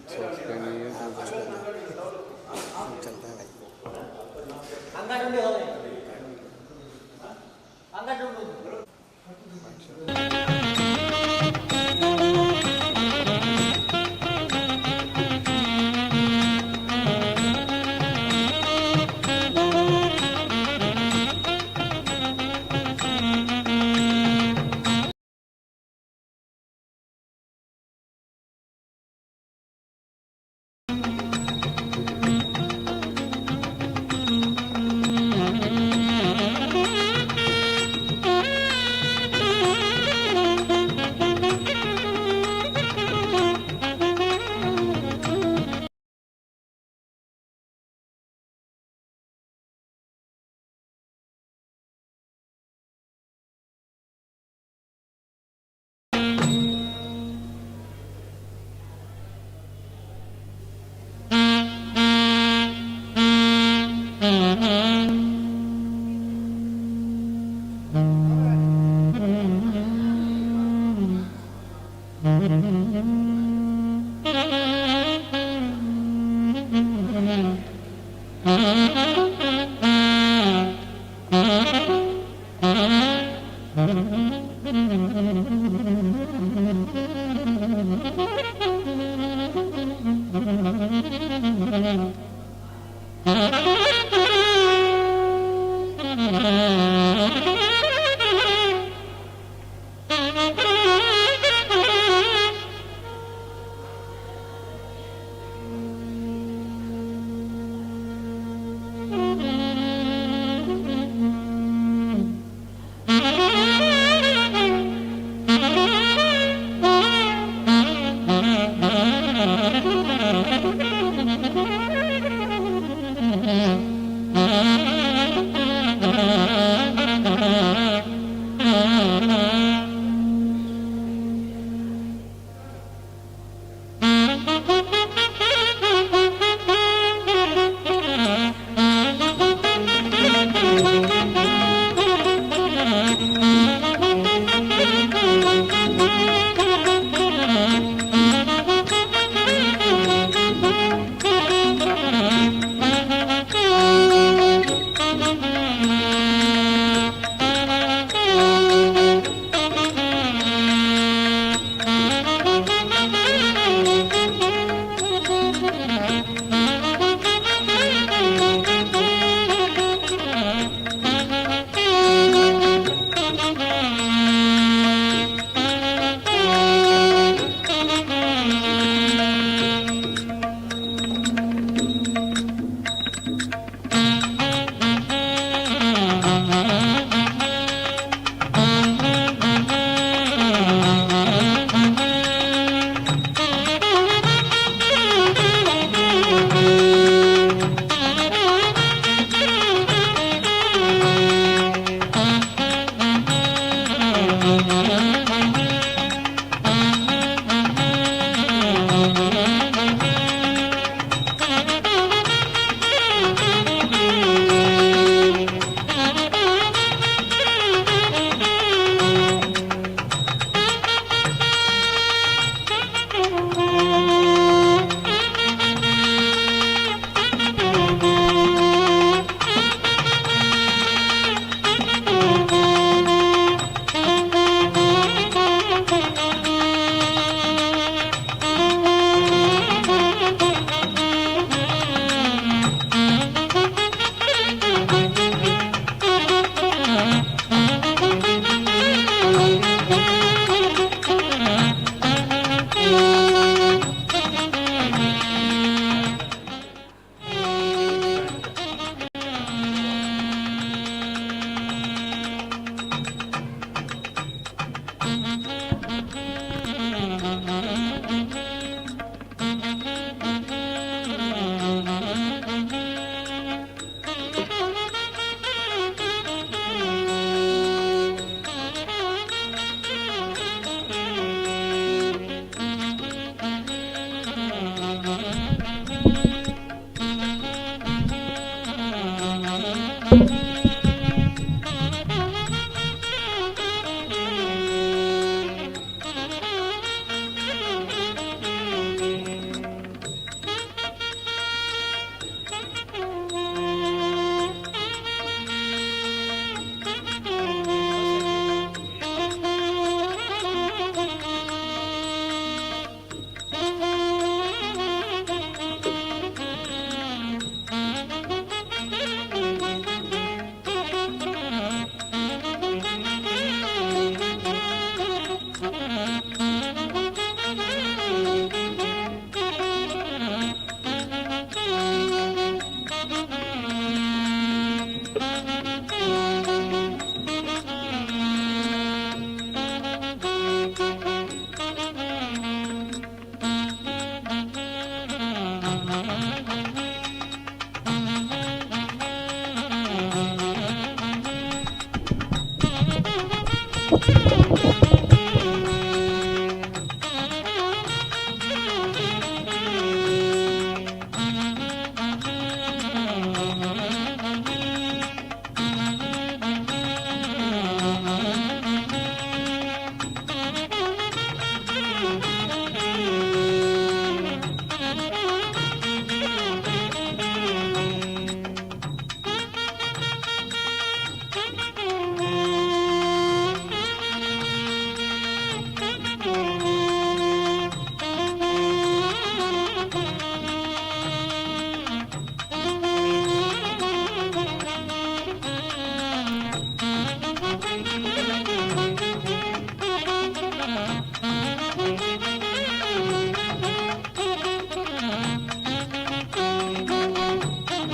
सोच के नहीं है तो चलता है भाई।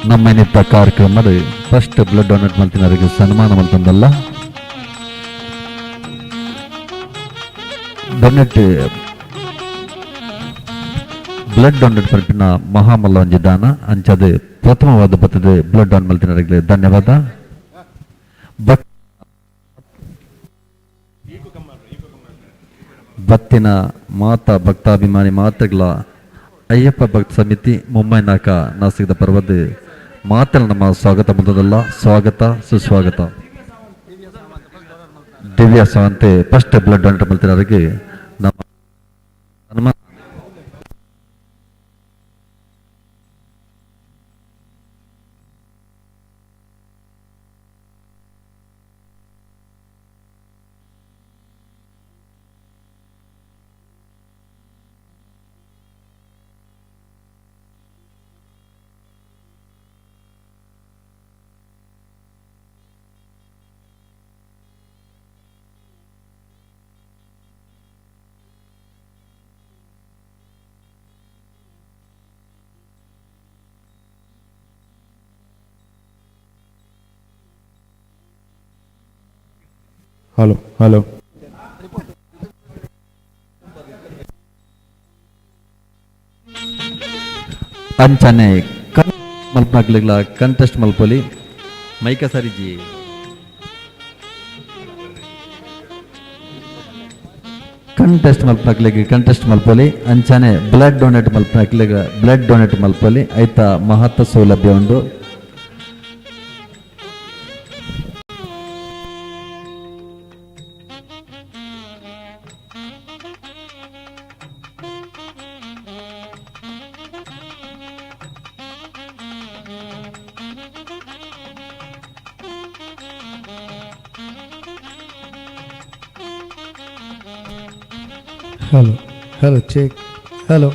ನಮ್ಮ ಇನ್ನಿತ್ತ ಕಾರ್ಯಕ್ರಮದ ಫಸ್ಟ್ ಬ್ಲಡ್ ಡೊನೇಟ್ ಮಾಡ್ತಿನವರಿಗೆ ಸನ್ಮಾನ ಮಾಡ್ತಂದಲ್ಲ ಡೊನೇಟ್ ಬ್ಲಡ್ ಡೊನೇಟ್ ಪರ್ಪಿನ ಮಹಾಮಲ್ಲ ಒಂಜಿದ್ದಾನ ಅಂಚದು ಪ್ರಥಮವಾದ ಬರ್ತದೆ ಬ್ಲಡ್ ಡೊನೇಟ್ ಮಲ್ತಿನವರಿಗೆ ಧನ್ಯವಾದ. ಭಕ್ತಿನ ಮಾತಾ ಭಕ್ತಾಭಿಮಾನಿ ಮಾತೃಗಳ ಅಯ್ಯಪ್ಪ ಭಕ್ತ ಸಮಿತಿ ಮುಂಬೈ ನಾಕ ನಾಸಿಕದ ಪರ್ವದ ಮಾತಲ್ಲ ನಮ್ಮ ಸ್ವಾಗತ ಮುಂದಲ್ಲ ಸ್ವಾಗತ ಸುಸ್ವಾಗತ. ದಿವ್ಯ ಸಾವಂತೆ ಫಸ್ಟ್ ಬ್ಲಡ್ ಡೊನೇಟ್ ಮಲ್ತಿನವರಿಗೆ ನಮ್ಮ ಸನ್ಮಾನ. ಹಲೋ ಹಲೋ ಅಂಚನೆ ಮಲ್ಪನಾಗ್ಲಿಗ್ಲ ಕಂಟೆಸ್ಟ್ ಮಲ್ಪೊಲಿ ಮೈಕ ಸರಿಜಿ ಕಂಟೆಸ್ಟ್ ಮಲ್ಪನಾಗ್ಲಿಗೆ ಕಂಟೆಸ್ಟ್ ಮಲ್ಪೊಲಿ ಅಂಚನೆ ಬ್ಲಡ್ ಡೊನೇಟ್ ಮಲ್ಪನಾಗ್ಲಿಗ ಬ್ಲಡ್ ಡೊನೇಟ್ ಮಲ್ಪೊಲಿ ಐತ ಮಹತ್ವ ಸೌಲಭ್ಯ ಉಂಡು. Hello hello check hello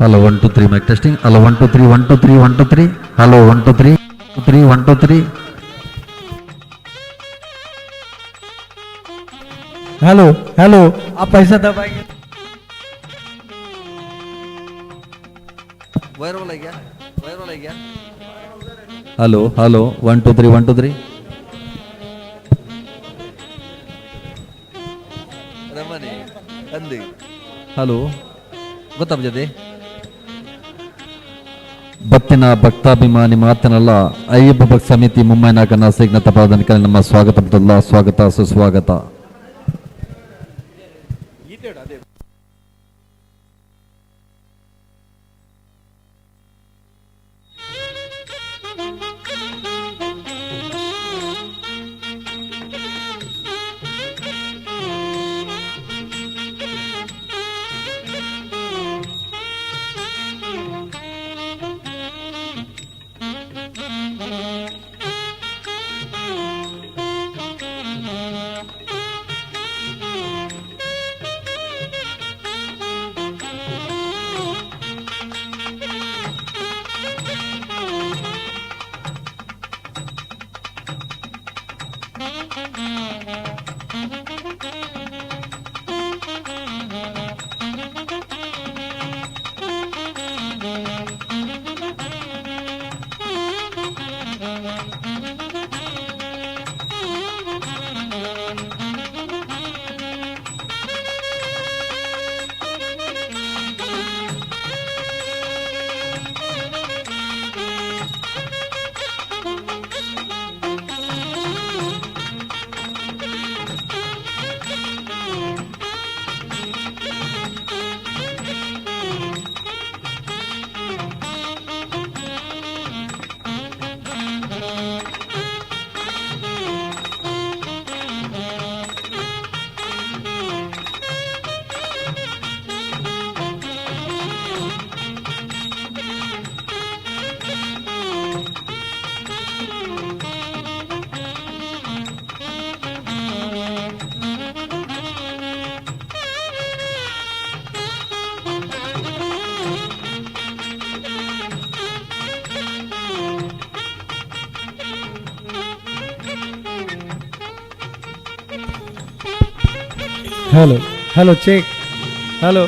hello 1 2 3 mic testing. Hello 1 2 3 1 2 3 1 2 3 hello 1 2 3 3 1 2 3 hello hello आप पैसा दबाएंगे ಹಲೋ ಹಲೋ 1 2 3 1 2 3 ಹಲೋ ಗೊತ್ತಾಗ್ತದೆ. ಭಕ್ತಿನ ಭಕ್ತಾಭಿಮಾನಿ ಮಾತನಲ್ಲ ಅಯ್ಯಪ್ಪ ಭಕ್ತ ಸಮಿತಿ ಮುಂಬೈ ನಾಕ ನಾಸಿಕ್ನ ತಪಾದನಿಕ ನಮ್ಮ ಸ್ವಾಗತ ಸ್ವಾಗತ ಸುಸ್ವಾಗತ. Hello. Hello, check. Hello.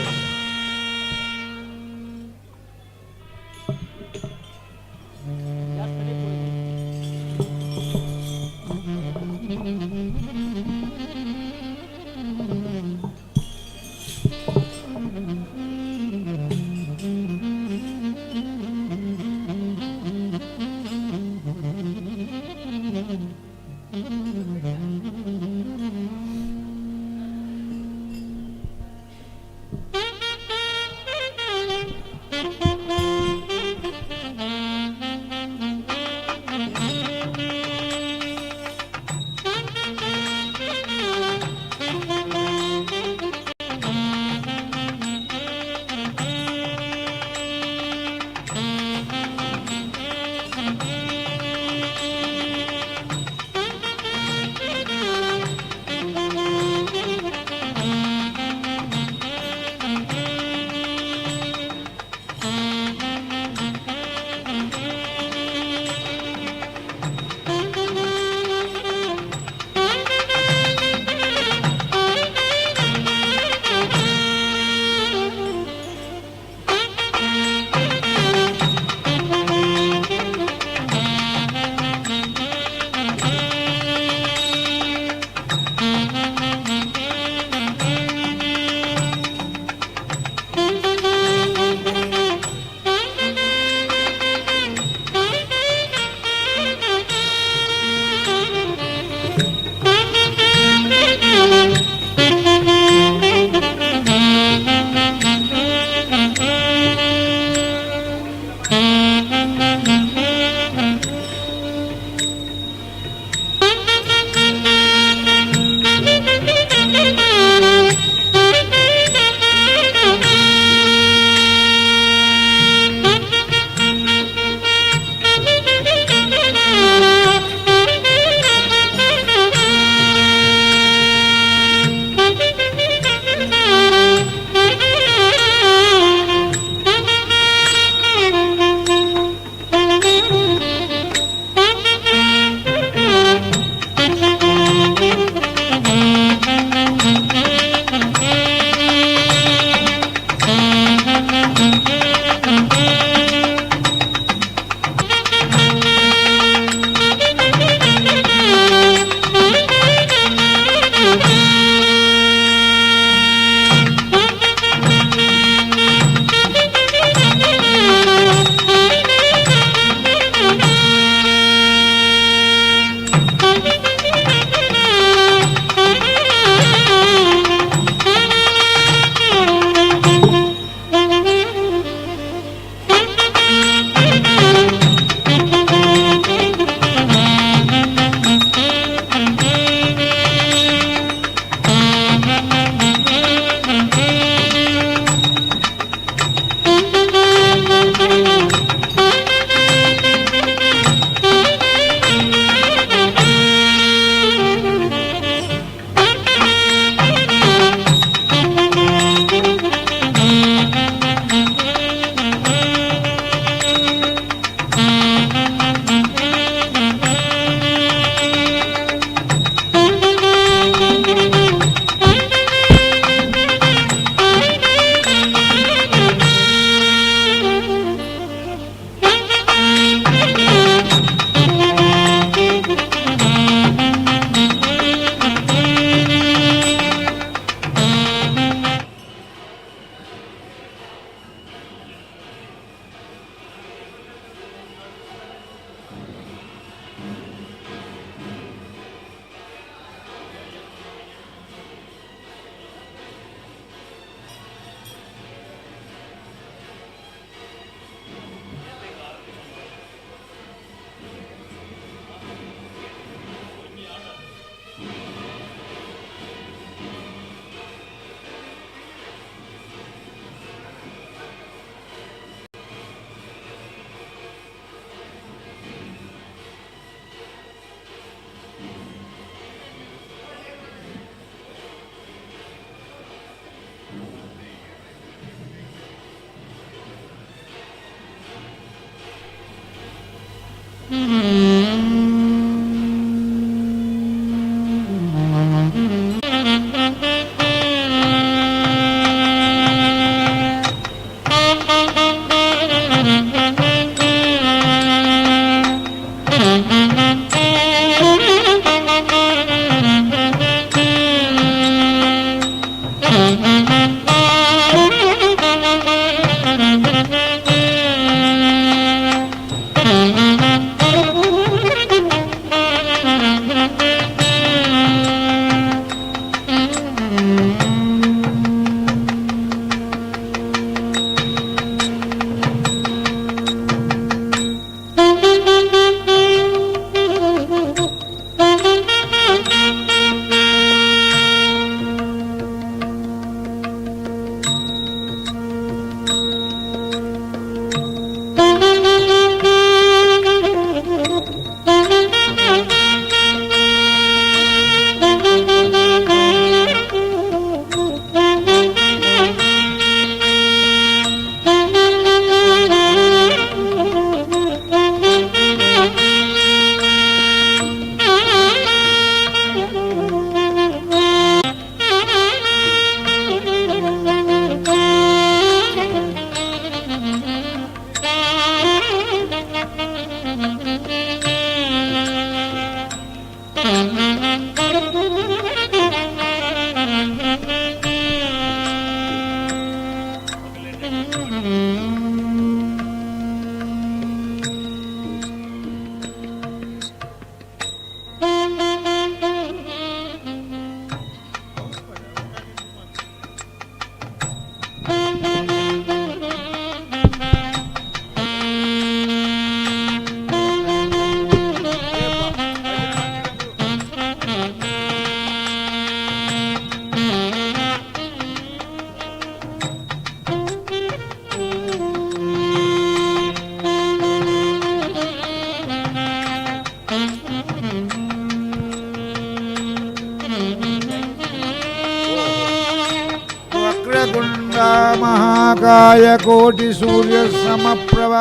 वक्रतुण्डमहाकाय कोटिसूर्यसमप्रभ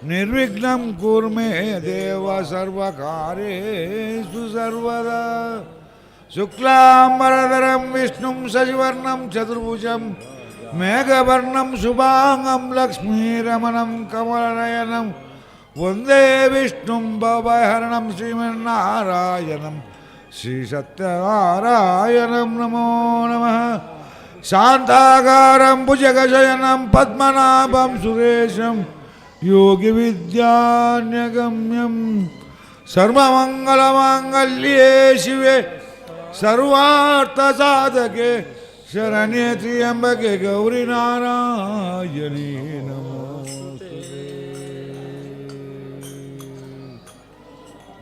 निर्विघ्नं कुरु मे देव सर्वकार्येषु सर्वदा शुक्लाम्बरधरं विष्णुं शशिवर्णं चतुर्भुजं मेघवर्णं शुभांगं लक्ष्मीरमणं कमलनयनं वन्दे विष्णुं भवहरणं श्रीमन्नारायणं श्रीसत्यनारायणं नमो नमः शान्ताकारं भुजगशयनं पद्मनाभं सुरेशं योगिविद्यान्यगम्यं सर्वमङ्गलमाङ्गल्ये शिवे सर्वार्थसाधके शरण्ये त्र्यम्बके गौरी नारायणी नमोस्तुते।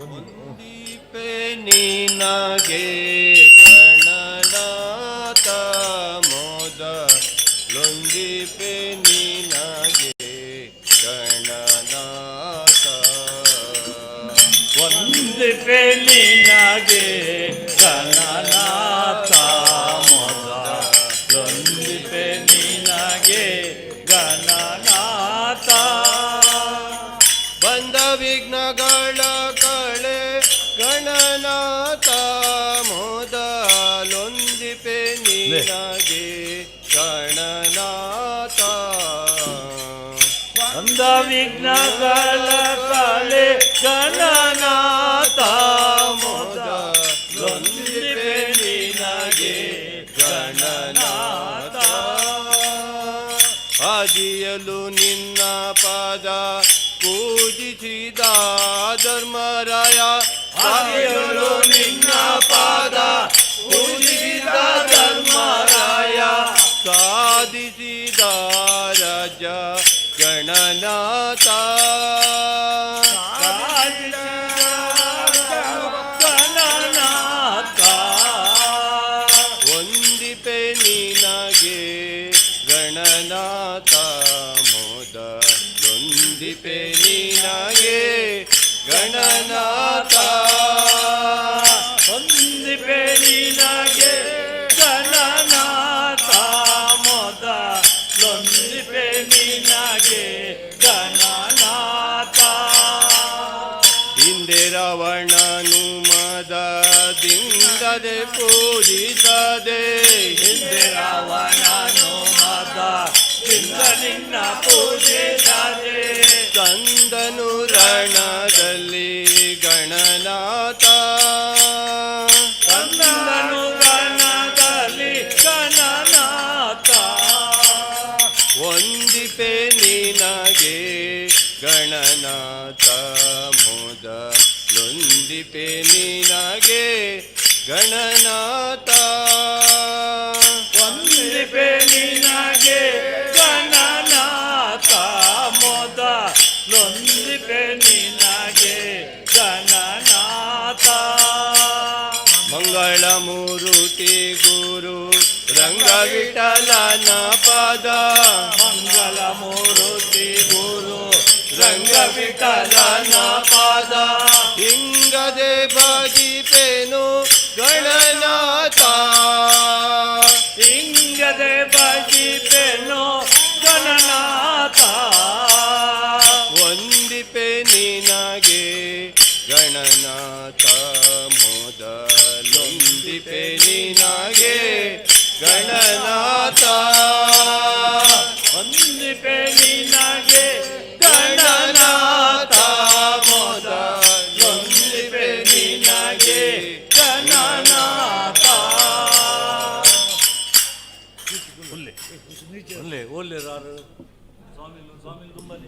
ವಂದಿಪೆ ನಿನಗೆ ಗಣನಾಥ ಮೊದಲೊಂದಿಪೆ ನಿನಗೆ ಗಣನಾಥ ವಂದಿಪೆ ನಿನಗೆ ಗಣನಾಥ ಮೊದಲೊಂದಿಪೆ ನಿನಗೆ ಗಣನಾಥ ಬಂದ ವಿಘ್ನಗಳ ಕಳೆ ಗಣನಾಥ ಮೊದಲೊಂದಿಪೆ ನಿನಗೆ ಗಣನಾಥ ಬಂದ ವಿಘ್ನಗಳ ಕಳೆ ಗಣನಾಥ ಮೊದಲೊಂದಿಪೆ ನಿನಗೆ ಗಣನಾಥ ಆದಿಯಲು ನಿನ್ನ ಪಾದ ಪೂಜಿಸಿದ ಧರ್ಮರಾಯ ಆದಿಯಲು ನಿನ್ನ ಪಾದ ಪೂಜಿಸಿದ ಧರ್ಮರಾಯ ಸಾಧಿಸಿದ ರಾಜ ಗಣನಾಥ ಗಣನಾಥ ವಂದಿಪೆ ನಿನಗೆ ಗಣನಾಥ ಮೊದಲೊಂದಿಪೆ ನಿನಗೆ ಗಣನಾಥ ವಂದಿಪೆ ನಿನಗೆ ಗಣನಾಥ ಮೊದಲೊಂದಿಪೆ ನಿನಗೆ ಗಣನಾಥ ಹಿಂದೆ ರಾವಣನು ಮದದಿಂದದೆ ಪೂಜಿಸದೆ ಹಿಂದೆ ರಾವಣನು ಮದದಿಂದ ನಿನ್ನ ಪೂಜಿಸದೆ ಕಂದನು ರಣದಲ್ಲಿ ಗಣನಾಥ ಕಂದನು ಗಣದಲ್ಲಿ ಗಣನಾಥ ವಂದಿಪೆ ನಿನಗೆ ಗಣನಾಥ ಮೊದಲೊಂದಿಪೆ ನಿನಗೆ ಗಣನಾಥ ವಂದಿಪೆ ನಿನಗೆ ಗಣನಾಥ ಮೊದಲೊಂದಿಪೆ ನಿನಗೆ ಗಣನಾಥ ಮಂಗಳ ಮೂರುತಿ ಗುರು ರಂಗವಿಠಲನ ಪದ ಮಂಗಲ ಮೂರುತಿ ಗುರು ರಂಗವಿಠಲನ ಪಾದ ಹಿಂಗದೆ ಭಜಿಪೆನು ಗಣನಾಥ ಹಿಂಗದೆ ಭಜಿಪೆನು ಗಣನಾಥ ವಂದಿಪೆ ನಿನಗೆ ಗಣನಾಥ ಮೊದಲೊಂದಿಪೆ ನಿನಗೆ ಗಣನಾಥ ವಂದಿಪೆ ನಿನಗೆ ಗಣನಾಥ ಮೊದಲೊಂದಿಪೆ ನಿನಗೆ ಗಣನಾಥ ಒಲ್ಲೆ ಒಲ್ಲೆ ರಾರು ಸ್ವಾಮಿ ತುಂಬಲಿ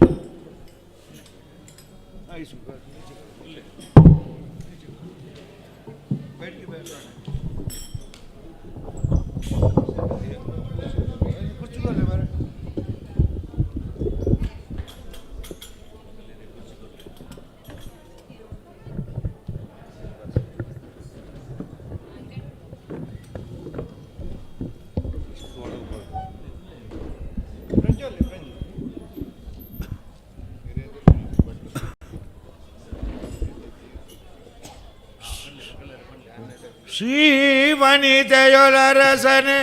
ಶ್ರೀವನಿತೆಯೊಲರಸನೆ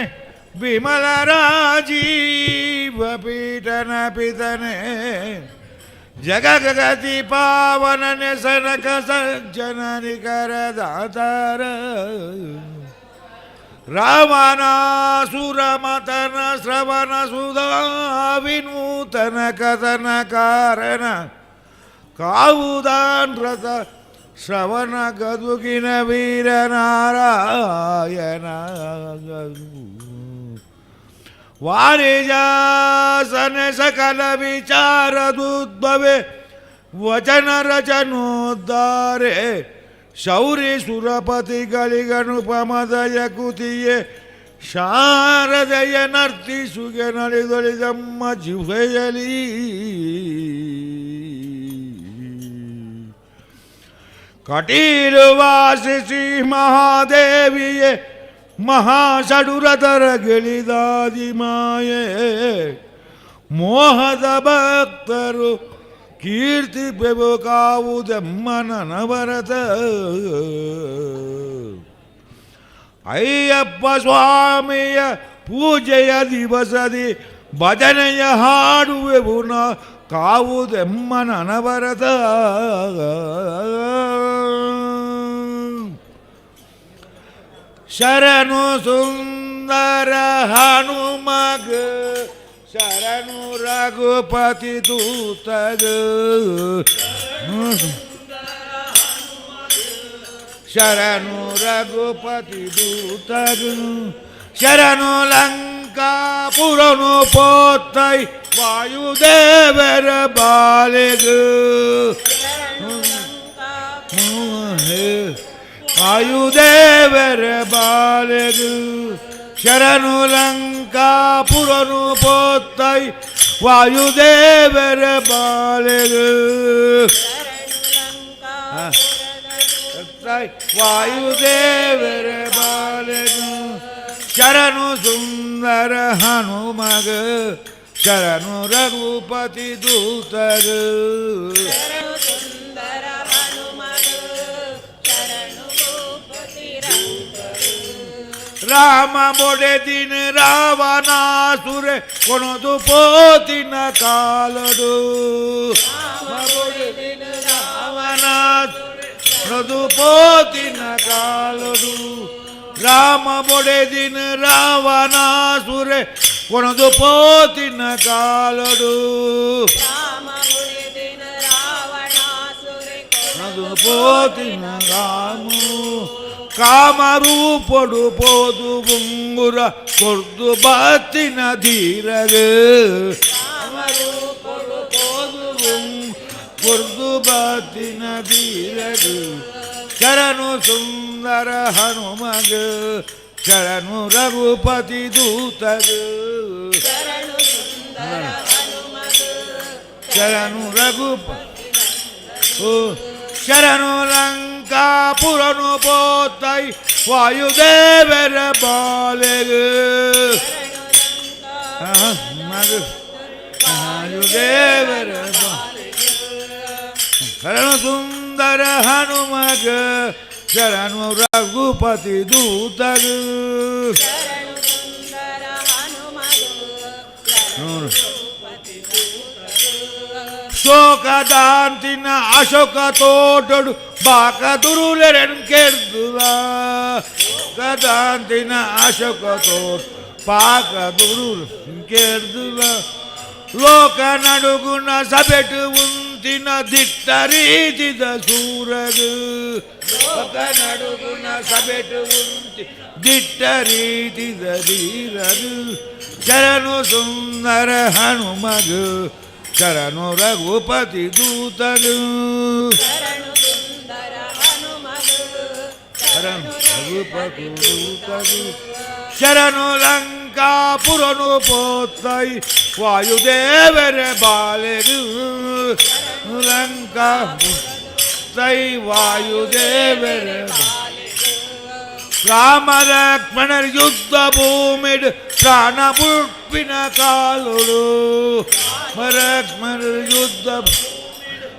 ವಿಮಲರಾಜೀವ ಪೀಠನ ಪಿತನೆ ಜಗಗತಿ ಪಾವನನೆ ಸನಕ ಸಜ್ಜನನಿಕರ ದಾತಾರ ರಾವಣಾಸುರ ಮತನ ಶ್ರವಣ ಸುಧಾ ವಿನೂತನ ಕಥನ ಕಾರಣ ಕಾವುದಾನ್ ರಥ ಶ್ರವಣ ಗದುಗಿನ ವೀರನಾರಾಯಣ ವಾಣಿಜಾಸನ ಸಕಲ ವಿಚಾರದುದ್ಭವೆ ವಚನ ರಚನೋದ್ಧಾರೆ ಶೌರಿ ಸುರಪತಿಗಳಿಗನುಪಮದಯ ಕುತಿಯೇ ಶಾರದೆಯ ನರ್ತಿಸುಗೆ ನಡೆದೊಳಿದಮ್ಮ ಜಿಹ್ವೆಯಲಿ ಕಟೀಲು ವಾಸಿಸಿ ಮಹಾದೇವಿಯೇ ಮಹಾಷಡುರತರ ಗೆಳಿದಾದಿ ಮಾಯೆ ಮೋಹದ ಭಕ್ತರು ಕೀರ್ತಿ ಬೆಬಕಾವುದೆಮ್ಮನವರತ ಅಯ್ಯಪ್ಪ ಸ್ವಾಮಿಯ ಪೂಜೆಯ ದಿವಸದಿ ಭಜನೆಯ ಹಾಡುವೆವು ನಾ ಕಾವುದೆಮ್ಮನವರತ ಶರಣು ಸುಂದರ ಹನುಮಗ ಶರಣು ರಘುಪತಿ ದೂತಗ ಶರಣು ರಘುಪತಿ ದೂತಗ ಶರಣು ಲಂಕಾಪುರನು ಪೋತೈ ವಾಯುದೇವರ ಬಾಲೆಗ ವಾಯುದೇವರ ಬಾಲೆಗು ಶರಣು ಲಂಕಾಪುರನು ಪೋತೈ ವಾಯುದೇವರ ಬಾಲೆಗು ವಾಯುದೇವರ ಬಾಲೆಗು ಶರಣು ಸುಂದರ ಹನುಮಗ ಶರಣು ರಘುಪತಿ ದೂತರು ರಾಮ ಮೊಡೆದಿನ ರಾವಣಾಸುರೆ ಕೊಣದು ಪೋತಿನ ಕಾಲದು ರಾವಣಾಸುರೆ ಕೊಣದು ಪೋತಿನ ಕಾಲದು ರಾಮ ಮೊಡೆದಿನ ರಾವಣಾಸುರೆ ಕೊಣದು ಪೋತಿನ ಕಾಲದು ಕೊಣದು ಪೋತಿನ ಕಾಮು ಕಾಮರೂಪಡು ಪೋದು ಬುಂಗುರ ಕೊರ್ದು ಬಾತಿನ ಧೀರಗೆ ಕಾಮರೂಪಡು ಪೋದು ಕೊರ್ದು ಬಾತಿನ ಧೀರಗೆ ಶರಣು ಸುಂದರ ಹನುಮಗ ಶರಣು ರಘುಪತಿ ದೂತಗ ಶರಣು ರಘುಪತಿ ಶರಣು ಲಂಕಾಪುರನು ಪೋತೈ ವಾಯುದೇವರ ಬಾಲೆಗ ವಾಯುದೇವರ ಶರಣು ಸುಂದರ ಹನುಮಗ ಶರಣು ರಘುಪತಿ ದೂತಗ ಶೋಕದಾಂತಿನ ಅಶೋಕ ತೋಟಡು ಬಾಕ ದುರುಲೆರೆನ್ಕೆರ್ದುಲ ಶೋಕದಾಂತಿನ ಅಶೋಕ ತೋಟ ಪಾಕ ದುರುಲೆರೆನ್ಕೆರ್ದುಲ ಲೋಕ ನಡುಗುನ ಸಬೆಟು ಉಂತಿನ ದಿಟ್ಟ ರೀತಿದ ಸೂರದು ಲೋಕ ನಡುಗುನ ಸಬೆಟು ಉಂತಿ ದಿಟ್ಟ ರೀತಿದ ಧೀರದು ಶರಣು ಸುಂದರ ಹನುಮಗ ಶರಣು ರಘುಪತಿ ದೂತರು ಶರಣು ರಘುಪತಿ ದೂತರು ಶರಣು ಲಂಕಾಪುರನು ಪೋತೈ ವಾಯುದೇವರ ಬಾಲೆರು ಲಂಕಾಪುರೈ ವಾಯುದೇವರ ರಾಮ ಲಕ್ಷ್ಮಣರ ಯುದ್ಧ ಭೂಮಿಡ್ ಪ್ರಾಣ ಬುಟ್ಪಿನ ಕಾಲುಡು ಲಕ್ಷ್ಮಣರ ಯುದ್ಧ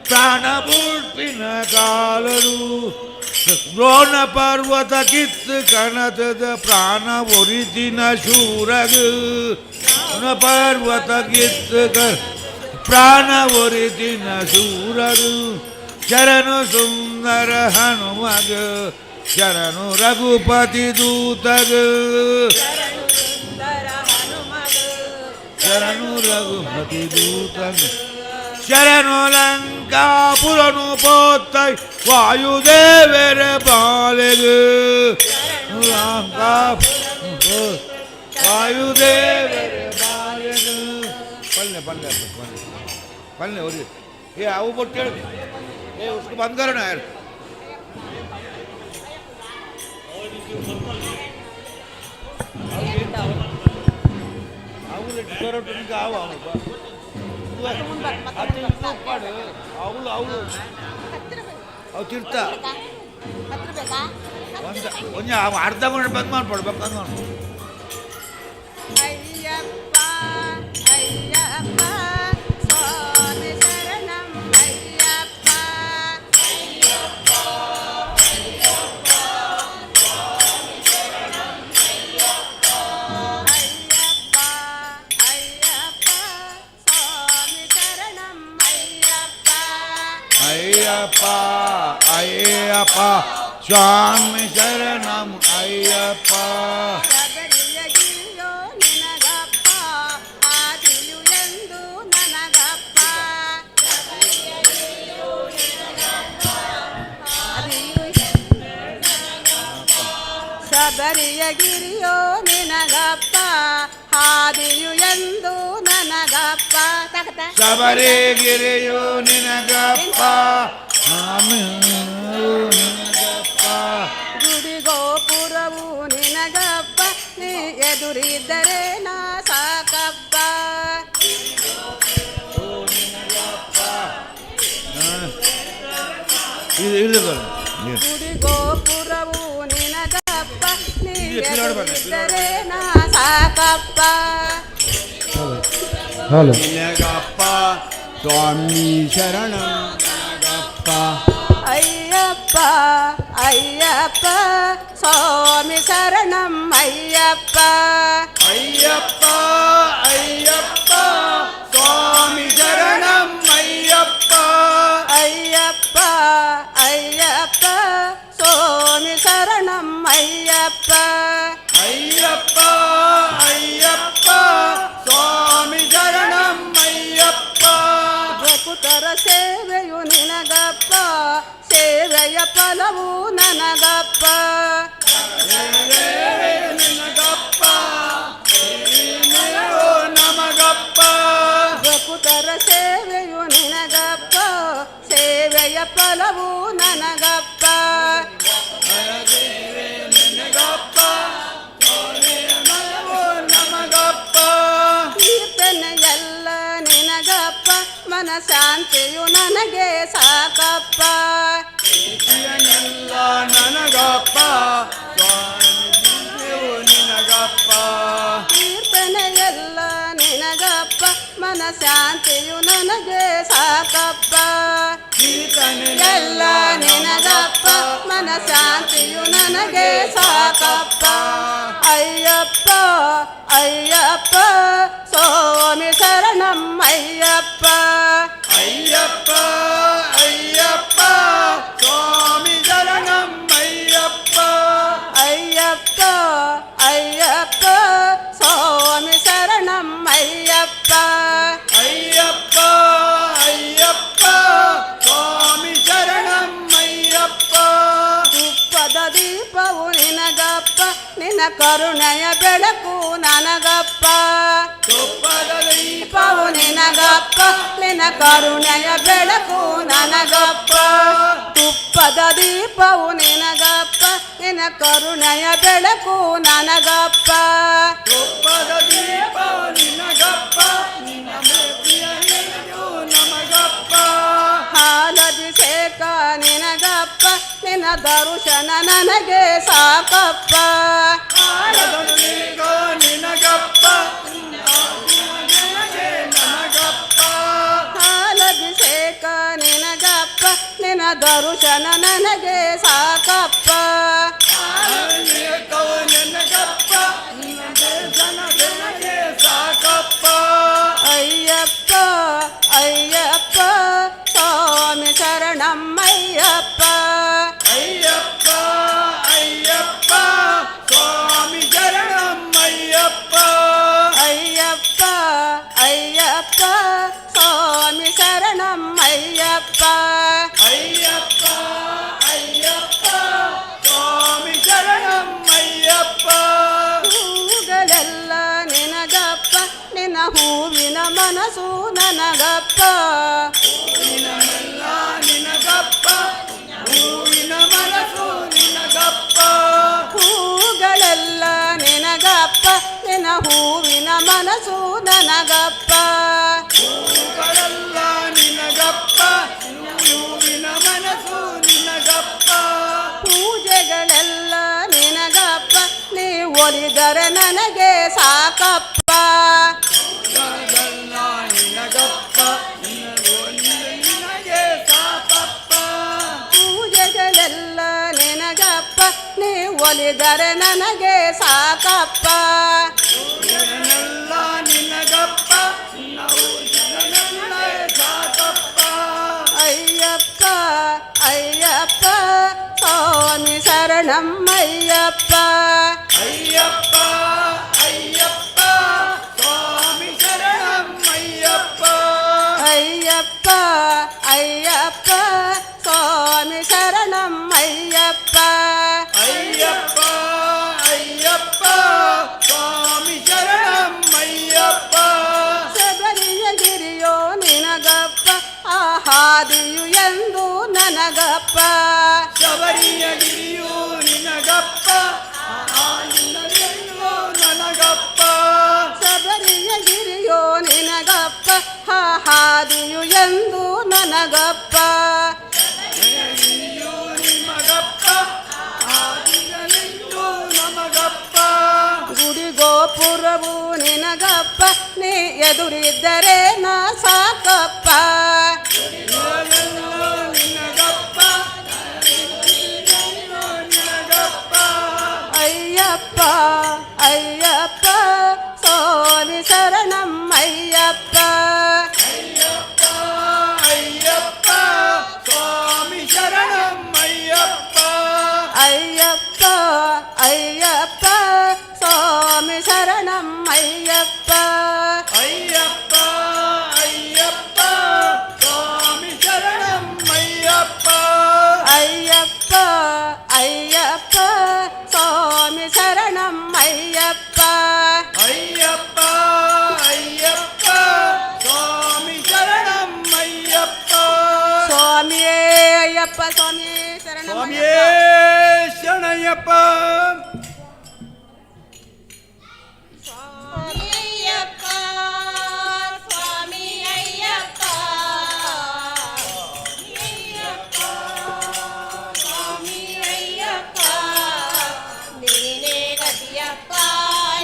ಪ್ರಾಣ ಬುಟ್ಪಿನ ಕಾಲುಡು ದ್ರೋಣ ಪರ್ವತ ಕಿತ್ತು ಕಣತದ ಪ್ರಾಣ ಒರಿದಿನ ಶೂರಗ ದ್ರೋಣ ಪರ್ವತ ಕಿತ್ತು ಪ್ರಾಣ ಒರಿದಿನ ಶೂರರು ಶರಣು ಸುಂದರ ಹನುಮಗ ಶರಣು ರಘುಪತಿ ದೂತಗ ಶರಣು ರಘುಪತಿ ದೂತಗ ಶರಣು ಲಂಕಾಪುರನು ಪೋತ್ತೈ ವಾಯುದೇವರ ಬಾಲೆಗ ವಾಯುದೇವರ ಬಾಲೆಗ पलने पलने पलने पलने हो रही ये आओ बोटे ये उसको बंद करो ना यार आओ ले करो तुम का आओ आओ पड़ आओ आओ आओ ತಿರ್ತಾ ಒಂದು ಅರ್ಧ ಗಂಟೆ ಬಂದ್ ಮಾಡ್ಬಿಡ್ಬೇಕು ಅಂದ ಅಯ್ಯಪ್ಪ ಅಯ್ಯಪ್ಪ ಸ್ವಾಮಿ ಶರಣಂ ಅಯ್ಯಪ್ಪ ಅಯ್ಯಪ್ಪ ಅಯ್ಯಪ್ಪ ಸ್ವಾಮಿ ಶರಣಂ ಅಯ್ಯಪ್ಪ ಅಯ್ಯಪ್ಪ ಅಯ್ಯಪ್ಪ ಸ್ವಾಮಿ ಶರಣಂ ಅಯ್ಯಪ್ಪ ಶಬರಿಯಗಿರಿಯೋ ನಿನಗಪ್ಪ ಆದಿಯು ಎಂದು ನನಗಪ್ಪ ಶಬರಿಯಗಿರಿಯೋ ನಿನಗಪ್ಪ ಹಾದಿಯು ಎಂದು ನನಗಪ್ಪ ತಗತ ಶಬರಿಗಿರಿಯು ನಿನಗಪ್ಪ ನಿನಗಪ್ಪ ಗುಡಿ ಗೋಪುರವು ನಿನಗಪ್ಪ ನೀ ಎದುರಿದ್ದರೆ ನಾ ಸಾಕಪ್ಪ ಗುಡಿ ಗೋಪುರವು ನಿನಗಪ್ಪ ನೀ ಎದುರಿದ್ದರೆ ನಾ ಸಾಕಪ್ಪ ಹಲೋ ನಿನಗಪ್ಪ ಸ್ವಾಮಿ ಶರಣಂ ನಿನಗಪ್ಪ ಅಯ್ಯಪ್ಪ ಅಯ್ಯಪ್ಪ ಸ್ವಾಮಿ ಶರಣಂ ಅಯ್ಯಪ್ಪ ಅಯ್ಯಪ್ಪ ಅಯ್ಯಪ್ಪ ಸ್ವಾಮಿ ಶರಣಂ ಅಯ್ಯಪ್ಪ ಅಯ್ಯಪ್ಪ ಅಯ್ಯಪ್ಪ ಸ್ವಾಮಿ ಶರಣಂ ಅಯ್ಯಪ್ಪ ಅಯ್ಯಪ್ಪ ಅಯ್ಯಪ್ಪ ಸ್ವಾಮಿ ಶರಣಂ ಅಯ್ಯಪ್ಪ ಭಕ್ತರ ಸೇವೆಯು ನಿನಗಪ್ಪ ಸೇವೆಯ ಫಲವು ನನಗಪ್ಪ ನಿನಗಪ್ಪ ನಮಗಪ್ಪ ಭಕ್ತರ ಸೇವೆಯು ನಿನಗಪ್ಪ ಸೇವೆಯ ಫಲವು ನನಗಪ್ಪ ನಿನಗಪ್ಪ ನಮಗಪ್ಪ ಕೀರ್ತನೆ ಎಲ್ಲ ನಿನಗಪ್ಪ ಮನ ಶಾಂತಿಯು ನನಗೆ ಸಾಕಪ್ಪ ಎಲ್ಲ ನನಗಪ್ಪ ಸ್ವಾಮಿ ನಿನಗಪ್ಪ ಕೀರ್ತನೆ ಎಲ್ಲ ನಿನಗಪ್ಪ ಮನ ಶಾಂತಿಯು ನನಗೆ ಸಾಕಪ್ಪ ಎಲ್ಲ ನಿನಗಪ್ಪ ಮನ ಶಾಂತಿಯು ನನಗೆ ಸಾಕಪ್ಪ ಅಯ್ಯಪ್ಪ ಅಯ್ಯಪ್ಪ ಸ್ವಾಮಿ ಶರಣಂ ಅಯ್ಯಪ್ಪ ಅಯ್ಯಪ್ಪ ಅಯ್ಯಪ್ಪ ಸ್ವಾಮಿ ಶರಣಂ ಅಯ್ಯಪ್ಪ ಅಯ್ಯಪ್ಪ ಅಯ್ಯಪ್ಪ ಸ್ವಾಮಿ ಶರಣಂ ಅಯ್ಯಪ್ಪ ಅಯ್ಯಪ್ಪ ಅಯ್ಯಪ್ಪ ಸ್ವಾಮಿ ಶರಣಂ ಅಯ್ಯಪ್ಪ ತುಪ್ಪದ ದೀಪವು ನಿನಗಪ್ಪ ನಿನ್ನ ಕರುಣೆಯ ಬೆಳಕು ನನಗಪ್ಪ ತುಪ್ಪದ ದೀಪವು ನಿನಗಪ್ಪ ನಿನ್ನ ಕರುಣೆಯ ಬೆಳಕು ನನಗಪ್ಪ ತುಪ್ಪದ ದೀಪವು ನಿನಗಪ್ಪ ನಿನ್ನ ಕರುಣೆಯ ಬೆಳಕು ನನಗಪ್ಪ ತುಪ್ಪದ ದೀಪ ನಿನಗಪ್ಪ ನಿನ್ನ ಪ್ರಿಯ ನಮಗಪ್ಪ ಹಾಲಭಿಷೇಕ ನಿನಗಪ್ಪ ನಿನ್ನ ದರ್ಶನ ನನಗೆ ಸಾಕಪ್ಪ ಆರಾಧನೆಗೋ ನಿನಗಪ್ಪ ನನಗಪ್ಪ ಹಾಲಭಿಷೇಕ ನಿನಗಪ್ಪ ನಿನ್ನ ದರುಶನ ನನಗೆ ಸಾಕಪ್ಪ ನಿನಗಪ್ಪ ನಿನ್ನ ದರ್ಶನ ನನಗೆ ಸಾಕಪ್ಪ ಅಯ್ಯಪ್ಪ ಅಯ್ಯಪ್ಪ ಸ್ವಾಮಿ ಶರಣಮ್ಮಯ್ಯಪ್ಪ ಅಯ್ಯಪ್ಪ ಅಯ್ಯಪ್ಪ ಸ್ವಾಮಿ ಶರಣಮ್ಮಯ್ಯಪ್ಪ ಅಯ್ಯಪ್ಪ ಅಯ್ಯಪ್ಪ ಸ್ವಾಮಿ ಶರಣಮ್ಮಯ್ಯಪ್ಪ ಅಯ್ಯಪ್ಪ ಅಯ್ಯಪ್ಪ ಸ್ವಾಮಿ ಶರಣಮ್ಮಯ್ಯಪ್ಪ ಹೂಗಳೆಲ್ಲ ನಿನಗಪ್ಪ ನಿನ್ನ ಹೂವಿನ ಮನಸ್ಸು ನನಗಪ್ಪ ನಿನಮೆಲ್ಲ ನಿನಗಪ್ಪ ಹೂವಿನ ಮನಸ್ಸು ನಿನಗಪ್ಪ ಹೂಗಳೆಲ್ಲ ನಿನಗಪ್ಪ ನಿನ್ನ ಹೂವಿನ ಮನಸ್ಸು ನನಗಪ್ಪ ಹೂಗಳೆಲ್ಲ ನಿನಗಪ್ಪ ಹೂವಿನ ಮನಸ್ಸು ನಿನಗಪ್ಪ ಪೂಜೆಗಳೆಲ್ಲ ನಿನಗಪ್ಪ ನೀ ಒಲಿದರೆ ನನಗೆ ಸಾಕಪ್ಪ ಹೂಗಳೆಲ್ಲ ನಿನಗಪ್ಪ ನಿನಗೆ ಸಾಕಪ್ಪ ಪೂಜೆಗಳೆಲ್ಲ ನಿನಗಪ್ಪ ನೀ ಒಲಿದರೆ ನನಗೆ ಸಾಕಪ್ಪ ಎಲ್ಲ ನಿನಗಪ್ಪ ನನಗೆ ಸಾಕಪ್ಪ ಅಯ್ಯಪ್ಪ ಅಯ್ಯಪ್ಪ ಸ್ವಾಮಿ ಶರಣಮ್ಮಯ್ಯಪ್ಪ ಅಯ್ಯಪ್ಪ ಅಯ್ಯಪ್ಪ ಸ್ವಾಮಿ ಶರಣಮ್ಮಯ್ಯಪ್ಪ ಅಯ್ಯಪ್ಪ ಅಯ್ಯಪ್ಪ ಸ್ವಾಮಿ ಶರಣಮ್ಮಯ್ಯಪ್ಪ ಅಯ್ಯಪ್ಪ ಅಯ್ಯಪ್ಪ ಸ್ವಾಮಿ ಶರಣಮ್ಮಯ್ಯಪ್ಪ ಶಬರಿಯ ಗಿರಿಯೋ ನಿನಗಪ್ಪ ಆಹಾದಿಯು ಎಂದು ನನಗಪ್ಪ ಶಬರಿಯ ಗಿರಿಯು ನಿನಗಪ್ಪ ಆನಂದವೆಲ್ಲೋ ನನಗಪ್ಪ ಶಬರಿಯ ಗಿರಿಯೋ ನಿನಗಪ್ಪ ಆಹಾದಿಯು ಎಂದು ನನಗಪ್ಪ ಗಿರಿಯು ನಿಮಗಪ್ಪ ಆದಿಗಲೆಂದು ನಮಗಪ್ಪ ಗುಡಿ ಗೋಪುರವು ನಿನಗಪ್ಪ ನೀ ಎದುರಿದ್ದರೆ ನಾ ಸಾಕಪ್ಪ ಎಲ್ಲೋ ನಿನಗಪ್ಪ ನಿನಗಪ್ಪ ಅಯ್ಯಪ್ಪ ಅಯ್ಯಪ್ಪ ಸ್ವಾಮಿ ಶರಣಮ್ಮಯ್ಯಪ್ಪ ಅಯ್ಯಪ್ಪ ಅಯ್ಯಪ್ಪ ಸ್ವಾಮಿ ಶರಣಮ್ಮಯ್ಯಪ್ಪ ಅಯ್ಯಪ್ಪ ಅಯ್ಯಪ್ಪ ಸ್ವಾಮಿ ಶರಣಮ್ಮಯ್ಯಪ್ಪ ಅಯ್ಯಪ್ಪ ಅಯ್ಯಪ್ಪ ಸ್ವಾಮಿ ಶರಣಮ್ಮಯ್ಯಪ್ಪ ಅಯ್ಯಪ್ಪ ಅಯ್ಯಪ್ಪ ಸ್ವಾಮಿ ಶರಣಮ್ಮಯ್ಯಪ್ಪ ಅಯ್ಯಪ್ಪ ಅಯ್ಯಪ್ಪ ಸ್ವಾಮಿ ಶರಣಮ್ಮಯ್ಯಪ್ಪ ಸ್ವಾಮಿಯೇ ಅಯ್ಯಪ್ಪ ಸ್ವಾಮಿ ಸ್ವಾಮಿಯೇ ಶರಣಯ್ಯಪ್ಪ ಅಯ್ಯಪ್ಪ ಸ್ವಾಮಿ ಅಯ್ಯಪ್ಪ ಸ್ವಾಮಿ ಅಯ್ಯಪ್ಪ ನೀನೇ ಗತಿಯಪ್ಪ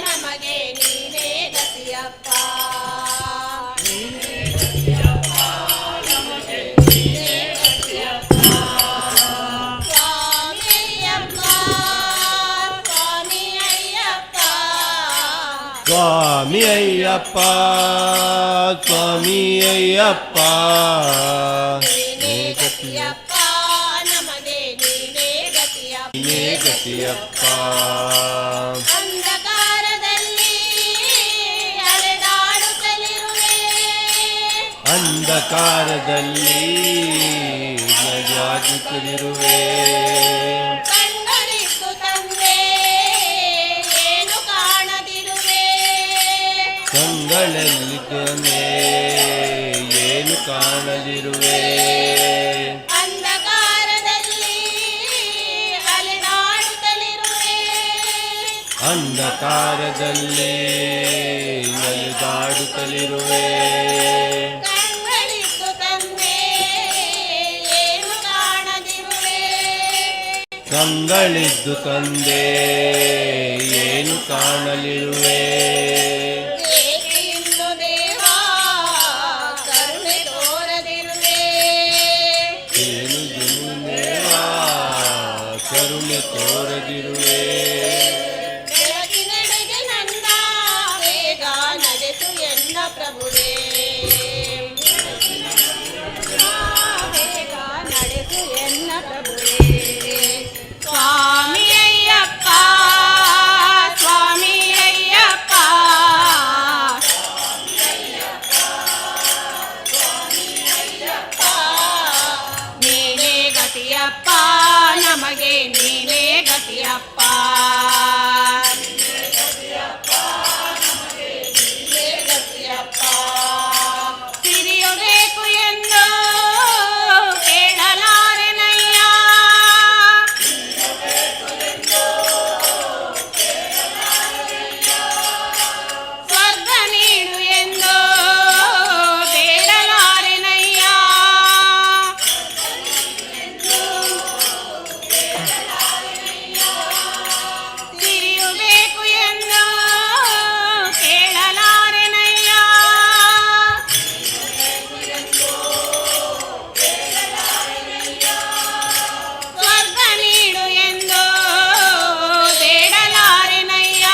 ನಮಗೆ ನೀನೇ ಗತಿಯಪ್ಪ ಸ್ವಾಮಿ ಅಯ್ಯಪ್ಪ ಸ್ವಾಮಿ ಅಯ್ಯಪ್ಪ ಸ್ವಾಮಿ ಅಯ್ಯಪ್ಪ ಸ್ವಾಮಿ ಅಯ್ಯಪ್ಪ ನೀನೇ ಗತಿಯಪ್ಪ ನಮಗೆ ನೀನೇ ಗತಿಯಪ್ಪ ನೀನೇ ಗತಿಯಪ್ಪ ಅಂಧಕಾರದಲ್ಲಿ ಅಲೆದಾಡುತ್ತಲಿರುವೆ ಅಂಧಕಾರದಲ್ಲಿ ನಡೆಯಾಡುತ್ತಿರುವೆ ಕಣ್ಣಳಿತ್ತು ತಂದೆ ಏನು ಕಾಣದಿರುವೆ ಕಂಗಳಲ್ಲಿ ಕೊನೆ ಏನು ಕಾಣದಿರುವೆ ಅಂಧಕಾರದಲ್ಲಿ ಅಲೆದಾಡುತ್ತಲಿರುವೆ ಅಂಧಕಾರದಲ್ಲಿ ನಡೆದಾಡುತ್ತಲಿರುವೆ ಕಣ್ಣಳಿತ್ತು ತಂದೆ ಏನು ಕಾಣದಿರುವೆ ಕಂಗಳಿದ್ದು ತಂದೆ ಏನು ಕಾಣಲಿರುವೆ ಏಕೆ ಇನ್ನು ದೇವಾ ಕರುಣೆ ತೋರದಿರುವೆ ಏನು ಜನ್ಮ ಕರುಣೆ ತೋರದಿರುವೆ. ಬೆಳಗಿನೆಡೆಗೆ ನನ್ನ ಬೇಗ ನಡೆಸು ಎನ್ನ ಪ್ರಭುವೇ. ಬೇಗ ನಡೆಸು ಎನ್ನ ಪ್ರಭುವೇ. ಸ್ವಾಮಿ ಅಯ್ಯಪ್ಪ, ಸ್ವಾಮಿ ಅಯ್ಯಪ್ಪ, ನೀನೇ ಗತಿಯಪ್ಪ, ನಮಗೆ ನೀನೇ ಗತಿಯಪ್ಪ. ಸಿರಿಯಬೇಕು ಎಂದು ಕೇಳಲಾರೆನಯ್ಯ, ಸ್ವರ್ಗ ನೀಡು ಎಂದು ಬೇಡಲಾರೆನಯ್ಯ. ಸಿರಿಯಬೇಕು ಎಂದು ಕೇಳಲಾರೆನಯ್ಯ, ಸ್ವರ್ಗ ನೀಡು ಎಂದು ಬೇಡಲಾರೆನಯ್ಯ.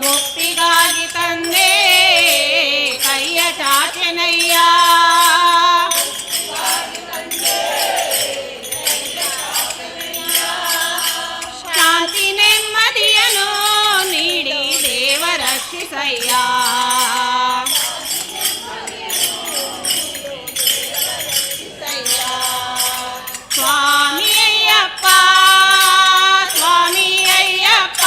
ಮುಕ್ತಿಗಾಗಿ ತಂದೆ ಕೈಯ ಚಾಚೆನಯ್ಯ, ಶಾಂತಿ ನೆಮ್ಮದಿಯನ್ನು ನೀಡಿ ದೇವ ರಕ್ಷಿಸಯ್ಯ. ಸ್ವಾಮಿ ಅಯ್ಯಪ್ಪ, ಸ್ವಾಮಿ ಅಯ್ಯಪ್ಪ,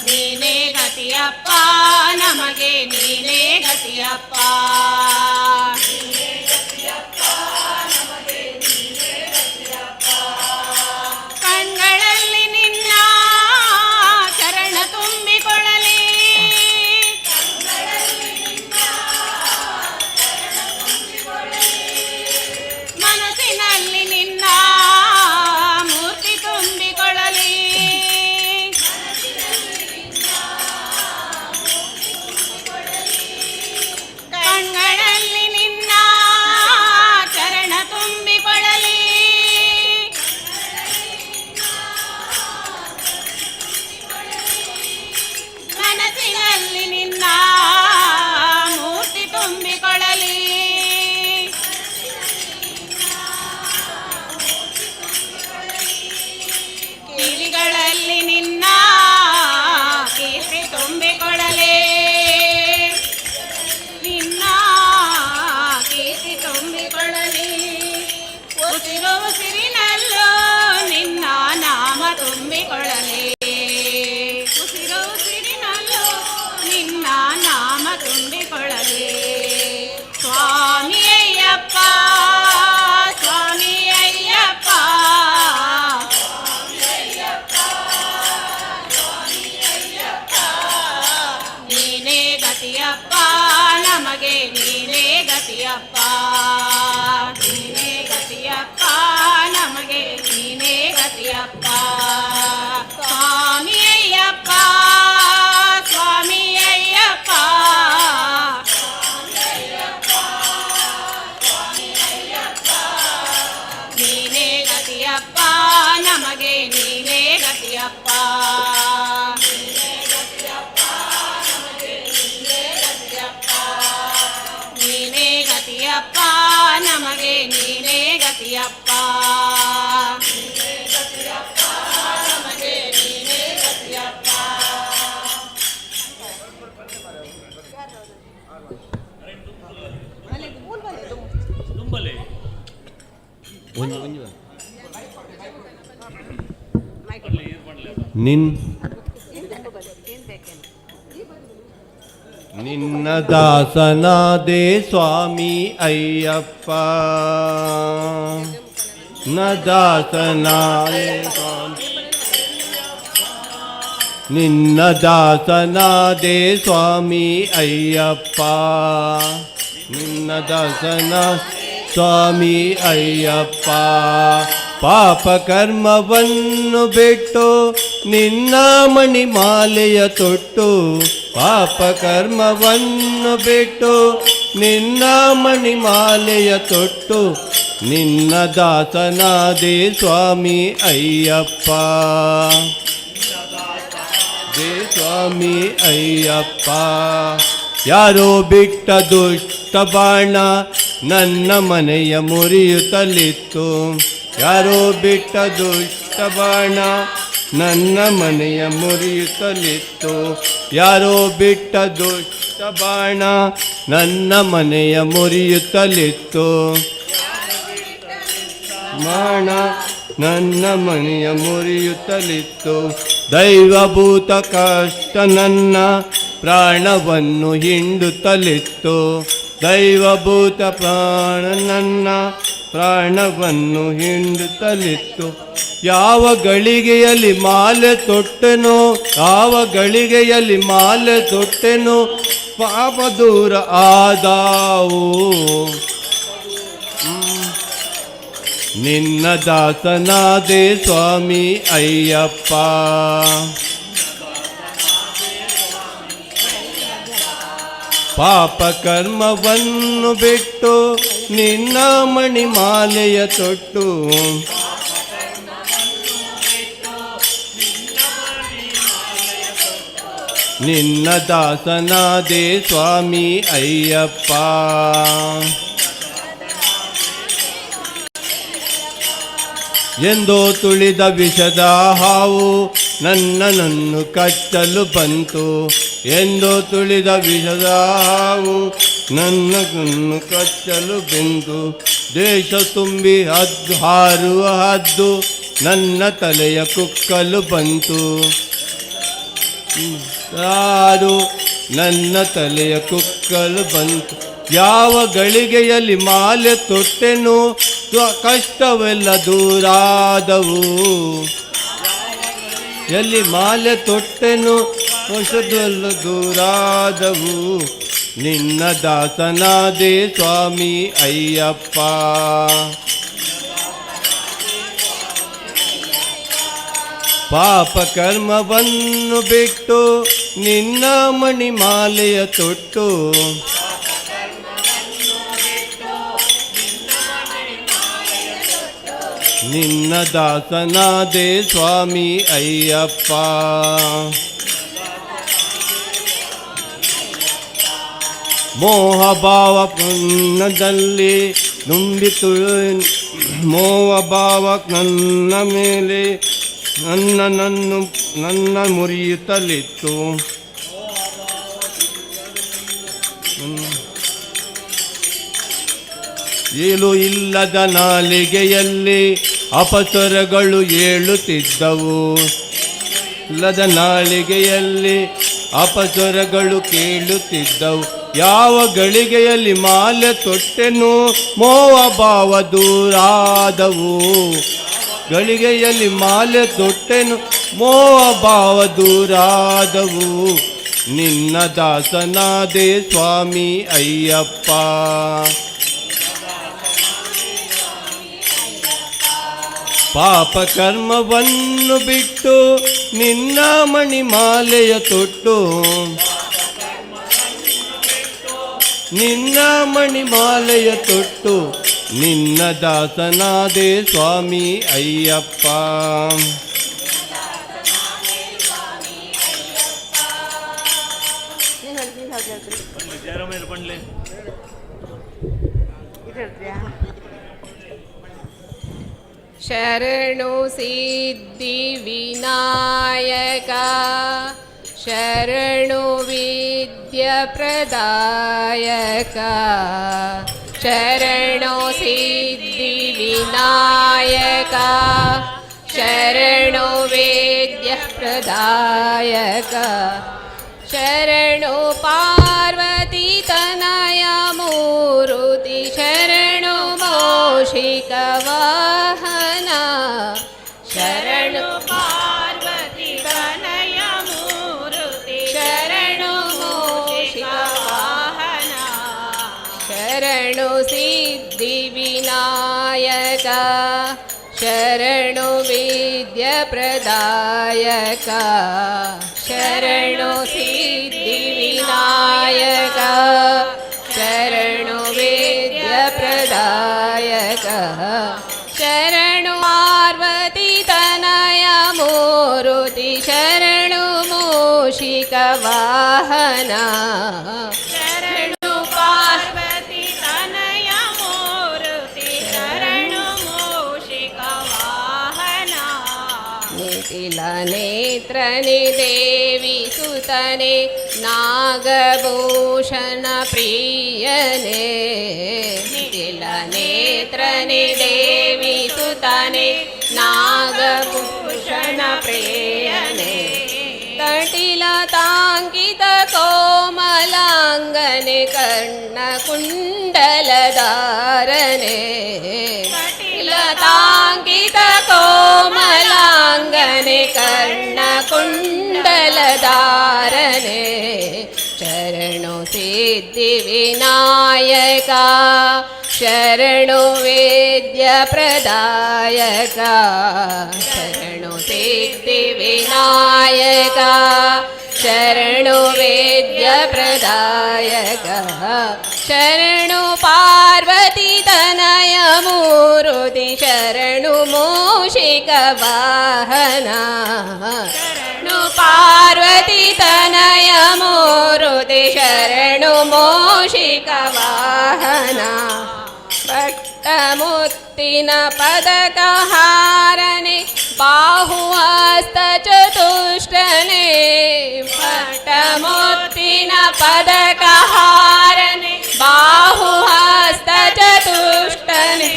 ನೀನೇ ಗತಿಯಪ್ಪ, ನಮಗೆ ನೀನೇ ಗತಿಯಪ್ಪ. ಕಣ್ಗಳಲ್ಲಿ ನಿನ್ನ ಚರಣ ತುಂಬಿಕೊಳ್ಳಲಿ, ಮನಸ್ಸಿನಲ್ಲಿ ನಿನ್ನ ಮೂರ್ತಿ ತುಂಬಿಕೊಳ್ಳಲಿ. ಕಣ್ಗಳಲ್ಲಿ ನಿನ್ನ ಚರಣ ತುಂಬಿಕೊಳ್ಳಲಿ, ಮನಸ್ಸಿನಲ್ಲಿ ನಿನ್ನ ಮೂರ್ತಿ ತುಂಬಿಕೊಳ್ಳಲಿ. ಕಿವಿಗಳಲ್ಲಿ ನಿನ್ನ ಕೀರ್ತಿ ತುಂಬಿಕೊಳ್ಳಲಿ, ನಿನ್ನ ಕೀರ್ತಿ ತುಂಬಿಕೊಳ್ಳಲಿ. ಉಸಿರು ಉಸಿರಿನಲ್ಲೂ ನಿನ್ನ ನಾಮ ತುಂಬಿಕೊಳ್ಳಲಿ, ಉಸಿರು ಉಸಿರಿನಲ್ಲೂ ನಿನ್ನ ನಾಮ ತುಂಬಿಕೊಳ್ಳಲಿ. ಸ್ವಾಮಿ ಅಯ್ಯಪ್ಪ, ಸ್ವಾಮಿ ಅಯ್ಯಪ್ಪ, ನೀನೇ ಗತಿಯಪ್ಪ, ನಮಗೆ ನೀನೇ ಗತಿಯಪ್ಪ. ನೀನೇ ಗತಿಯಪ್ಪ, ನಮಗೆ ನೀನೇ ಗತಿಯಪ್ಪ. ಸ್ವಾಮಿ ಅಯ್ಯಪ್ಪ, ಸ್ವಾಮಿ ಅಯ್ಯಪ್ಪ, ನೀನೇ ಗತಿಯಪ್ಪ, ನಮಗೆ ನೀನೇ ಗತಿಯಪ್ಪ. ನೀನೇ ಗತಿಯಪ್ಪ, ನಮಗೆ ನೀನೇ ಗತಿಯಪ್ಪ. ನಮಗೆ ನೀನೇ ಗತಿಯಪ್ಪ. ದುಂಬಲೆ ನಿನ್ನ ದಾಸನಾದೆ ಸ್ವಾಮಿ ಅಯ್ಯಪ್ಪ, ನ ದಾಸನಾದೆ ಸ್ವಾಮಿ, ನಿನ್ನ ದಾಸನಾದೆ ಸ್ವಾಮಿ ಅಯ್ಯಪ್ಪ, ನಿನ್ನ ದಾಸನ ಸ್ವಾಮಿ ಅಯ್ಯಪ್ಪ. ಪಾಪ ಕರ್ಮವನ್ನು ಬಿಟ್ಟು ನಿನ್ನ ಮಣಿಮಾಲೆಯ ತೊಟ್ಟು ಪಾಪ ಕರ್ಮವನ್ನು ಬಿಟ್ಟು ನಿನ್ನ ಮಣಿಮಾಲೆಯ ತೊಟ್ಟು ನಿನ್ನ ದಾಸನಾದೆ ಸ್ವಾಮಿ ಅಯ್ಯಪ್ಪ ದೇ ಸ್ವಾಮಿ ಅಯ್ಯಪ್ಪ ಯಾರೋ ಬಿಟ್ಟ ದುಷ್ಟ ಬಾಣ ನನ್ನ ಮನೆಯ ಮುರಿಯುತ್ತಲಿತ್ತು ಯಾರೋ ಬಿಟ್ಟ ದುಷ್ಟ ಬಾಣ ನನ್ನ ಮನೆಯ ಮುರಿಯುತ್ತಲಿತ್ತು ಯಾರೋ ಬಿಟ್ಟ ದುಷ್ಟ ಬಾಣ ನನ್ನ ಮನೆಯ ಮುರಿಯುತ್ತಲಿತ್ತು ಬಾಣ ನನ್ನ ಮನೆಯ ಮುರಿಯುತ್ತಲಿತ್ತು ದೈವಭೂತ ಕಷ್ಟ ನನ್ನ ಪ್ರಾಣವನ್ನು ಹಿಂಡುತ್ತಲಿತ್ತು ದೈವಭೂತ ಪ್ರಾಣ ನನ್ನ ಪ್ರಾಣವನ್ನು ಹಿಂಡುತ್ತಲಿತ್ತು ಯಾವ ಗಳಿಗೆಯಲ್ಲಿ ಮಾಲೆ ತೊಟ್ಟೆನೋ ಯಾವ ಗಳಿಗೆಯಲ್ಲಿ ಮಾಲೆ ತೊಟ್ಟೆನೋ ಪಾಪ ದೂರ ಆದಾವು ನಿನ್ನ ದಾಸನಾದೆ ಸ್ವಾಮಿ ಅಯ್ಯಪ್ಪ ಪಾಪ ಕರ್ಮವನ್ನು ಬಿಟ್ಟು ನಿನ್ನ ಮಣಿಮಾಲೆಯ ತೊಟ್ಟು ನಿನ್ನ ದಾಸನಾದೆ ಸ್ವಾಮಿ ಅಯ್ಯಪ್ಪ ಎಂದೋ ತುಳಿದ ವಿಷದ ಹಾವು ನನ್ನನ್ನು ಕಚ್ಚಲು ಬಂತು ಎಂದೋ ತುಳಿದ ವಿಷದ ಹಾವು ನನ್ನನ್ನು ಕಚ್ಚಲು ಬಂತು ದೇಶ ತುಂಬಿ ಹದ್ದು ಹಾರುವ ಹದ್ದು ನನ್ನ ತಲೆಯ ಕುಕ್ಕಲು ಬಂತು ಯಾರು ನನ್ನ ತಲೆಯ ಕುಕ್ಕಲು ಬಂತು ಯಾವ ಗಳಿಗೆಯಲ್ಲಿ ಮಾಲೆ ತೊಟ್ಟೆನೋ ಕಷ್ಟವೆಲ್ಲ ದೂರಾದವು ಎಲ್ಲಿ ಮಾಲೆ ತೊಟ್ಟೆನೋ ಹೊಸದೆಲ್ಲ ದೂರಾದವು ನಿನ್ನ ದಾಸನಾದೆ ಸ್ವಾಮಿ ಅಯ್ಯಪ್ಪ ಪಾಪ ಕರ್ಮವನ್ನು ಬಿಟ್ಟು ನಿನ್ನ ಮಣಿಮಾಲೆಯ ತೊಟ್ಟು ನಿನ್ನ ದಾಸನಾದೆ ಸ್ವಾಮಿ ಅಯ್ಯಪ್ಪ ಮೋಹಭಾವ ಪುಣ್ಯದಲ್ಲಿ ನುಂಬಿತು ಮೋಹಭಾವ ನನ್ನ ಮೇಲೆ ನನ್ನ ಮುರಿಯುತ್ತಲಿತ್ತು ಏಳು ಇಲ್ಲದ ನಾಲಿಗೆಯಲ್ಲಿ ಅಪಸ್ವರಗಳು ಏಳುತ್ತಿದ್ದವು ಇಲ್ಲದ ನಾಲಿಗೆಯಲ್ಲಿ ಅಪಸ್ವರಗಳು ಕೇಳುತ್ತಿದ್ದವು ಯಾವ ಗಳಿಗೆಯಲ್ಲಿ ಮಾಲೆ ತೊಟ್ಟೆನೋ ಮೋಹ ಭಾವ ದೂರಾದವು ಗಳಿಗೆಯಲ್ಲಿ ಮಾಲೆ ತೊಟ್ಟೆನು ಮೋಹ ಭಾವ ದೂರಾದವು ನಿನ್ನ ದಾಸನಾದೆ ಸ್ವಾಮಿ ಅಯ್ಯಪ್ಪ ಪಾಪ ಕರ್ಮವನ್ನು ಬಿಟ್ಟು ನಿನ್ನ ಮಣಿಮಾಲೆಯ ತೊಟ್ಟು ನಿನ್ನ ಮಣಿಮಾಲೆಯ ತೊಟ್ಟು ನಿನ್ನ ದಾಸನಾದೆ ಸ್ವಾಮಿ ಅಯ್ಯಪ್ಪ ಜಯರಾಮೇರು ಬಂಡ್ಲೆ ಶರಣು ಸಿದ್ಧಿ ವಿನಾಯಕ ಶರಣು ವಿದ್ಯ ಪ್ರದಾಯಕ ಶರಣು ಸಿದ್ಧಿ ವಿನಾಯಕ ಶರಣು ವೇದ್ಯ ಪ್ರದಾಯಕ ಶರಣು ಪಾರ್ವತಿ ತನಯ ಮೂರುತಿ ಶರಣು ಮೌಷಿಕ ವಾಹನ ಶರಣು ಪಾರ್ವತಿ ತನಯ ಮೂರುತಿ ಶರಣು ಮೌಷಿಕ ವಾಹನ ಶರಣು ಸಿದ್ಧಿ ವಿನಾಯಕ ಶರಣು ವಿದ್ಯ ಪ್ರದಾಯಕ ಶರಣು ಸಿದ್ಧಿ ವಿನಾಯಕ ಶರಣು ವಿದ್ಯ ಪ್ರದಾಯಕ ಶರಣು ಪಾರ್ವತಿ ತನಯ ಮೂರುತಿ ಶರಣು ಮೂಷಿಕ ವಾಹನ ಶರಣು ಪಾರ್ವತಿ ತನಯ ಮೂರುತಿ ಶರಣು ಮೂಷಿಕ ವಾಹನ ನಿಖಿಲ ನೇತ್ರನೆ ದೇವಿ ಸುತನೆ ನಾಗಭೂಷಣ ಪ್ರಿಯನೆ ನಿಖಿಲ ನೇತ್ರನೆ ದೇವಿ ಸುತನೆ ನಾಗಭೂಷಣ ಪ್ರಿಯನೆ ಕಟಿಲತಾಂಕಿತ ಕೋಮಲಾಂಗನೆ ಕರ್ಣ ಕುಂಡಲಧಾರನೆ ಕಟಿಲತಾಂಕಿತ ಕೋಮಲಾಂಗನೆ ಕರ್ಣ ಕುಂಡಲಧಾರನೆ ಶರಣು ಸಿದ್ಧಿ ವಿನಾಯಕ ಶರಣು ವೇದ್ಯ ಪ್ರದಾಯಕ ಶರಣು ಸಿದ್ಧಿ ವಿನಾಯಕ ಶರಣು ವೇದ್ಯ ಪ್ರದಾಯಕ ಶರಣು ಪಾರ್ವತಿ ತನಯ ಮೂರುತಿ ಶರಣು ಮೂಷಿಕ ವಾಹನ ಶರಣು ಪಾರ್ವತಿ ತನಯ ಮೂರುತಿ ಶರಣು ಮೂಷಿಕ ವಾಹನ ಪಟ್ಟಮುತ್ತಿನ ಪದಕ ಹಾರನೆ ಬಾಹುಹಸ್ತ ಚತುಷ್ಟನೆ ಪಟ್ಟಮುತ್ತಿನ ಪದಕ ಹಾರನೆ ಬಾಹುಹಸ್ತ ಚತುಷ್ಟನೆ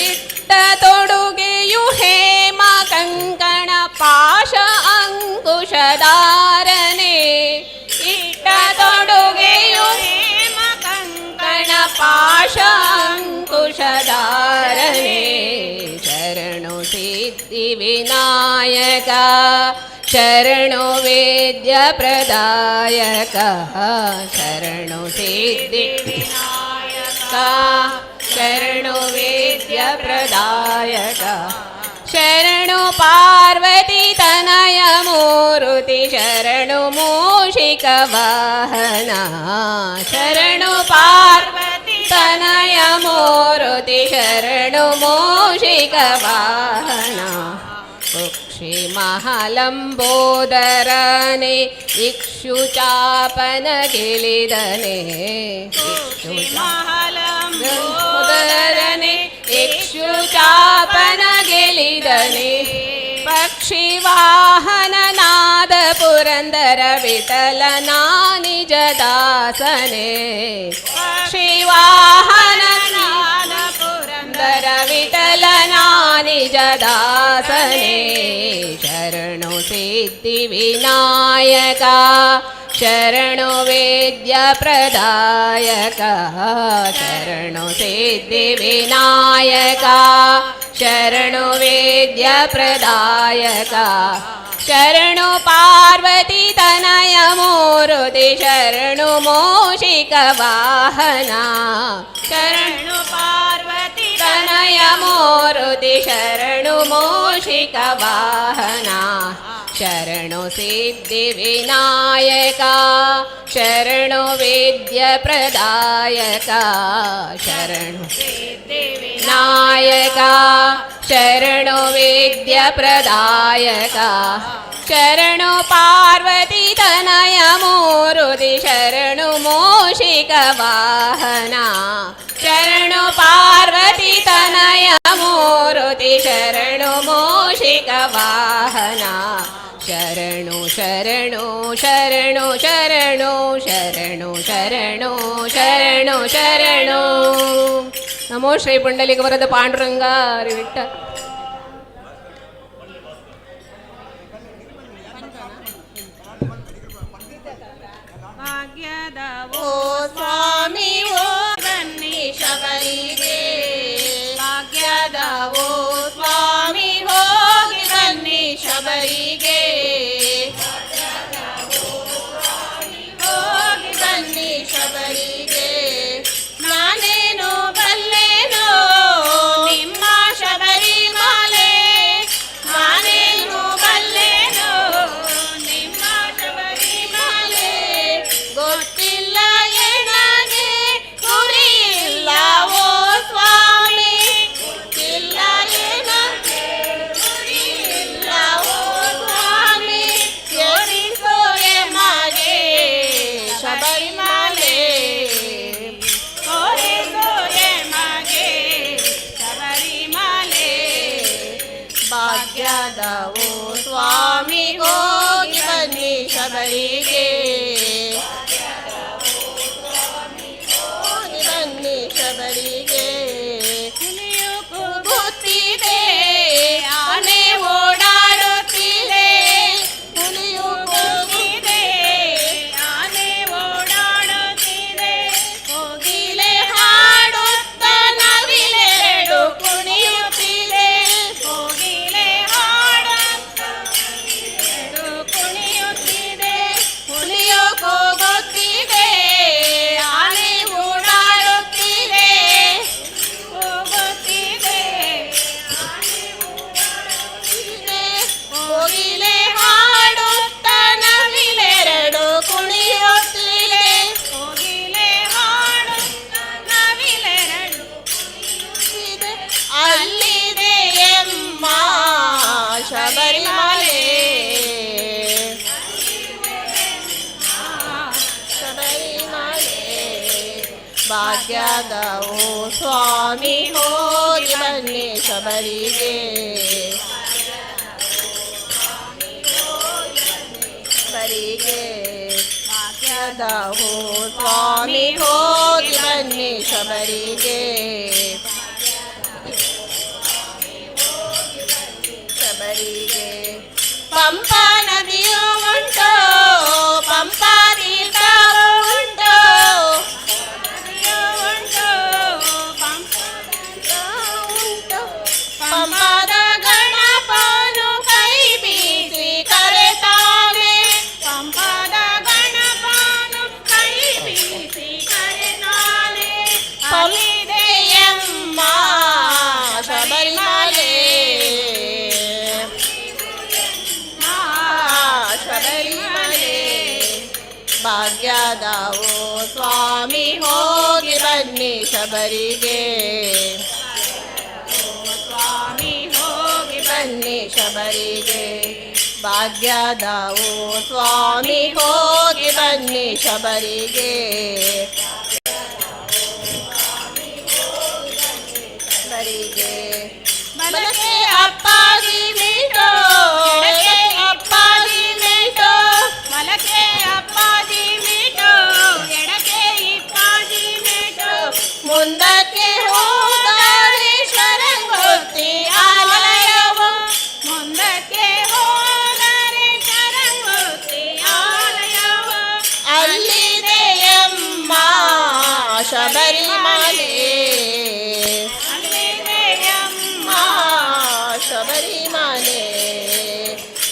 ಇಟ್ಟ ತೊಡುಗೆಯು ಹೇಮ ಕಂಕಣ ಪಾಶ ಅಂಕುಶಧಾರನೆ ಇಟ್ಟ ತೊಡುಗೆಯು ಹೇಮ ಕಂಕಣ ಪಾಶ ಅಂಕುಶಧಾರನೆ ಶರಣು ಸಿದ್ಧಿ ವಿನಾಯಕ ಶರಣು ವೇದ್ಯ ಪ್ರದಾಯಕ ಶರಣು ಸಿದ್ಧಿ ವಿನಾಯಕ ಶರಣು ವೇದ್ಯ ಪ್ರದಾಯಕ ಶರಣು ಪಾರ್ವತಿ ತನಯ ಮೂರುತಿ ಶರಣು ಮೂಷಿಕ ವಾಹನ ಶರಣು ಪಾರ್ವತಿ ತನಯ ಮೂರುತಿ ಶರಣು ಮೂಷಿಕ ವಾಹನ ಪಕ್ಷಿ ಮಹಾಲಂಬೋದರನೆ ಇಕ್ಷುಚಾಪನ ಗಿಳಿದನೆ ಇಕ್ಷು ಮಹಾಲಂಬೋದರನೆ ಇಕ್ಷುಚಾಪನ ಗಿಳಿದನೆ ಪಕ್ಷಿ ವಾಹನ ನಾದ ಪುರಂದರ ವಿಠಲನ ನಿಜ ದಾಸನೆ ಪಕ್ಷಿ ವಾಹನ ನಾದ ಪುರಂದರ ವಿಠಲನ ನಿಜ ದಾಸನೆ ಶರಣು ಸಿದ್ಧಿ ವಿನಾಯಕ ಶರಣು ವೇದ್ಯ ಪ್ರದಾಯಕ ಶರಣು ಸಿದ್ಧಿ ವಿನಾಯಕ ಶರಣು ವೇದ್ಯ ಪ್ರದಾಯಕ ಶರಣು ಪಾರ್ವತಿ ತನಯ ಮೂರುತಿ ಶರಣು ಮೂಷಿಕ ವಾಹನ ಶರಣು ಪಾರ್ವತಿ ತನಯ ಮೂರುತಿ ಶರಣು ಮೂಷಿಕ ವಾಹನ ಶರಣು ಸಿದ್ಧಿ ವಿನಾಯಕ ಶರಣು ವೇದ್ಯ ಪ್ರದಾಯಕ ಶರಣು ಸಿದ್ಧಿ ವಿನಾಯಕ ಶರಣು ವೇದ್ಯ ಪ್ರದಾಯಕ ಶರಣು ಪಾರ್ವತಿ ತನಯ ಮೂರುತಿ ಶರಣು ಮೂಷಿಕ ವಾಹನ ಶರಣು ಪಾರ್ವತಿ ತನಯ ಮೂರುತಿ ಶರಣು ಮೂಷಿಕ ವಾಹನ ಶರಣು ಶರಣು ಶರಣು ಶರಣು ಶರಣು ಶರಣು ಶರಣು ಶರಣು ನಮೋ ಶ್ರೀ ಪುಂಡಲಿಕ ವರದ ಪಾಂಡುರಂಗ ಹರಿ ವಿಠ್ಠಲ. ಓ ಸ್ವಾಮಿ ಓ ಬನ್ನಿ ಶಬರಿಗೆ ಭಾಗ್ಯದ ಓ ಸ್ವಾಮಿ ಹೋಗಿ ಬನ್ನಿ ಶಬರಿಗೆ ಹೋಗಿ ಬನ್ನಿ ಶಬರಿಗೆ ನಾನೇನು ಬಲ್ಲೆನೋ ನಿಮ್ಮ ಶಬರಿ ಮಾ ಭಾಗ್ಯದವೋ ಸ್ವಾಮಿ ಹೋಗಿ ಬನ್ನಿ ಶಬರಿಗೆ ಹೋಗಿ ಬನ್ನಿ ಶಬರಿಗೆ ಹುಲಿಯು ಕೂಗುತ್ತಿದೆ ಆನೆ ಓಡಾಡುತ್ತಿದೆ ಹುಲಿಯು ಕೂಗಿದೆ ಆನೆ ಓಡಾಡುತ್ತಿದೆ ಕೋಗಿಲೆ ಹಾಡುತ್ತ ನವಿಲೆರಡು ಕುಣಿಯುತ್ತಿದೆ ಕೋಗಿಲೆ ಹಾಡುತ್ತ ನವಿಲೆರಡು ಕುಣಿಯುತ್ತಿದೆ ಹುಲಿಯು ಕೂಗುತ್ತಿದೆ ಆನೆ ಓಡಾಡುತ್ತಿದೆ ಕೂಗುತ್ತಿದೆ ಆನೆ ಓಡಾಡುತ್ತಿದೆ ಕೋಗಿಲೆ ಹಾಡುತ್ತ ನವಿಲೆರಡು ಕುಣಿಯುತ್ತಿದೆ ಕೋಗಿಲೆ ಹಾಡುತ್ತ ನವಿಲೆರಡು ಕುಣಿಯುತ್ತಿದೆ ಅಲ್ಲಿದೆ ಎಮ್ಮ ಶಬರಿಮಲೆ ಶಬರಿಮಲೆ ಭಾಗ್ಯದವೋ ಸ್ವಾಮಿ ಹೋಗಿ ಬನ್ನಿ ಶಬರಿಗೆ ಶಬರಿಗೆ ಭಾಗ್ಯದವೋ ಸ್ವಾಮಿ ಹೋಗಿ ಬನ್ನಿ ಶಬರಿಗೆ ಶಬರಿಗೆ ಪಂಪಾ ನದಿಯು ಉಂಟು ಪಂಪಾ ತೀರ್ಥವು ಉಂಟು ನದಿಯು ಉಂಟು ಪಂಪಾ ತೀರ್ಥವು ಉಂಟು ಪಂಪಾದ ಗಣಪನು ಕೈ ಬೀಸಿ ಕರೆತಾನೆ ಪಂಪಾದ ಗಣಪನು ಕೈ ಬೀಸಿ ಕರೆತಾನೆ ಅಲ್ಲಿದೆ ಎಮ್ಮ ಶಬರಿಮಲೆ ಶಬರಿಮಲೆ ಭಾಗ್ಯದವೋ ಸ್ವಾಮಿ ಹೋಗಿ ಬನ್ನಿ ಶಬರಿಗೆ ಸ್ವಾಮಿ ಹೋಗಿ ಬನ್ನಿ ಶಬರಿಗೆ ಭಾಗ್ಯದವೋ ಸ್ವಾಮಿ ಹೋಗಿ ಬನ್ನಿ ಶಬರಿಗೆ ಶಬರಿಗೆ ಬಲಕ್ಕೆ ಅಪ್ಪಾಜಿ ಮೀಟೋ ಎಡಕ್ಕೆ ಅಪ್ಪಾಜಿ ಮೀಟೋ ಬಲಕ್ಕೆ ಅಪ್ಪಾಜಿ ಮೀಟೋ ಎಡಕ್ಕೆ ಇಪ್ಪಾಜಿ ಮೀಟೋ ಮುಂದಕ್ಕೆ ಹೋದರೆ ಶರಂಗೋತಿ ಆಲಯವು ಮುಂದಕ್ಕೆ ಹೋದರೆ ಶರಂಗೋತಿ ಆಲಯವು ಅಲ್ಲಿದೆ ಎಮ್ಮ ಶಬರಿಮಲೆ ಅಲ್ಲಿದೆ ಎಮ್ಮ ಶಬರಿಮಲೆ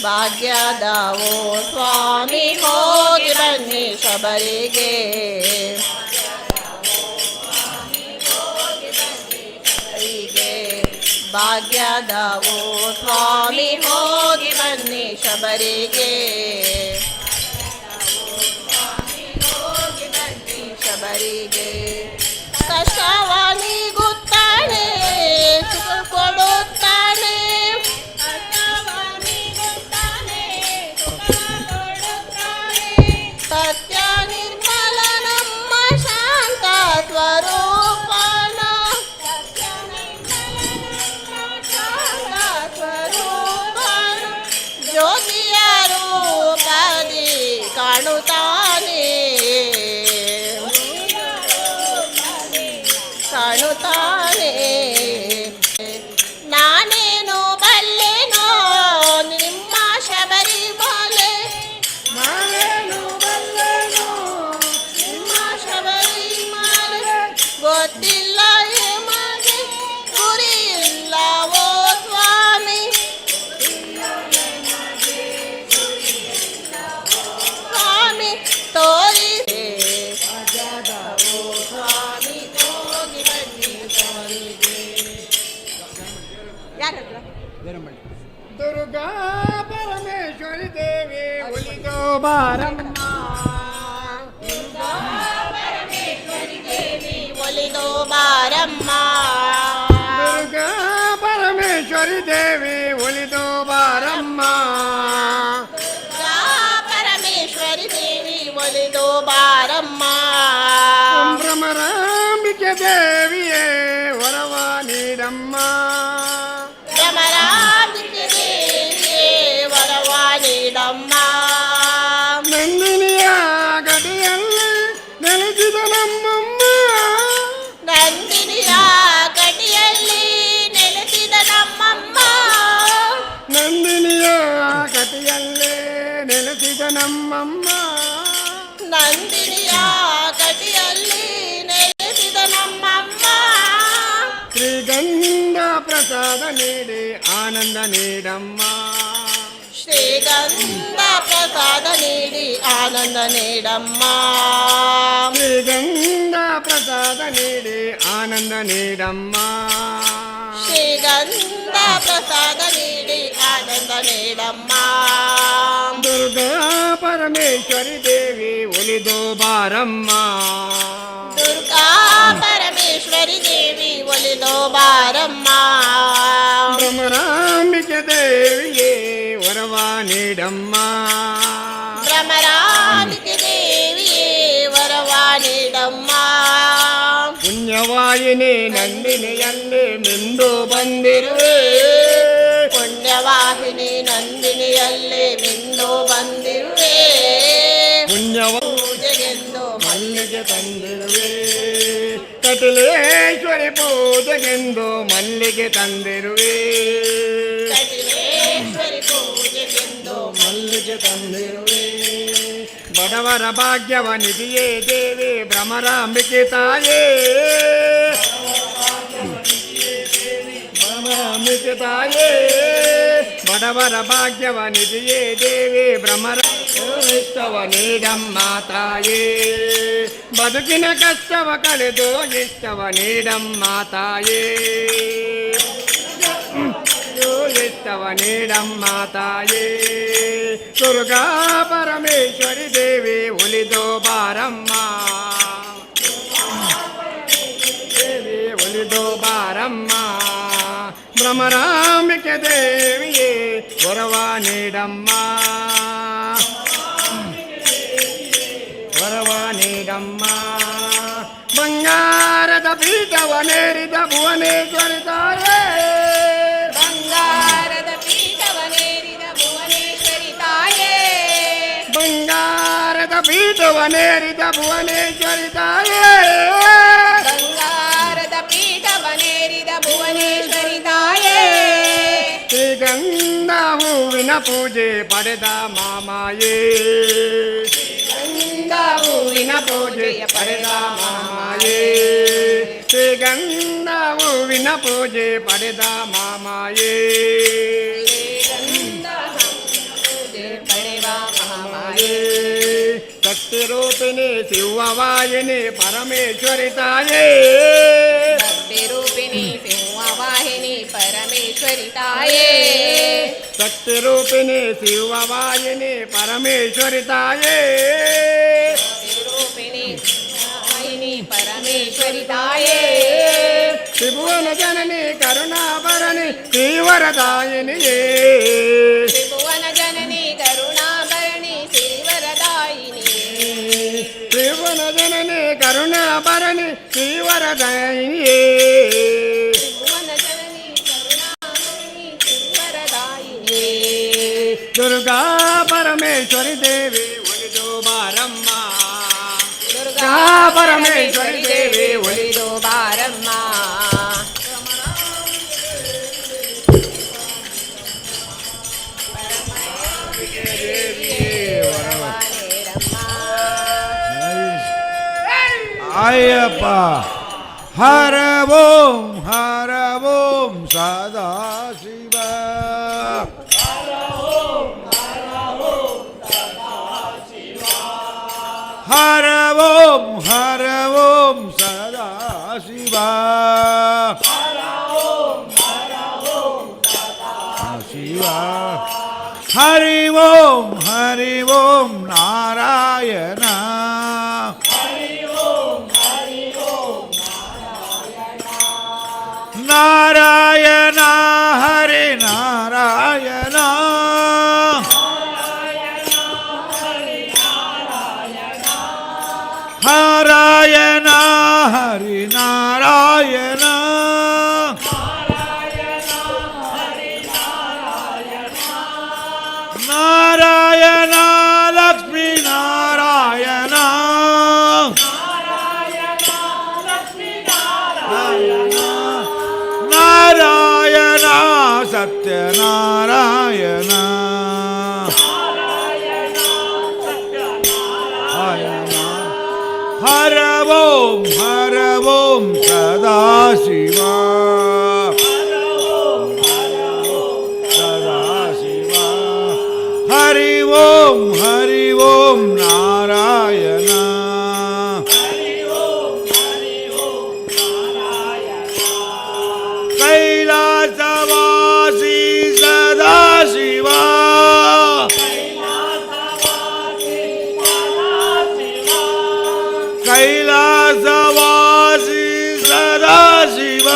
ಭಾಗ್ಯದವೋ ಸ್ವಾಮಿ ಹೋಗಿ ಬನ್ನಿ ಶಬರಿಗೆ ಶಬರಿಗೆ ಭಾಗ್ಯದವೋ ಸ್ವಾಮಿ ಹೋಗಿ ಬನ್ನಿ ಶಬರಿಗೆ ಶಬರಿಗೆ ಕಷ್ಟವಾನಿ ಗುತ್ತಾನೆ ಸುಖ ಕೊಡುತ್ತಾನೆ ಕಷ್ಟವಾನಿ ಗುತ್ತಾನೆ ಸುಖ ಕೊಡುತ್ತಾನೆ ಸತ್ಯ ನಿರ್ಮಲ ನಮ್ಮ ಶಾಂತ ಸ್ವರೂಪನ ಸತ್ಯ ನಿರ್ಮಲ ನಮ್ಮ ಶಾಂತ ಸ್ವರೂಪನ ಜ್ಯೋತಿಯ ರೂಪದಿ ಕಾಣುತ್ತಾನೆ ಕಾಣುತ್ತಾನೆ ನಾನೇನು ಬಲ್ಲೆನೋ ನಿಮ್ಮ ಶಬರಿಮಲೆ ನಾನೇನು ಬಲ್ಲೆನೋ ನಿಮ್ಮ ಶಬರಿಮಲೆ ಗೊತ್ತಿಲ್ಲ ಎಮಗೆ ಗುರಿ ಇಲ್ಲವೋ ಸ್ವಾಮಿ ಸ್ವಾಮಿ ತೋರಿಸಿ ಸ್ವಾಮಿ ಹೋಗಿ ಬನ್ನಿ ಶಬರಿಗೆ ಯಾರತ್ರ ದುರ್ಗಾ ಪರಮೇಶ್ವರಿ ದೇವಿ ಒಲಿದೋ ಬಾರಮ್ಮ ಪರಮೇಶ್ವರಿ ದೇವಿ ಒಲಿದೋ ಬಾರಮ್ಮ ದುರ್ಗಾ ಪರಮೇಶ್ವರಿ ದೇವಿ ಒಲಿದೋ ಬಾರಮ್ಮ ಪರಮೇಶ್ವರಿ ದೇವಿ ಒಲಿದೋ ಬಾರಮ್ಮ ಭ್ರಮರಾಂಬಿಕೆ ದೇವಿಯೇ ವರವ ನೀಡಮ್ಮ ಭ್ರಮರಾಂಬಿಕೆ ಪ್ರಸಾದ ನೀಡಿ ಆನಂದ ನೀಡಮ್ಮ. ಶ್ರೀಗಂಧ ಪ್ರಸಾದ ನೀಡಿ ಆನಂದ ನೀಡಮ್ಮ. ಶ್ರೀಗಂಧ ಪ್ರಸಾದ ನೀಡಿ ಆನಂದ ನೀಡಮ್ಮ. ಶ್ರೀಗಂಧ ಪ್ರಸಾದ ನೀಡಿ ಆನಂದ ನೀಡಮ್ಮ. ದುರ್ಗಾ ಪರಮೇಶ್ವರಿ ದೇವಿ ಒಲಿದು ಬಾರಮ್ಮ. ದುರ್ಗಾ ಪರಮೇಶ್ವರಿ ದೇವಿ ಒಲಿದೋ ಬಾರಮ್ಮ. ಭ್ರಮರಾಂಬಿಕೆ ದೇವಿಯೇ ವರವ ನೀಡಮ್ಮ. ಭ್ರಮರಾಂಬಿಕೆ ದೇವಿಯೇ ವರವ ನೀಡಮ್ಮ. ಪುಣ್ಯವಾಹಿನಿ ನಂದಿನಿಯಲ್ಲಿ ಮಿಂದು ಬಂದಿರುವೆ. ಪುಣ್ಯವಾಹಿನಿ ನಂದಿನಿಯಲ್ಲಿ ಮಿಂದು ಬಂದಿರುವೆ. ಪುಣ್ಯವ ಪೂಜೆಗೆಂದು ಮಲ್ಲಿಗೆ ತಂದಿರುವೆ. ಕಟಿಲೇಶ್ವರಿ ಪೂಜೆಗೆಂದು ಮಲ್ಲಿಗೆ ತಂದಿರುವೆ. ಕಟಿಲೇಶ್ವರಿ ಪೂಜೆಗೆಂದು ಮಲ್ಲಿಗೆ ತಂದಿರುವೆ. ಬಡವರ ಭಾಗ್ಯವ ನಿಧಿಯೇ ದೇವಿ ಭ್ರಮರಾಂಬಿಕೆ ತಾಯೇ. ಭ್ರಮರಾಂಬಿಕೆ ತಾಯೇ ಬಡವರ ಭಾಗ್ಯವ ನಿಧಿಯೇ ದೇವಿ ಭ್ರಮರ ಇಷ್ಟವ ನೀಡಮ್ಮ ತಾಯೇ. ಬದುಕಿನ ಕಷ್ಟವ ಕಳೆದು ಇಷ್ಟವ ನೀಡಮ್ಮ ತಾಯೇ. ಇಷ್ಟವ ನೀಡಮ್ಮ ತಾಯೇ. ದುರ್ಗಾ ಪರಮೇಶ್ವರಿ ದೇವಿ ಒಲಿದು ಬಾರಮ್ಮ. ದೇವಿ ಒಲಿದು ಬಾರಮ್ಮ. ಭ್ರಮರಾಂಬಿಕೆ ದೇವಿಯೇ ವರವ ನೀಡಮ್ಮ. ವರವ ನೀಡಮ್ಮ. ಬಂಗಾರದ ಪೀಠವನೇರಿದ ಭುವನೇಶ್ವರಿ ತಾಯೇ. ಬಂಗಾರದ ಪೀಠವನೇರಿದ ಭುವನೇಶ್ವರಿ ತಾಯೇ. ಬಂಗಾರದ ಪೀಠವನೇರಿದ ಭುವನೇಶ್ವರಿ ತಾಯೇ. ಬಂಗಾರದ ಪೀಠವನೇರಿದ ಭುವನೇಶ್ವರಿ ತಾಯೇ. ಶ್ರೀಗಂಧ ಹೂವಿನ ಪೂಜೆ ಪಡೆದ ಮಾಮಾಯೇ. ಶ್ರೀಗಂಧ ಹೂವಿನ ಪೂಜೆ ಪಡೆದ ಮಾಮಾಯೇ. ಶ್ರೀಗಂಧ ಹೂವಿನ ಪೂಜೆ ಪಡೆದ ಮಾಮಾಯೇ. ಪೂಜೆ ಪಡೆವ ಮಹಾಮಾಯೇ. ಶಕ್ತಿ ರೂಪಿಣಿ ಶಿವವಾಹಿನಿ ಪರಮೇಶ್ವರಿ ತಾಯೇ. ಭಕ್ತಿ ರೂಪಿಣಿ ಸಿಂಹವಾಹಿನಿ ಪರಮೇಶ್ವರಿ ತಾಯೇ. ಶಕ್ತಿ ರೂಪಿಣಿ ಶಿವವಾಹಿನಿ ಪರಮೇಶ್ವರಿ ತಾಯೇ. ರೂಪಿಣಿ ವಾಹಿನಿ ಪರಮೇಶ್ವರಿ ತಾಯೇ. ತ್ರಿಭುವನ ಜನನಿ ಕರುಣಾಭರಣಿ ಶ್ರೀವರದಾಯಿನಿಯೇ. ತ್ರಿಭುವನ ಜನನಿ ಕರುಣಾಭರಣಿ ಶ್ರೀವರದಾಯಿನಿ. ತ್ರಿಭುವನ ಜನನಿ ಕರುಣಾಭರಣಿ ಶ್ರೀವರದಾಯಿನಿಯೇ. ತ್ರಿಭುವನ ಜನನಿ ಕರುಣಾಭರಣಿ ಶ್ರೀವರದಾಯಿನಿ. ದುರ್ಗಾ ಪರಮೇಶ್ವರಿ ದೇವಿ ಒಲಿದು ಬಾರಮ್ಮ. ದುರ್ಗಾ ಪರಮೇಶ್ವರಿ ದೇವಿ ಒಲಿದು ಬಾರಮ್ಮ. ಅಯ್ಯಪ್ಪ ಹರ ಓಂ ಸದಾ ಶಿವ. ಹರ ಓಂ ಸದಾ ಶಿವ. ಶಿವ ಹರಿ ಓಂ ನಾರಾಯಣ. ನಾರಾಯಣ ಹರಿ ನಾರಾಯಣ. ನಾರಾಯಣ ಹರಿ ನಾರಾಯಣ. ನಾರಾಯಣ ಲಕ್ಷ್ಮೀ ನಾರಾಯಣ. ನಾರಾಯಣ ಸತ್ಯನಾರಾಯಣ. ಹರ ಓಂ ಸದಾ ಶಿವ. ಓಂ ನಾರಾಯಣ ಕೈಲಾಸವಾಸಿ ಸದಾಶಿವ ಕೈಲಾಸವಾಸಿ ಸದಾಶಿವ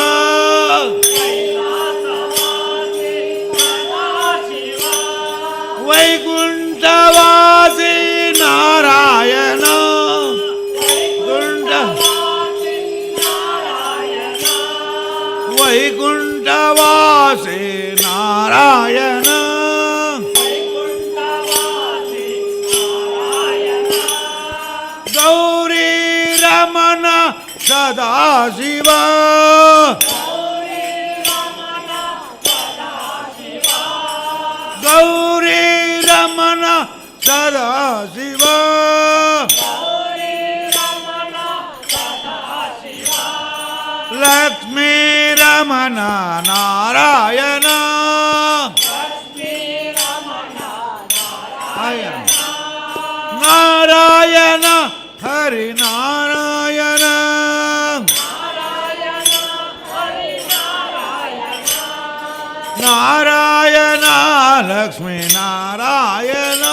ವೈಕುಂಠವಾಸಿ ನಾರಾಯಣ ವೈಕುಂಠವಾಸಿ ನಾರಾಯಣ ಗೌರಿ ರಮಣ ಸದಾಶಿವ ಗೌರಿ ರಮಣ ಸದಾಶಿವ ಲಕ್ಷ್ಮೀ ರಮಣ ನಾರಾಯಣ ನಾರಾಯಣ ಹರಿ ನಾರಾಯಣ ನಾರಾಯಣ ಲಕ್ಷ್ಮೀ ನಾರಾಯಣ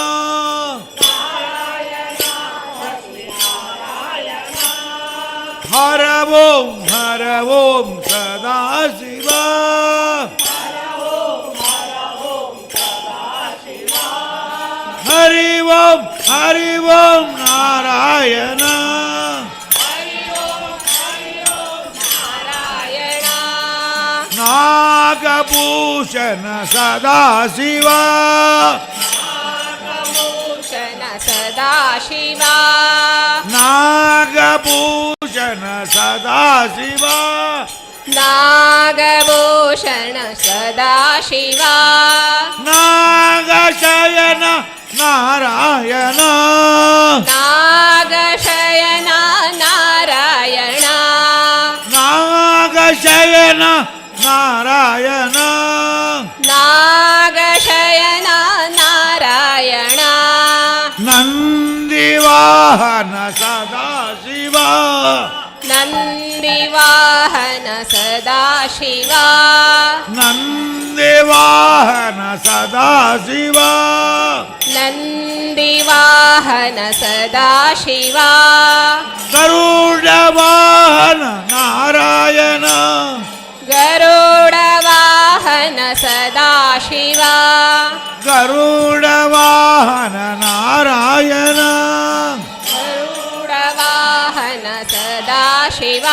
ಹರ ಓಂ ಸದಾಶಿವ ಹರಿ ಓಂ ನಾರಾಯಣ ನಾಗಭೂಷಣ ಸದಾಶಿವ ಸದಾಶಿವ ನಾಗಭೂಷಣ ಸದಾಶಿವ ನಾಗಭೂಷಣ ಸದಾಶಿವ ನಾಗಶಯನ ನಾರಾಯಣ ನಾಗಶಯನ ನಾರಾಯಣ ನಾಗಶಯನ ನಾರಾಯಣ ನಾಗಶಯನ ನಾರಾಯಣ ನಂದಿವಾಹನ ಸದಾಶಿವ ನಂದಿವಾಹನ ಸದಾಶಿವ ನಂದಿವಾಹನ ಸದಾಶಿವ ನಂದಿವಾಹನ ಸದಾಶಿವ ಗರುಡವಾಹನ ನಾರಾಯಣ ಗರುಡವಾಹನ ಸದಾಶಿವ ಗರುಡವಾಹನ ನಾರಾಯಣ ಗರುಡವಾಹನ ಸದಾಶಿವ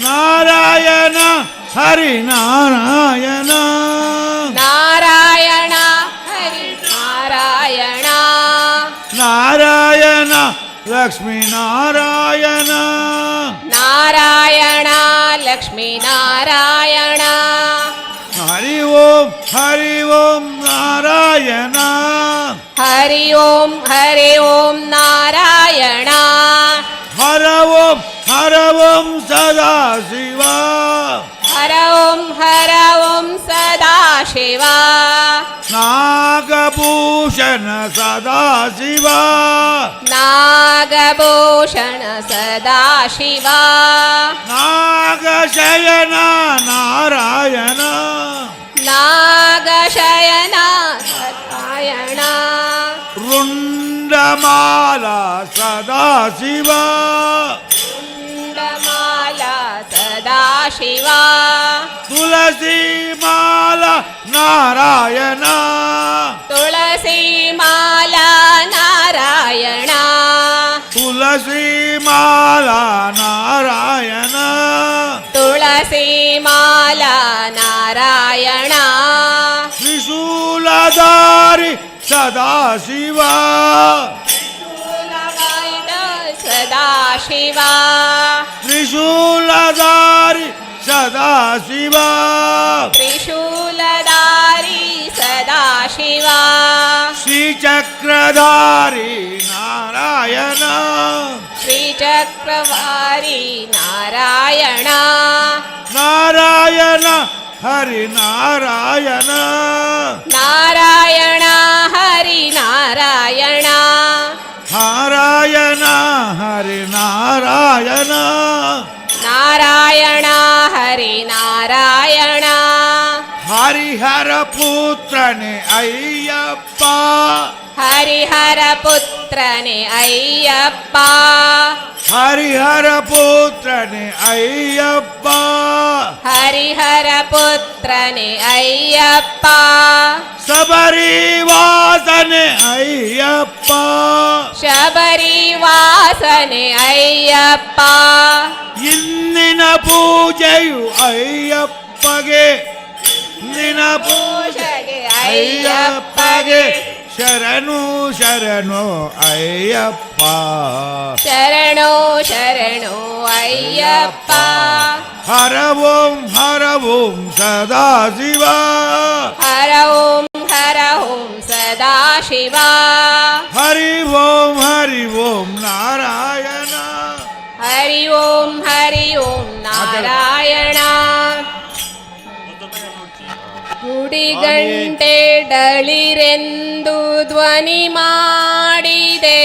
ನಾರಾಯಣ ಹರಿ ನಾರಾಯಣ ನಾರಾಯಣ ಹರಿ ನಾರಾಯಣ ನಾರಾಯಣ ಲಕ್ಷ್ಮೀ ನಾರಾಯಣ ನಾರಾಯಣ ಲಕ್ಷ್ಮೀ ನಾರಾಯಣ ಹರಿ ಓಂ ನಾರಾಯಣ ಹರಿ ಓಂ ನಾರಾಯಣ ಹರ ಓಂ ಸದಾಶಿವ ಹರ ಓಂ ಸದಾಶಿವ ನಾಗಭೂಷಣ ಸದಾಶಿವ ನಾಗಭೂಷಣ ಸದಾಶಿವ ನಾಗಶಯನ ನಾರಾಯಣ ನಾಗಶಯನ ನಾರಾಯಣ ರುಂಡಮಾಲ ಸದಾಶಿವ ಕುಂಡಮಾಲಾ ಸದಾಶಿವ ತುಳಸಿ ಮಾಲ ನಾರಾಯಣ ತುಳಸಿ ಮಾಲಾ ನಾರಾಯಣ ತುಳಸಿ ಮಾಲ ನಾರಾಯಣ ತುಳಸಿ ಮಾಲಾ ನಾರಾಯಣ ತ್ರಿಶೂಲಧಾರಿ ಸದಾಶಿವ ಸದಾಶಿವ ತ್ರಿಶೂಲಧಾರಿ ಸದಾಶಿವ ತ್ರಿಶೂಲಧಾರಿ ಸದಾಶಿವ ಶ್ರೀಚಕ್ರಧಾರಿ ನಾರಾಯಣ ಶ್ರೀಚಕ್ರವಾರಿ ನಾರಾಯಣ ನಾರಾಯಣ ಹರಿ ನಾರಾಯಣ ನಾರಾಯಣ ಹರಿ ನಾರಾಯಣ ನಾರಾಯಣ ನಾರಾಯಣ ಹರಿ ನಾರಾಯಣ ಹರಿಹರ ಪುತ್ರನೇ ಅಯ್ಯಪ್ಪ ಹರಿಹರ ಪುತ್ರನೇ ಅಯ್ಯಪ್ಪ ಹರಿಹರ ಪುತ್ರನೇ ಅಯ್ಯಪ್ಪ ಹರಿಹರ ಪುತ್ರನೇ ಅಯ್ಯಪ್ಪ ಶಬರಿ ವಾಸನೆ ಅಯ್ಯಪ್ಪ ಶಬರಿ ವಾಸನೆ ಅಯ್ಯಪ್ಪ ಇಂದಿನ ಪೂಜೆಯು ಅಯ್ಯಪ್ಪಗೆ ಇಂದಿನ ಪೂಜೆ ಪೂಜೆಗೆ ಅಯ್ಯಪ್ಪಗೆ ಶರಣು ಶರಣು ಅಯ್ಯಪ್ಪ ಶರಣು ಶರಣು ಅಯ್ಯಪ್ಪ ಹರ ಓಂ ಸದಾ ಶಿವ ಹರ ಓಂ ಸದಾ ಶಿವ ಹರಿ ಓಂ ನಾರಾಯಣ ಹರಿ ಓಂ ನಾರಾಯಣ ಗುಡಿಗಂಟೆ ಡಳಿರೆಂದು ಧ್ವನಿ ಮಾಡಿದೆ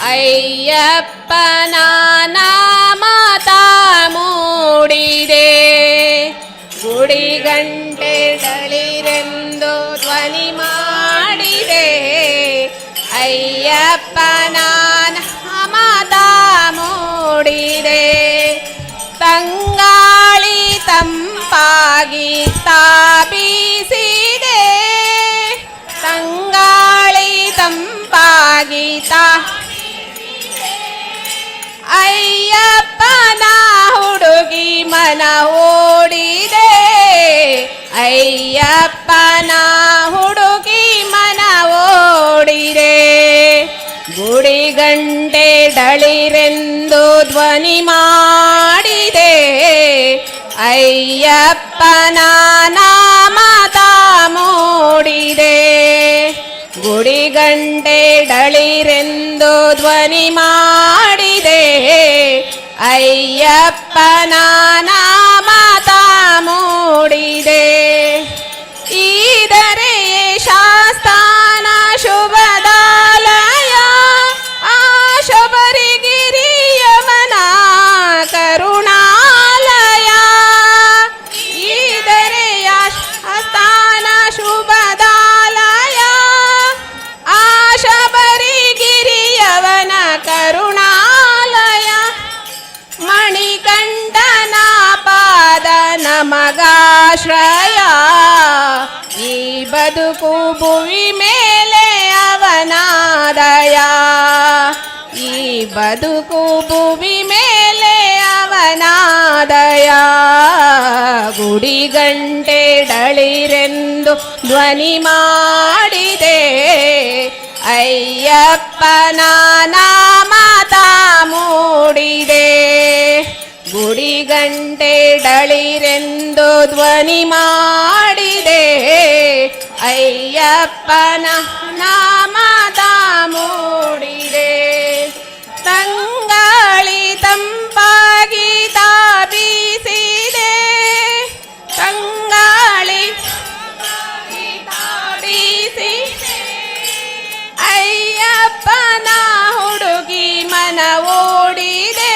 ಅಯ್ಯಪ್ಪನ ನಾಮತ ಮೂಡಿದೆ ಗುಡಿಗಂಟೆ ಡಳಿರೆಂದು ಧ್ವನಿ ಮಾಡಿದೆ ಅಯ್ಯಪ್ಪನ ನಾಮತ ಮೂಡಿದೆ ತಂಗಾಳಿ ತಂಪಾಗಿ ತಾಬಿಸಿದೆ ತಂಗಾಳಿ ತಂಪಾಗಿ ಅಯ್ಯಪ್ಪನ ಹುಡುಗಿ ಮನ ಓಡಿದೆ ಅಯ್ಯಪ್ಪನ ಹುಡುಗಿ ಮನ ಓಡಿದೆ ಗುಡಿಗಂಟೆ ಡಳಿರೆಂದು ಧ್ವನಿ ಮಾಡಿದೆ ಅಯ್ಯಪ್ಪನ ನಾಮತ ಮೂಡಿದೆ ಗುಡಿಗಂಟೆ ಡಳಿರೆಂದು ಧ್ವನಿ ಮಾಡಿದೆ ಅಯ್ಯಪ್ಪನ ನಾಮತ ಮೂಡಿದೆ ಈದರೆ ಶಾಸ್ತಾನ ಶುಭದಾಲಯ ಆ ಶಬರಿಗಿರಿಯವನ ಕರುಣಾಲಯ ಈದರೆ ಶಾಸ್ತಾನ ಶುಭದಾಲಯ ಆ ಶಬರಿಗಿರಿಯವನ ಕರುಣಾಲಯ ಮಣಿಕಂಠನ ಪಾದ ನಮಗಾಶ್ರಯ ಈ ಬದುಕು ಭುವಿ ಮೇಲೆ ಅವನಾದಯ ಈ ಬದುಕು ಭುವಿ ಮೇಲೆ ಅವನಾದಯ ಗುಡಿಗಂಟೆ ಡಳಿರೆಂದು ಧ್ವನಿ ಮಾಡಿದೆ ಅಯ್ಯಪ್ಪನ ನಾಮತ ಮೂಡಿದೆ ಗುಡಿಗಂಟೆ ಡಳಿರೆಂದು ಧ್ವನಿ ಮಾಡಿದೆ ಅಯ್ಯಪ್ಪನ ನಾಮತ ಮೂಡಿದೆ ತಂಗಾಳಿ ತಂಪಾಗಿ ತಾಬಿಸಿದೆ ತಂಗಾಳಿ ತಾಬಿಸಿದೆ ಅಯ್ಯಪ್ಪನ ಹುಡುಗಿ ಮನ ಓಡಿದೆ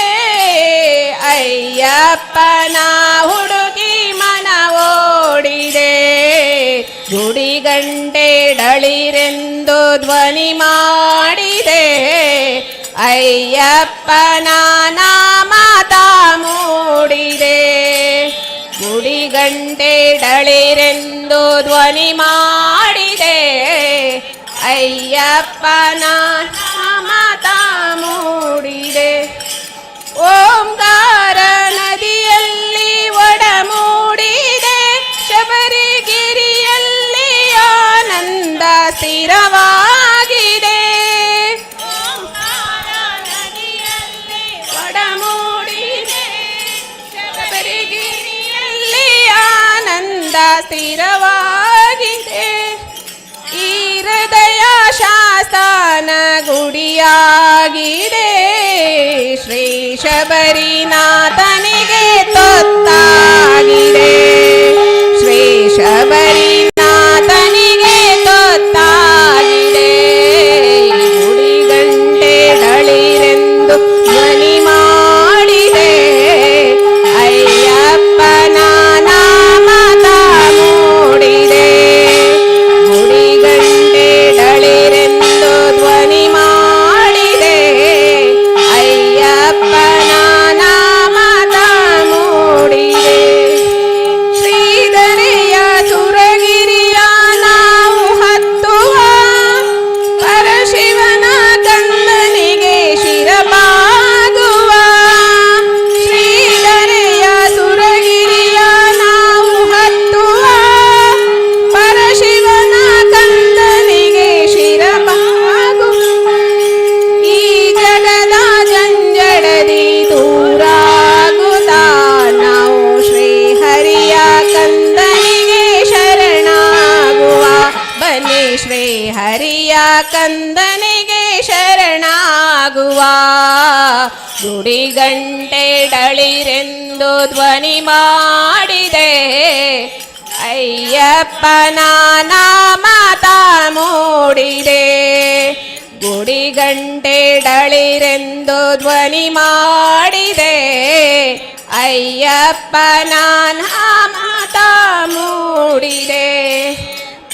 ಅಯ್ಯಪ್ಪನ ಹುಡುಗಿ ಮನ ಓಡಿದೆ ಗುಡಿಗಂಟೆ ಡಳಿರೆಂದು ಧ್ವನಿ ಮಾಡಿದೆ ಅಯ್ಯಪ್ಪನ ನಾಮತ ಮೂಡಿದೆ ಗುಡಿಗಂಟೆ ಡಳಿರೆಂದು ಧ್ವನಿ ಮಾಡಿದೆ ಅಯ್ಯಪ್ಪನ ನಾಮತ ಮೂಡಿದೆ ಓಂಕಾರ ನದಿಯಲ್ಲಿ ಒಡಮೂಡಿದೆ ಶಬರಿಗಿರಿಯಲ್ಲಿ ಆನಂದ ಸ್ಥಿರವಾಗಿದೆ ಒಡಮೂಡಿದೆ ಶಬರಿಗಿರಿಯಲ್ಲಿ ಆನಂದ ಸ್ಥಿರವಾಗಿದೆ ಈ ಹೃದಯ ಶಾಸ್ತಾನ ಗುಡಿಯಾಗಿದೆ ಶ್ರೀ ಶಬರಿನಾಥನಿಗೆ ತೊತ್ತಾಗಿದೆ ಶ್ರೀ ಶಬರಿನಾಥನಿಗೆ ತೊತ್ತಾಗಿದೆ ಗುಡಿಗಂಟೆ ಡಳಿರೆಂದು ಧ್ವನಿ ಕಂದನಿಗೆ ಶರಣಾಗುವ ಗುಡಿಗಂಟೆಡಳಿರೆಂದು ಧ್ವನಿ ಮಾಡಿದೆ ಅಯ್ಯಪ್ಪನ ನಾಮತ ಮೂಡಿದೆ ಗುಡಿಗಂಟೆಡಳಿರೆಂದು ಧ್ವನಿ ಮಾಡಿದೆ ಅಯ್ಯಪ್ಪನ ನಾಮತ ಮೂಡಿದೆ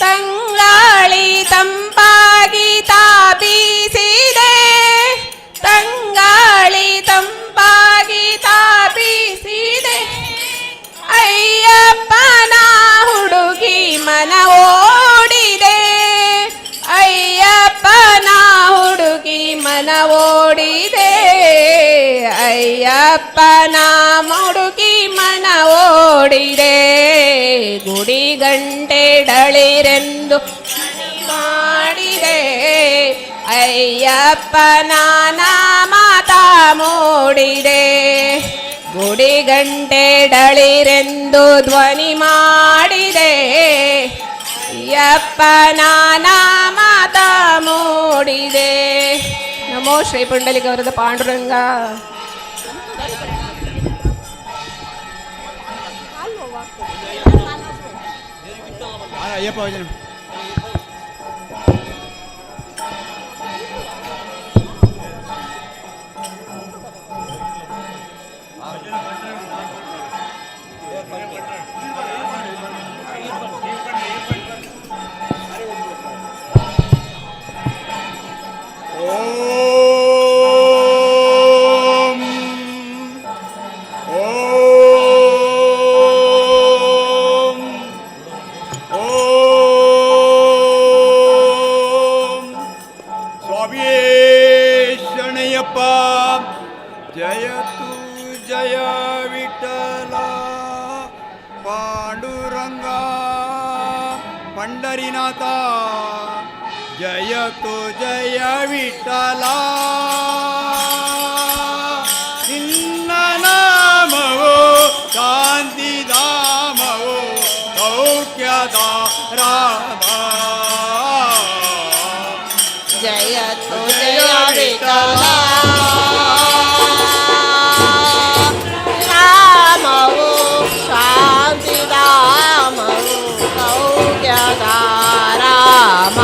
ತಂಗಾಳಿ ತಂಪಾಗಿ ತಾಪಿಸಿದೆ ತಂಗಾಳಿ ತಂಪಾಗಿ ತಾಪಿಸಿದೆ ಅಯ್ಯಪ್ಪನ ಹುಡುಗಿ ಮನ ಓಡಿದೆ ಅಯ್ಯಪ್ಪನ ಹುಡುಗಿ ಮನ ಓಡಿದೆ ಅಯ್ಯಪ್ಪನ ಹುಡುಗಿ ಮನ ಓಡಿದೆ ಗುಡಿಗಂಟೆಡಳಿರೆಂದು ಮಾಡಿದೆ ಅಯ್ಯಪ್ಪನ ನಾಮತ ಮೂಡಿದೆ ಗುಡಿಗಂಟೆಡಳಿರೆಂದು ಧ್ವನಿ ಮಾಡಿದೆ ಅಯ್ಯಪ್ಪನ ನಾಮತ ಮೂಡಿದೆ. ನಮೋ ಶ್ರೀ ಪುಂಡಲಿಕ ವರದ ಪಾಂಡುರಂಗ. ಅಯ್ಯಪ್ಪ ಭಜನೆ ಜಯತು ಜಯ ವಿಠಲ ಪಾಂಡುರಂಗ ಪಂಡರಿನಾಥ ಜಯತು ಜಯ ವಿಠಲ ನಿನ್ನ ನಾಮವೋ ಶಾಂತಿಧಾಮವೋ ಸೌಖ್ಯದ ರಾಮ ಜಯತು ಜಯ ವಿಠಲ ರಾಮವು ಶಾಂತಿಧಾಮವು ಸೌಖ್ಯದ ರಾಮ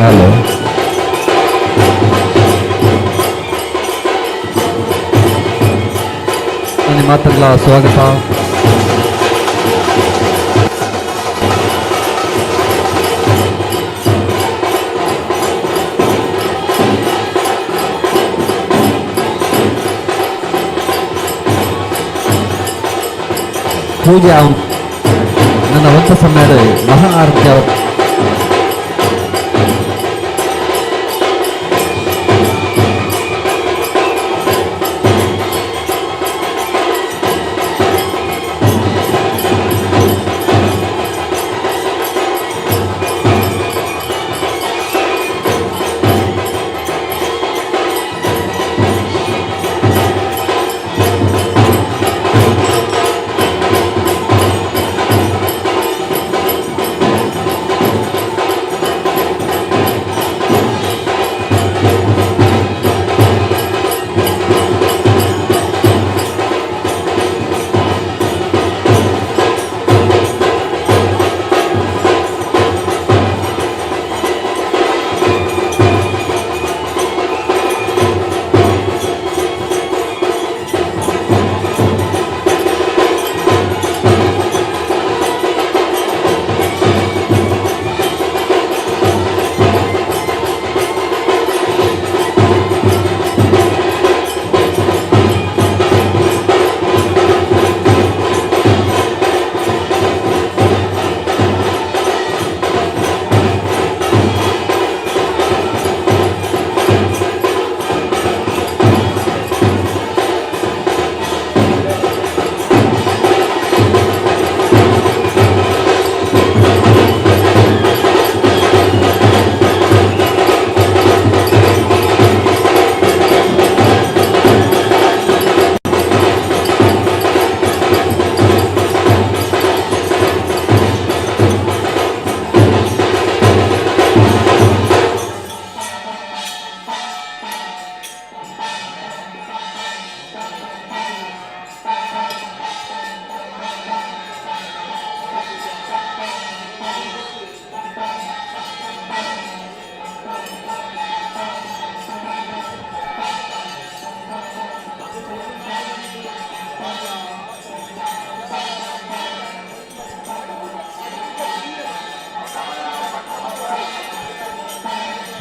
ಹಲೋ ನಿಮ್ಮ ಮಾತುಗಳ ಸ್ವಾಗತ. ಪೂಜೆ ನನ್ನ ಒಂದು ಸಮಯದ ಮಹಾ ಆರತಿ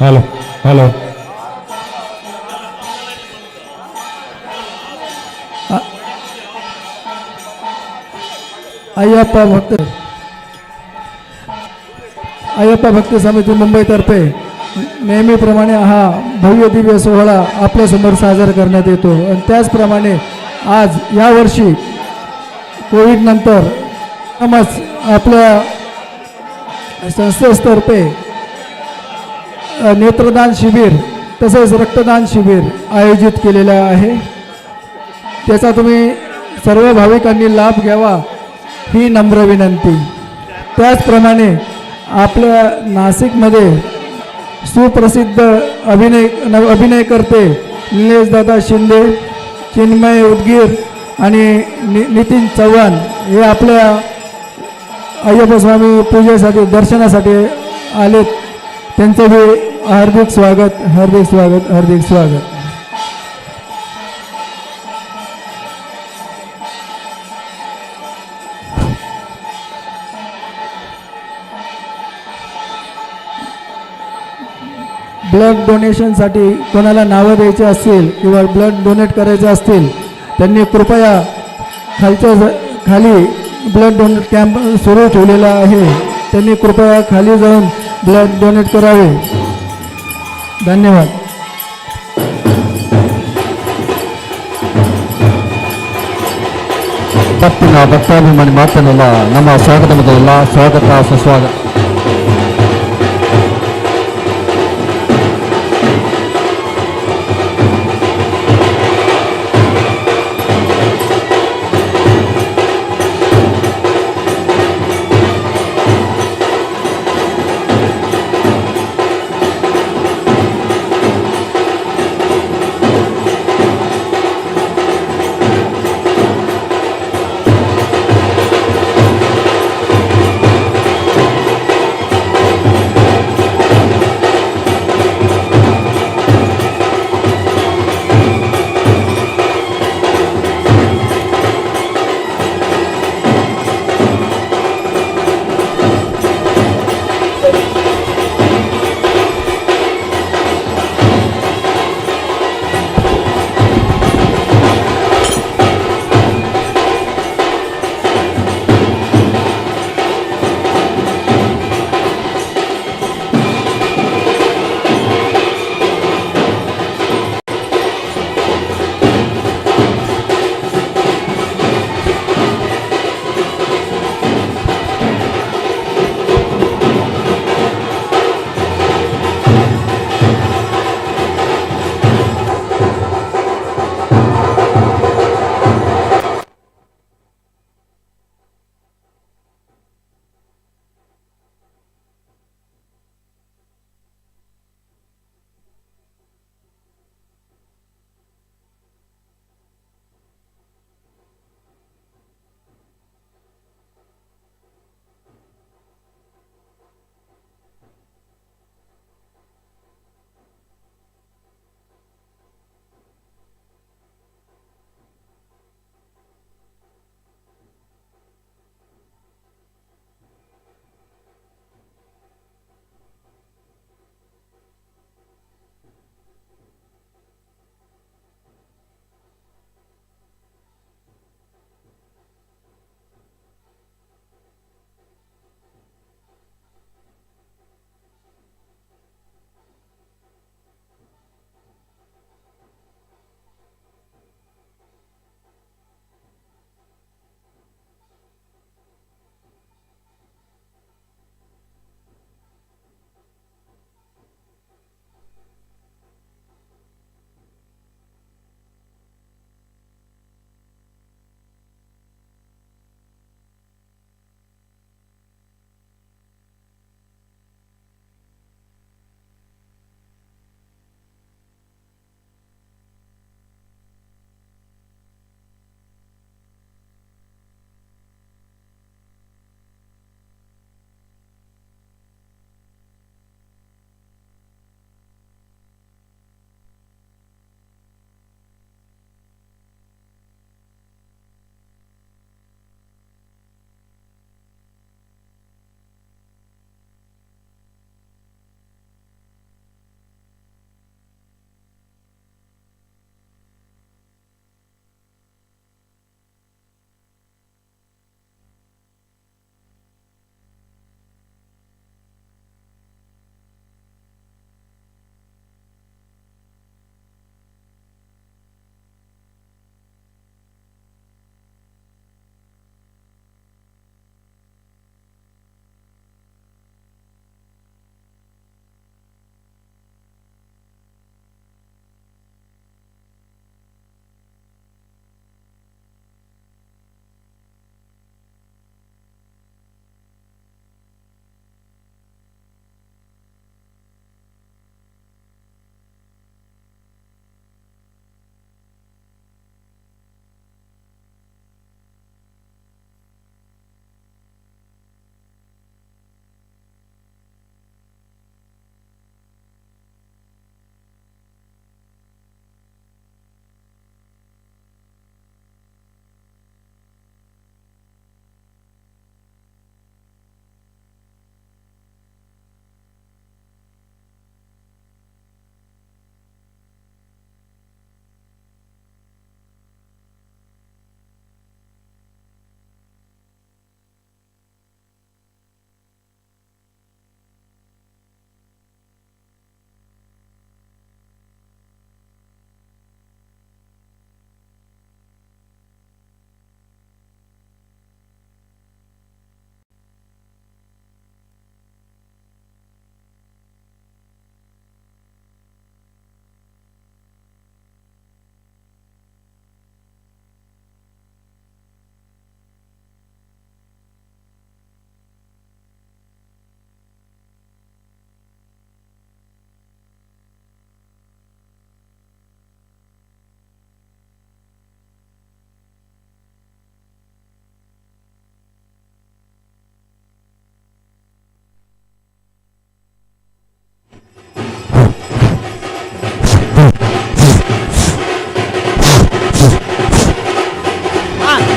हॅलो हॅलो अय्यप्पा भक्त समिती मुंबईतर्फे नेहमीप्रमाणे हा भव्य दिव्य सोहळा आपल्यासमोर साजरा करण्यात येतो आणि त्याचप्रमाणे आज यावर्षी कोविडनंतर आपल्या संस्थेतर्फे नेत्रदान शिबिर तसेच रक्तदान शिबिर आयोजित केलेलं आहे. त्याचा तुम्ही सर्व भाविकांनी लाभ घ्यावा ही नम्र विनंती. त्याचप्रमाणे आपल्या नाशिकमध्ये सुप्रसिद्ध अभिनयकर्ते निलेशदादा शिंदे, चिन्मय उदगीर आणि नितीन चव्हाण हे आपल्या अय्यप्पा स्वामी पूजेसाठी दर्शनासाठी आलेत. त्यांचं बी हार्दिक स्वागत हार्दिक स्वागत हार्दिक स्वागत. ब्लड डोनेशनसाठी कोणाला नावं द्यायची असतील किंवा ब्लड डोनेट करायचं असतील त्यांनी कृपया खाली ब्लड डोनेट कॅम्प सुरू ठेवलेला आहे. त्यांनी कृपया खाली जाऊन ब्लड डोनेट करावे. धन्यवाद. ಭಕ್ತಿನ ಭಕ್ತಾಭಿಮಾನಿ ಮಾತನ್ನೆಲ್ಲ ನಮ್ಮ ಸ್ವಾಗತ ಮೊದಲೆಲ್ಲ ಸ್ವಾಗತ ಸುಸ್ವಾಗತ.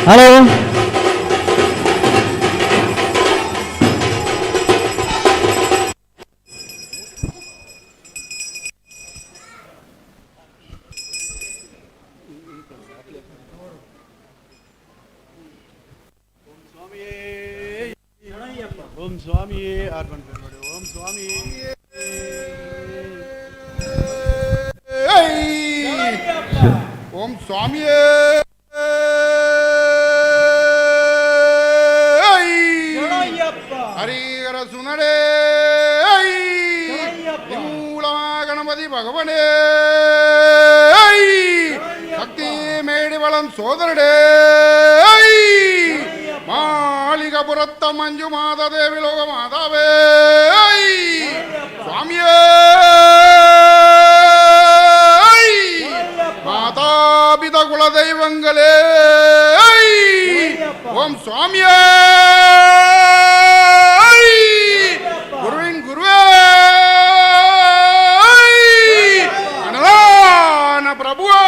ಹಲೋ ಓಂ ಸ್ವಾಮಿಯೇ ಆರ್ಮನ್ ನೋಡಿ ಓಂ ಸ್ವಾಮಿ ಓಂ ಸ್ವಾಮಿಯೇ ಹರಿಹರ ಸುನಡೆ ಮೂಲ ಗಣಪತಿ ಭಗವನೇ சக்தி மேடிவளம் சோதரடே மாளிகபுரத்த மஞ்சு மாத தேவி லோக மாதாவே சுவாமியே மாதாபித குல தெய்வங்களே ஓம் சுவாமியே குருவின் குருவே அனதான பிரபுவே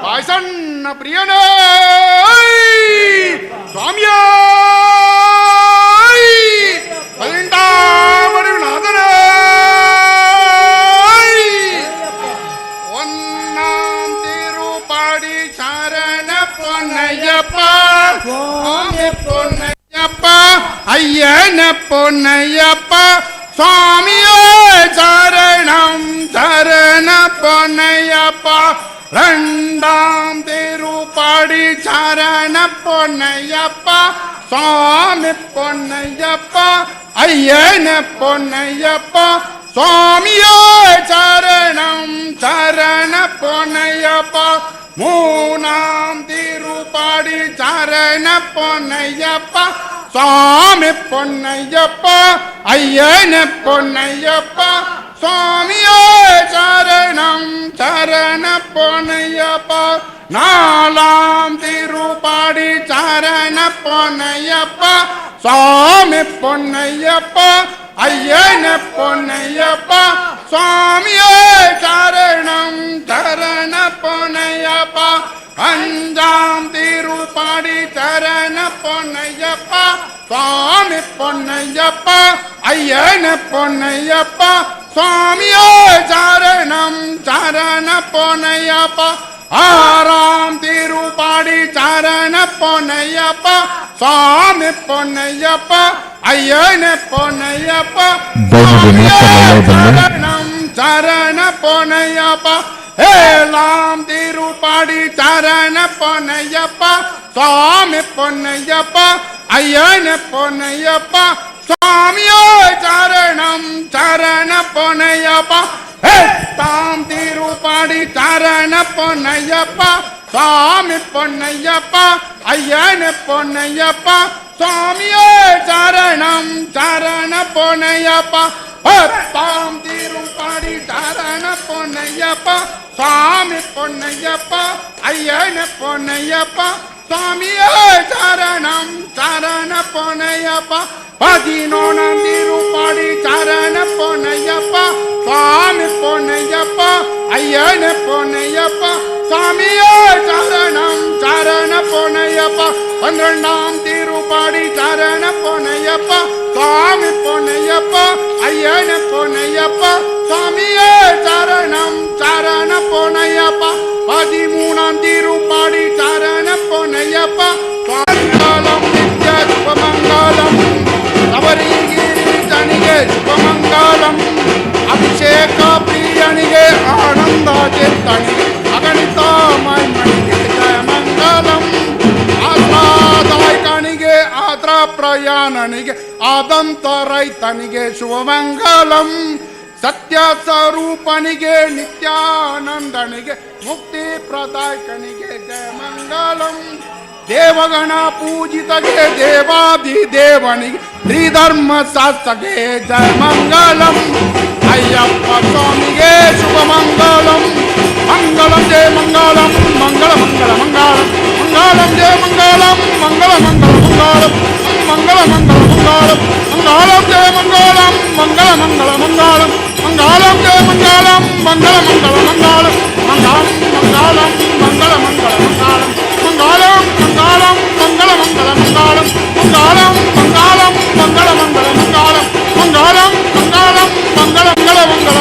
பாய்சன்ன பிரியனே சுவாமியே பதினெட்டாம் நாதனே ஒன்னாம் திருப்பாடி சரண பொன்னையப்பா பொன்னையப்பா ஐயன பொன்னையப்பா சுவாமியே சரணம் சரண பொன்னையப்பா ரெண்டாம் திருப்பாடி சரண பொன்னையப்பா சுவாமி பொன்னையப்பா ஐயன பொன்னையப்பா சுவாமியே சரணம் சரண பொன்னையப்பா மூணாம் திருப்பாடி சரண பொன்னையப்பா சுவாமி பொன்னையப்பா ஐயன பொன்னையப்பா சுவாமியே சரணம் சரண பொன்னையப்பா நாலாம் திருப்பாடி சரண பொன்னையப்பா சுவாமி பொன்னையப்பா ஐயன பொன்னையப்பா சுவாமியே சரணம் சரண பொன்னையப்பா அஞ்சாம் திருப்பாடி சரண பொன்னையப்பா சுவாமி பொன்னையப்பா ஐயன பொன்னையப்பா சுவாமியே சரணம் சரண பொன்னையப்பா ஆறாம் திருப்பாடி சரண பொன்னையப்பா சுவாமி பொன்னையப்பா ஐயன பொன்னையப்பா சரணம் சரண பொன்னையப்பா ஏழாம் திருப்பாடி சரண பொன்னையப்பா சுவாமி பொன்னையப்பா ஐயன பொன்னையப்பா சுவாமியே சரணம் சரண பொன்னையப்பா எட்டாம் திருப்பாடி சரண பொன்னையப்பா சுவாமி பொன்னையப்பா ஐயன பொன்னையப்பா சுவாமியே சரணம் சரண பொன்னையப்பா பத்தாம் திருப்பாடி சரண பொன்னையப்பா சுவாமி பொன்னையப்பா ஐயன பொன்னையப்பா சுவாமியே சரணம் சரண பொன்னையப்பா பதினொன்றாம் திருப்பாடி சரண பொன்னையப்பா சுவாமி பொன்னையப்பா ஐயன பொன்னையப்பா சுவாமியே சரணம் சரண பொன்னையப்பா பன்னிரெண்டாம் திருப்பாடி சரண பொன்னையப்பா சுவாமி பொன்னையப்பா ஐயன பொன்னையப்பா சுவாமியே சரணம் சரண பொன்னையப்பா பதிமூணாம் திருப்பாடி சரண பொன்னையப்பா மங்களம் நித்ய சுபமங்கலம் சபரிகிரிஜனிಗೆ ಶುಭಮಂಗಲಂ ಅಭಿಷೇಕ ಪ್ರಿಯನಿಗೆ ಆನಂದ ಚಿತ್ತನಿಗೆ ಅಗಣಿತ ಮೈಮಣಿಗೆ ಜಯ ಮಂಗಲಂ ಆತ್ಮದಾಯಕನಿಗೆ ಆತ್ರ ಪ್ರಯಾಣನಿಗೆ ಆದಂತ ರೈತನಿಗೆ ಶುಭಮಂಗಲಂ ಸತ್ಯ ಸ್ವರೂಪನಿಗೆ ನಿತ್ಯಾನಂದನಿಗೆ ಮುಕ್ತಿ ಪ್ರದಾಯಕನಿಗೆ ಜಯ ಮಂಗಲಂ ದೇವಗಣ ಪೂಜಿತಗೆ ದೇವಾದಿ ದೇವನಿಗೆ ತ್ರಿಧರ್ಮ ಶಾಸ್ತ್ರಗೆ ಜಯ ಮಂಗಲಂ ಅಯ್ಯಪ್ಪ ಸ್ವಾಮಿಗೆ ಶುಭ ಮಂಗಲಂ ಮಂಗಳಂ ಜಯ ಮಂಗಲಂ ಮಂಗಳ ಮಂಗಳ ಮಂಗಳಂ ಮಂಗಳಂ ಜಯ ಮಂಗಲಂ ಮಂಗಳ ಮಂಗಳ ಮಂಗಳಂ ಮಂಗಳ ಮಂಗಳ ಮಂಗಳಂ ಮಂಗಳಂ ಜಯ ಮಂಗಲಂ ಮಂಗಳ ಮಂಗಳ ಮಂಗಳಂ ಮಂಗಳಂ ಜಯ ಮಂಗಲಂ ಮಂಗಳ ಮಂಗಳ ಮಂಗಳಂ ಮಂಗಳಂ ಮಂಗಳಂ ಮಂಗಳ ಮಂಗಳ ಮಂಗಳಂ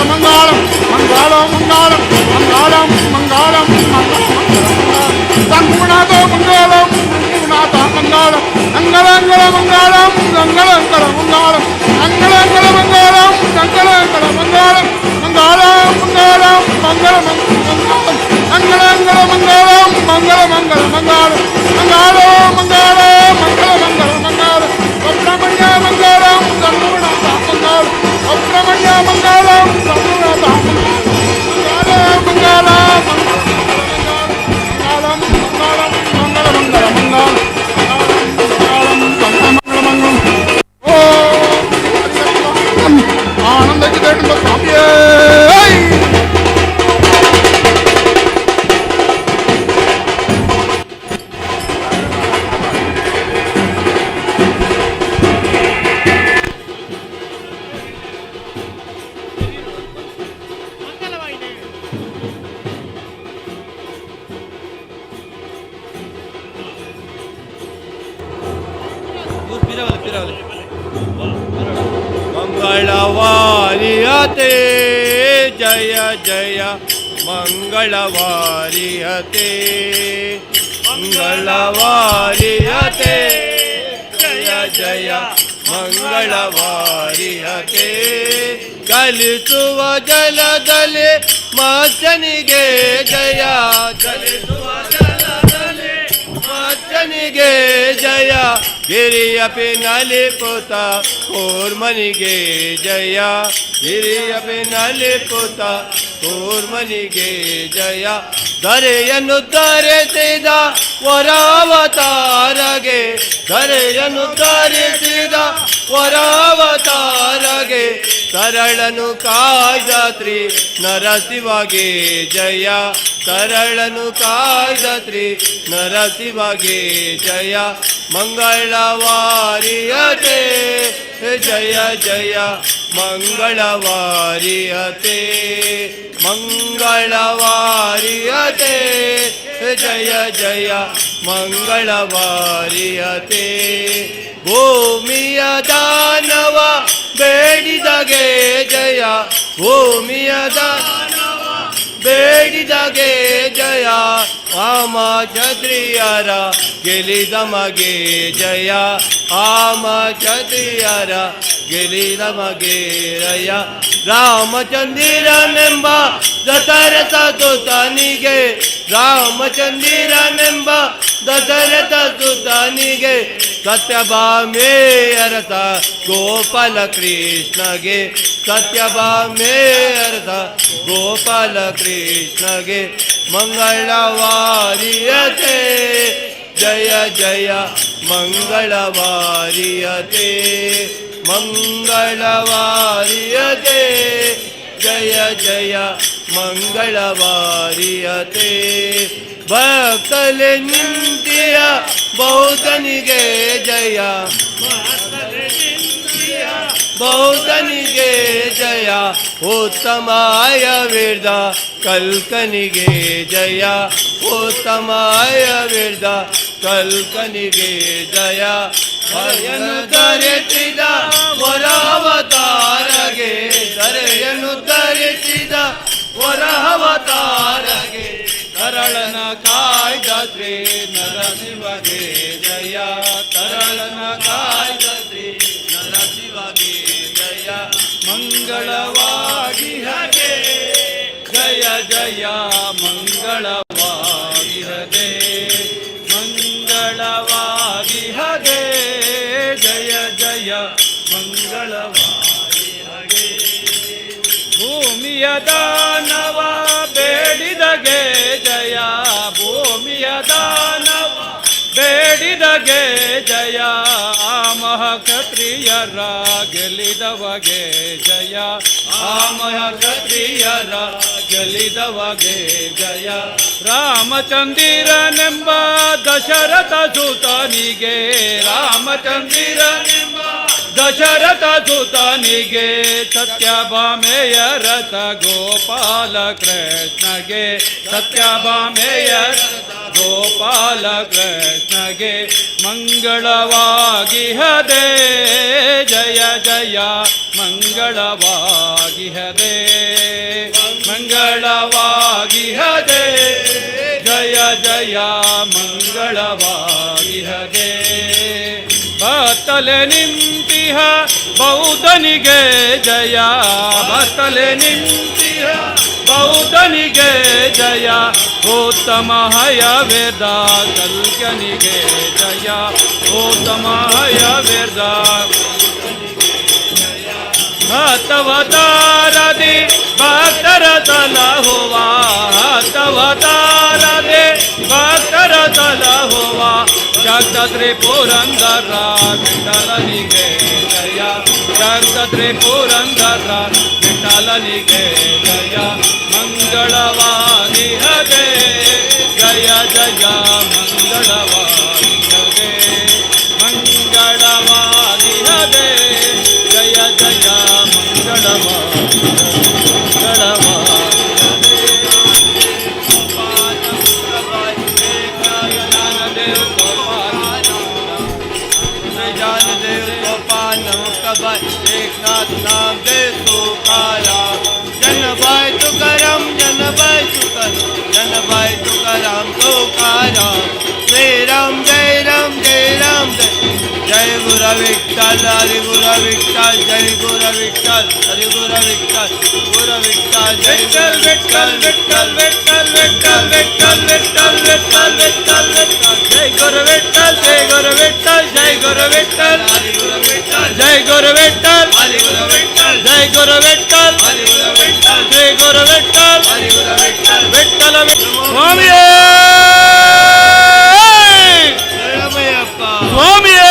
ಮಂಗಳಂ ಮಂಗಳಂ ಮಂಗಳಂ ಮಂಗಳಂ ಮಂಗಳಂ ಸಂಗುಣಾತ ಮಂಗಳಂ ಸಂಗುಣಾತ ಮಂಗಳಂ ಅಂಗಳಂಗಳ ಮಂಗಳಂ ಅಂಗಳಂಗಳ ಮಂಗಳಂ ಅಂಗಳಂಗಳ ಮಂಗಳಂ ಅಂಗಳಂಗಳ ಮಂಗಳಂ ಮಂಗಳಂ ಮಂಗಳಂ ಮಂಗಳ ಮಂಗಳಂ ಅಂಗಳಂಗಳ ಮಂಗಳಂ ಮಂಗಳ ಮಂಗಳ ಮಂಗಳ ಮಂಗಳ ಮಂಗಳ ಮಂಗಳ ಮಂಗಳ ಮಂಗಳ ಸುಬ್ರಹ್ಮಣ್ಯ ಮಂಗಳಂ ಸಂಗುಣಾತ ಮಂಗಳ ಸುಬ್ರಹ್ಮಣ್ಯ ಮಂಗಳಂ ಸಂಗುಣಾತ ಮಂಗಳ ಮಂಗಳ ಆನಂದಕ್ಕೆ ಸ್ವಾಮಿಯೇ ಮಂಗಳವಾರಿಯತೆ ಜಯ ಜಯ ಮಂಗಳವಾರಿಯತೆ ಮಂಗಳವಾರಿಯತೆ ಜಯ ಜಯ ಮಂಗಳವಾರಿಯತೆ ಚಲಿಸುವ ಜಲದಲ್ಲಿ ಮಾಚನಿಗೆ ಜಯ ಚಲಿಸುವ ಜಲದಲ್ಲಿ ಮಾಚನಿಗೆ ಜಯ ಗಿರಿಯ ಪಿನಲ್ಲಿ ಪುತ ಕೂರ್ಮನಿಗೆ ಜಯ ಗಿರಿಯ ಪಿನಲ್ಲಿ ಪುತ ಕೂರ್ಮನಿಗೆ ಜಯ ಧರೆಯನ್ನು ಧರಿಸಿದ ವರಾವತಾರಗೆ ಧರೆಯನ್ನು ಧರಿಸಿದ ವರಾವತಾರಗೆ ತರಳನು ಕಾಯ್ದ ಶ್ರೀ ನರಸಿಂಹಗೆ ಜಯ ತರಳನು ಕಾಯ್ದ ಶ್ರೀ ನರಸಿಂಹಗೆ ಜಯ ಮಂಗಳವಾರಿಯತೆ ಜಯ ಜಯ ಮಂಗಳವಾರಿಯತೆ ಮಂಗಳವಾರಿಯತೆ ಜಯ ಜಯ ಮಂಗಳವಾರಿಯತೆ ಭೂಮಿಯ ದಾನವ ಬೇಡಿದಗೆ ಜಯ ಭೂಮಿಯ ದಾನವ ಬೇಡಿದಗೆ ಜಯ ಆಮ ಕ್ಷತ್ರಿಯರ ಗೆಲಿದ ಮಗೆ ಜಯ ಆಮ ಕ್ಷತ್ರಿಯರ ಗೆಲಿದ ಮಗೆ ರಯ ರಾಮಚಂದಿರನೆಂಬ ದಶರಥ ಸುತನಿಗೆ ರಾಮಚಂದಿರನೆಂಬ ದಶರಥ ಸುತನಿಗೆ ಸತ್ಯಭಾಮೆಯರಥ ಗೋಪಾಲ ಕೃಷ್ಣಗೆ ಸತ್ಯಭಾಮೆಯರಥ ಗೋಪಾಲ ಕೃಷ್ಣಗೆ ಮಂಗಳವಾರಿಯತೆ ಜಯ ಜಯ ಮಂಗಳವಾರಿಯತೆ ಮಂಗಳವಾರಿಯತೆ ಜಯ ಜಯ ಮಂಗಳವಾರಿಯತೆ ಭಕ್ತಲೆ ನಿಂತಿಯ ಬೌದ್ಧನಿಗೆ ಜಯ ಬೌದ್ಧನಿಗೆ ಜಯ ಉತ್ತಮಾಯ ವೇದ ಕಲ್ಕನಿಗೆ ಜಯ ಉತ್ತಮಾಯ ವೇದ ಕಲ್ಕನಿಗೆ ಜಯ ಧರೆಯನ್ನು ಧರಿಸಿದ ವರಾವತಾರಗೆ ಧರೆಯನ್ನು ಧರಿಸಿದ ವರಾವತಾರಗೆ ತರಳನ ಕಾಯ್ದ ಶ್ರೀ ನರಸಿಂಹಗೆ ಜಯ ತರಳನ ಕಾಯ್ದ ಶ್ರೀ ನರಸಿಂಹಗೆ ಜಯ ಮಂಗಳವಾಗಿ ಹಗೆ ಜಯ ಜಯ ಮಂಗಳವಾಗಿ ಹಗೆ ಮಂಗಳವಾಗಿ ಹಗೆ ಜಯ ಜಯ ಮಂಗಳವಾಗಿ ಹಗೆ ಭೂಮಿಯ ದಾನವ ಬೇಡಿದಗೆ ಜಯ ಭೂಮಿಯ ದಾನವ ಬೇಡಿದಗೆ ಜಯ ಆಮಹ ಕ್ಷತ್ರಿಯರ ಗೆಲಿದವಗೆ ಜಯ ಆಮಹ ಕ್ಷತ್ರಿಯರ ಗೆಲಿದವಗೆ ಜಯ ರಾಮಚಂದಿರನೆಂಬ ದಶರಥ ಸುತನಿಗೆ ರಾಮಚಂದಿರನೆಂಬ ದಶರಥ ಸುತನಿಗೆ ಸತ್ಯಭಾಮೆಯ ರಥ ಗೋಪಾಲ ಕೃಷ್ಣಗೆ ಸತ್ಯಭಾಮೆಯ ರಥ ಗೋಪಾಲ ಕೃಷ್ಣಗೆ ಮಂಗಳವಾಗಿಹದೆ ಜಯ ಜಯ ಮಂಗಳವಾಗಿಹದೆ ಮಂಗಳವಾಗಿಹದೆ ಜಯ ಜಯ ಮಂಗಳವಾಗಿಹದೆ ಬತ್ತಲೆ ನಿಂತಿಹ ಬೌದ್ಧನಿಗೆ ಜಯ ಬತ್ತಲೆ ನಿಂತಿಹ ಬೌದ್ಧನಿಗೆ ಜಯ ಉತ್ತಮ ಹಯ ವೇದ ಕಲ್ಕನಿಗೆ ಜಯ ಉತ್ತಮ ಹಯ ವೇದ ಹತವತಾರದೆ ಭಕ್ತರ ತಲಹುವ ಹತವತಾರದೆ ಭಕ್ತರ ತಲಹುವ ಜಗತ್ರಿ ಪುರಂದರ ವಿಠಲನಿಗೆ ಜಯ ಜಗತ್ರಿ ಪುರಂದರ ವಿಠಲನಿಗೆ ಜಯ ಮಂಗಳವಾಗಿಹದೆ ಜಯ ಜಯ ಮಂಗಳವಾಗಿಹದೆ ಮಂಗಳವಾಗಿಹದೆ ಜಯ ಜಯ एकनाथ नाम दे तुकारा जन भाई तुकाराम जन भाई तुकार जन भाई तुकाराम तुकारा जय राम जय राम जय राम जय गुरु विठ्ठल हरि गुरु विठ्ठल जय गुरु विठ्ठल हरि गुरु विठ्ठल जय विठ्ठल विठ्ठल विठ्ठल विठ्ठल विठ्ठल विठ्ठल विठ्ठल विठ्ठल विठ्ठल जय गुरु विठ्ठल जय गुरु विठ्ठल जय गुरु विठ्ठल हरि गुरु विठ्ठल जय गुरु विठ्ठल हरि गुरु विठ्ठल जय गुरु विठ्ठल हरि गुरु विठ्ठल जय गुरु विठ्ठल हरि गुरु विठ्ठल विठ्ठल स्वामिये स्वामिये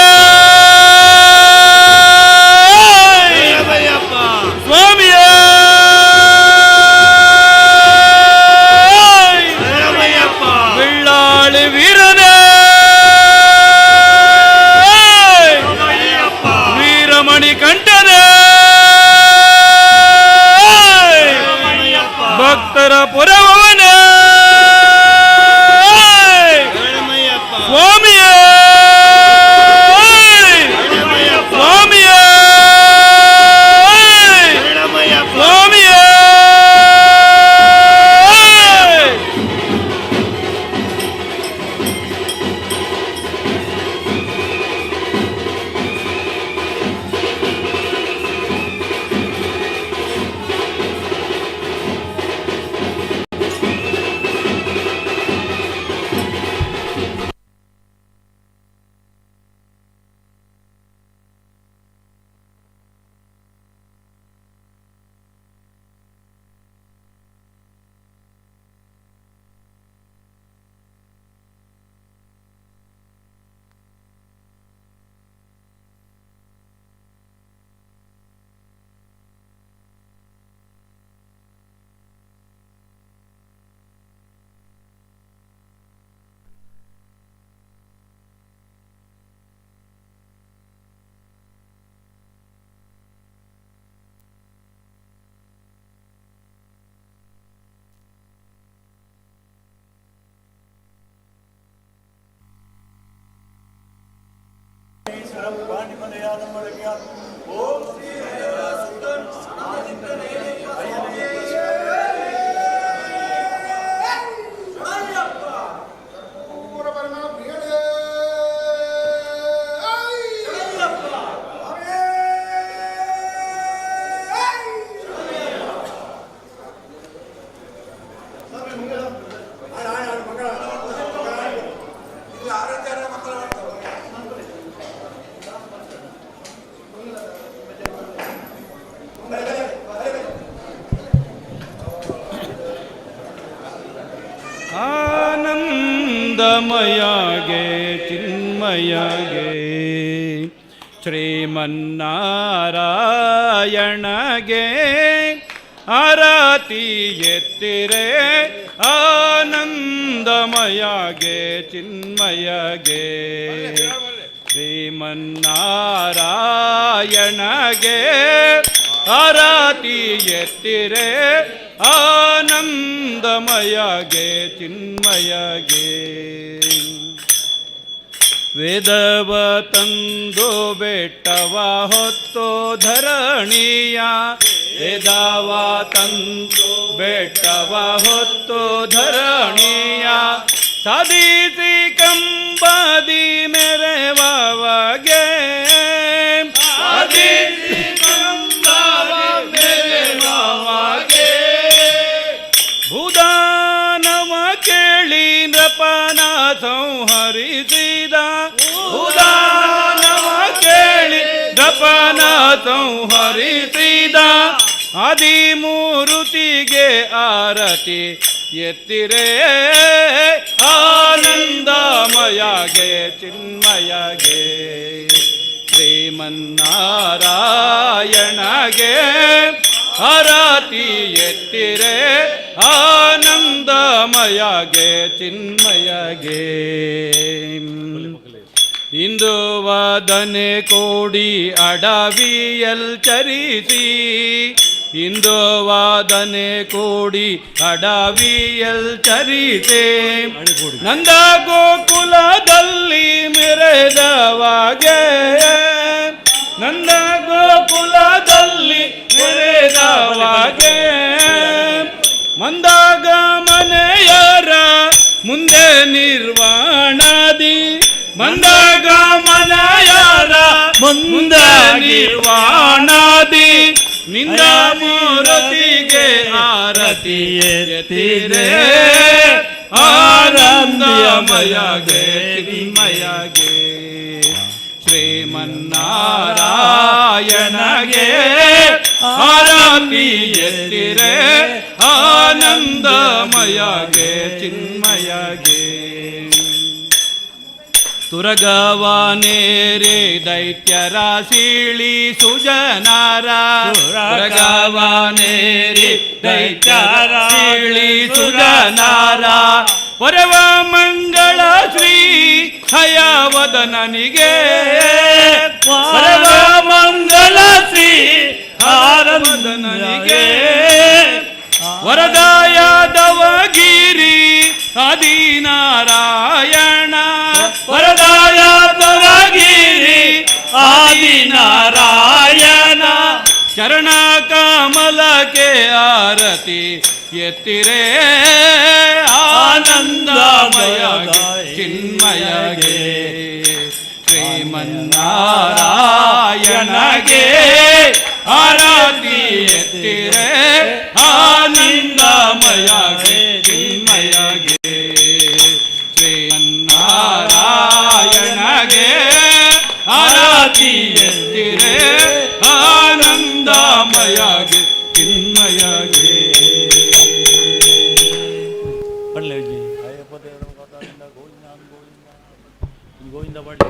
ಭಕ್ತರ ಪುರವನ ಸ್ವಾಮಿಯೇ ಸ್ವಾಮಿಯೇ ಸ್ವಾಮಿಯೇ ಆನಂದಮಯಗೆ ಚಿನ್ಮಯಗೆ ಶ್ರೀಮನ್ನಾರಾಯಣಗೆ ಆರತಿ ಎತ್ತಿರೆ ಆನಂದಮಯಗೆ ಚಿನ್ಮಯಗೆ ಶ್ರೀಮನ್ನಾರಾಯಣಗೆ ಆರತಿ ಎತ್ತಿರೆ ಆನಂದಮಯಗೆ ಚಿನ್ಮಯಗೆ ವೇದವ ತಂದು ಬೆಟ್ಟವ ಹೊತ್ತು ಧರಣಿಯ ವೇದವ ತಂದು ಬೆಟ್ಟವ ಹೊತ್ತು ಧರಣಿಯ ಸಾಧಿಸಿ ಕಂಬದಿ ಮೆರೆವಗೆ ಸಾಧಿಸಿ ಕಂಬದಿ ಮೆರೆವಗೆ ಭೂದಾನವ ಕೇಳಿ ನೃಪನ ಸಂಹರಿಸಿದ ಭೂದಾನವ ಕೇಳಿ ನೃಪನ ಸಂಹರಿಸಿದ ಆದಿಮೂರುತಿಗೆ ಆರತಿ ಎತ್ತಿರೇ ಆನಂದಮಯಗೆ ಚಿನ್ಮಯಗೆ ಶ್ರೀಮನ್ನಾರಾಯಣಗೆ ಆರತಿ ಎತ್ತಿರೆ ಆನಂದಮಯಗೆ ಚಿನ್ಮಯಗೆ ಇಂದು ವಾದನೆ ಕೋಡಿ ಅಡವಿಯಲ್ ಚರಿಸಿ ಇಂದು ವಾದನೆ ಕೋಡಿ ಅಡವಿಯಲ್ ಚರಿಸೆ ನಂದ ಗೋಕುಲದಲ್ಲಿ ಮೆರೆದವಾಗೆ ನಂದ ಗೋಕುಲದಲ್ಲಿ ಮೆರೆದವಾಗೆ ಮಂದಾಗ ಮನೆಯರ ಮುಂದೆ ನಿರ್ವಾಣದಿ ಮಂದಾಗ ಮನೆಯರ ಮುಂದೆ ನಿರ್ವಾಣದಿ ನಿಂದ ಮೂರತಿಗೆ ಆರತಿ ಎತ್ತಿರೆ ಆನಂದಮಯಗೆ ಚಿನ್ಮಯಗೆ ಶ್ರೀಮನ್ನಾರಾಯಣಗೆ ಆರತಿ ಎತ್ತಿರೆ ಆನಂದಮಯಗೆ ಚಿನ್ಮಯಗೆ ತುರಗವಾನೇರೆ ದೈತ್ಯರ ಸೀಳಿ ಸುಜನಾರ ತುರಗವಾನೇರೆ ದೈತ್ಯರ ಸೀಳಿ ಸುಜನಾರ ಪರವ ಮಂಗಳ ಶ್ರೀ ಹಯವದನನಿಗೆ ಪರವ ಮಂಗಳ ಶ್ರೀ ಹಯವದನನಿಗೆ ವರದಾಯದವಗಿರಿ ಆದಿನಾರಾಯಣ ವರದಾಯದವಗಿರಿ ಆದಿನಾರಾಯಣ ಚರಣ ಕಮಲಕ್ಕೆ ಆರತಿ ಎತ್ತಿರೆ ಆನಂದಮಯಗೆ ಚಿನ್ಮಯಗೆ ಶ್ರೀಮನ್ನಾರಾಯಣಗೆ ಆರತಿ ಎತ್ತಿರೆ ಆನಂದಮಯಗೆ ಚಿನ್ಮಯಗೆ ಶ್ರೀಮನ್ನಾರಾಯಣಗೆ ಆರತಿ ಎತ್ತಿರೆ ಆನಂದಮಯಗೆ ಚಿನ್ಮಯಗೆ ಗೋವಿಂದ ಬಾಳಿ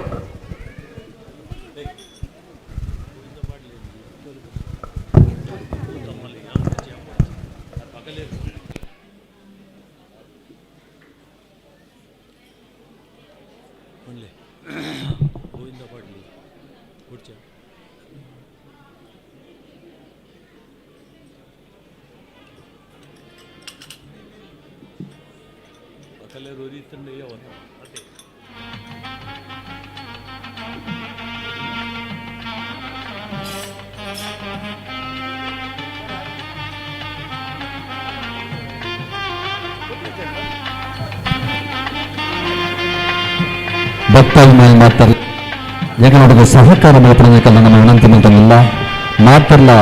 ಗೋವಿಂದ ಪಾಡ್ಲಿ ಕುಡ್ಚ ಪಕ್ಕಲ್ಲೇ ರೋರಿ ತಂದೆ ಯಾವತ್ತು ಅದೇ ಭಕ್ತಾಭಿಮಾನಿ ಮಾತರ್ ಎಂಗಳೊಡಗೆ ಸಹಕಾರ ಮಲ್ಪಡಬೇಕಲ್ಲ ನಮ್ಮ ವಿನಂತಿ ಮಂತಲ್ಲ ಮಾತಲ್ಲ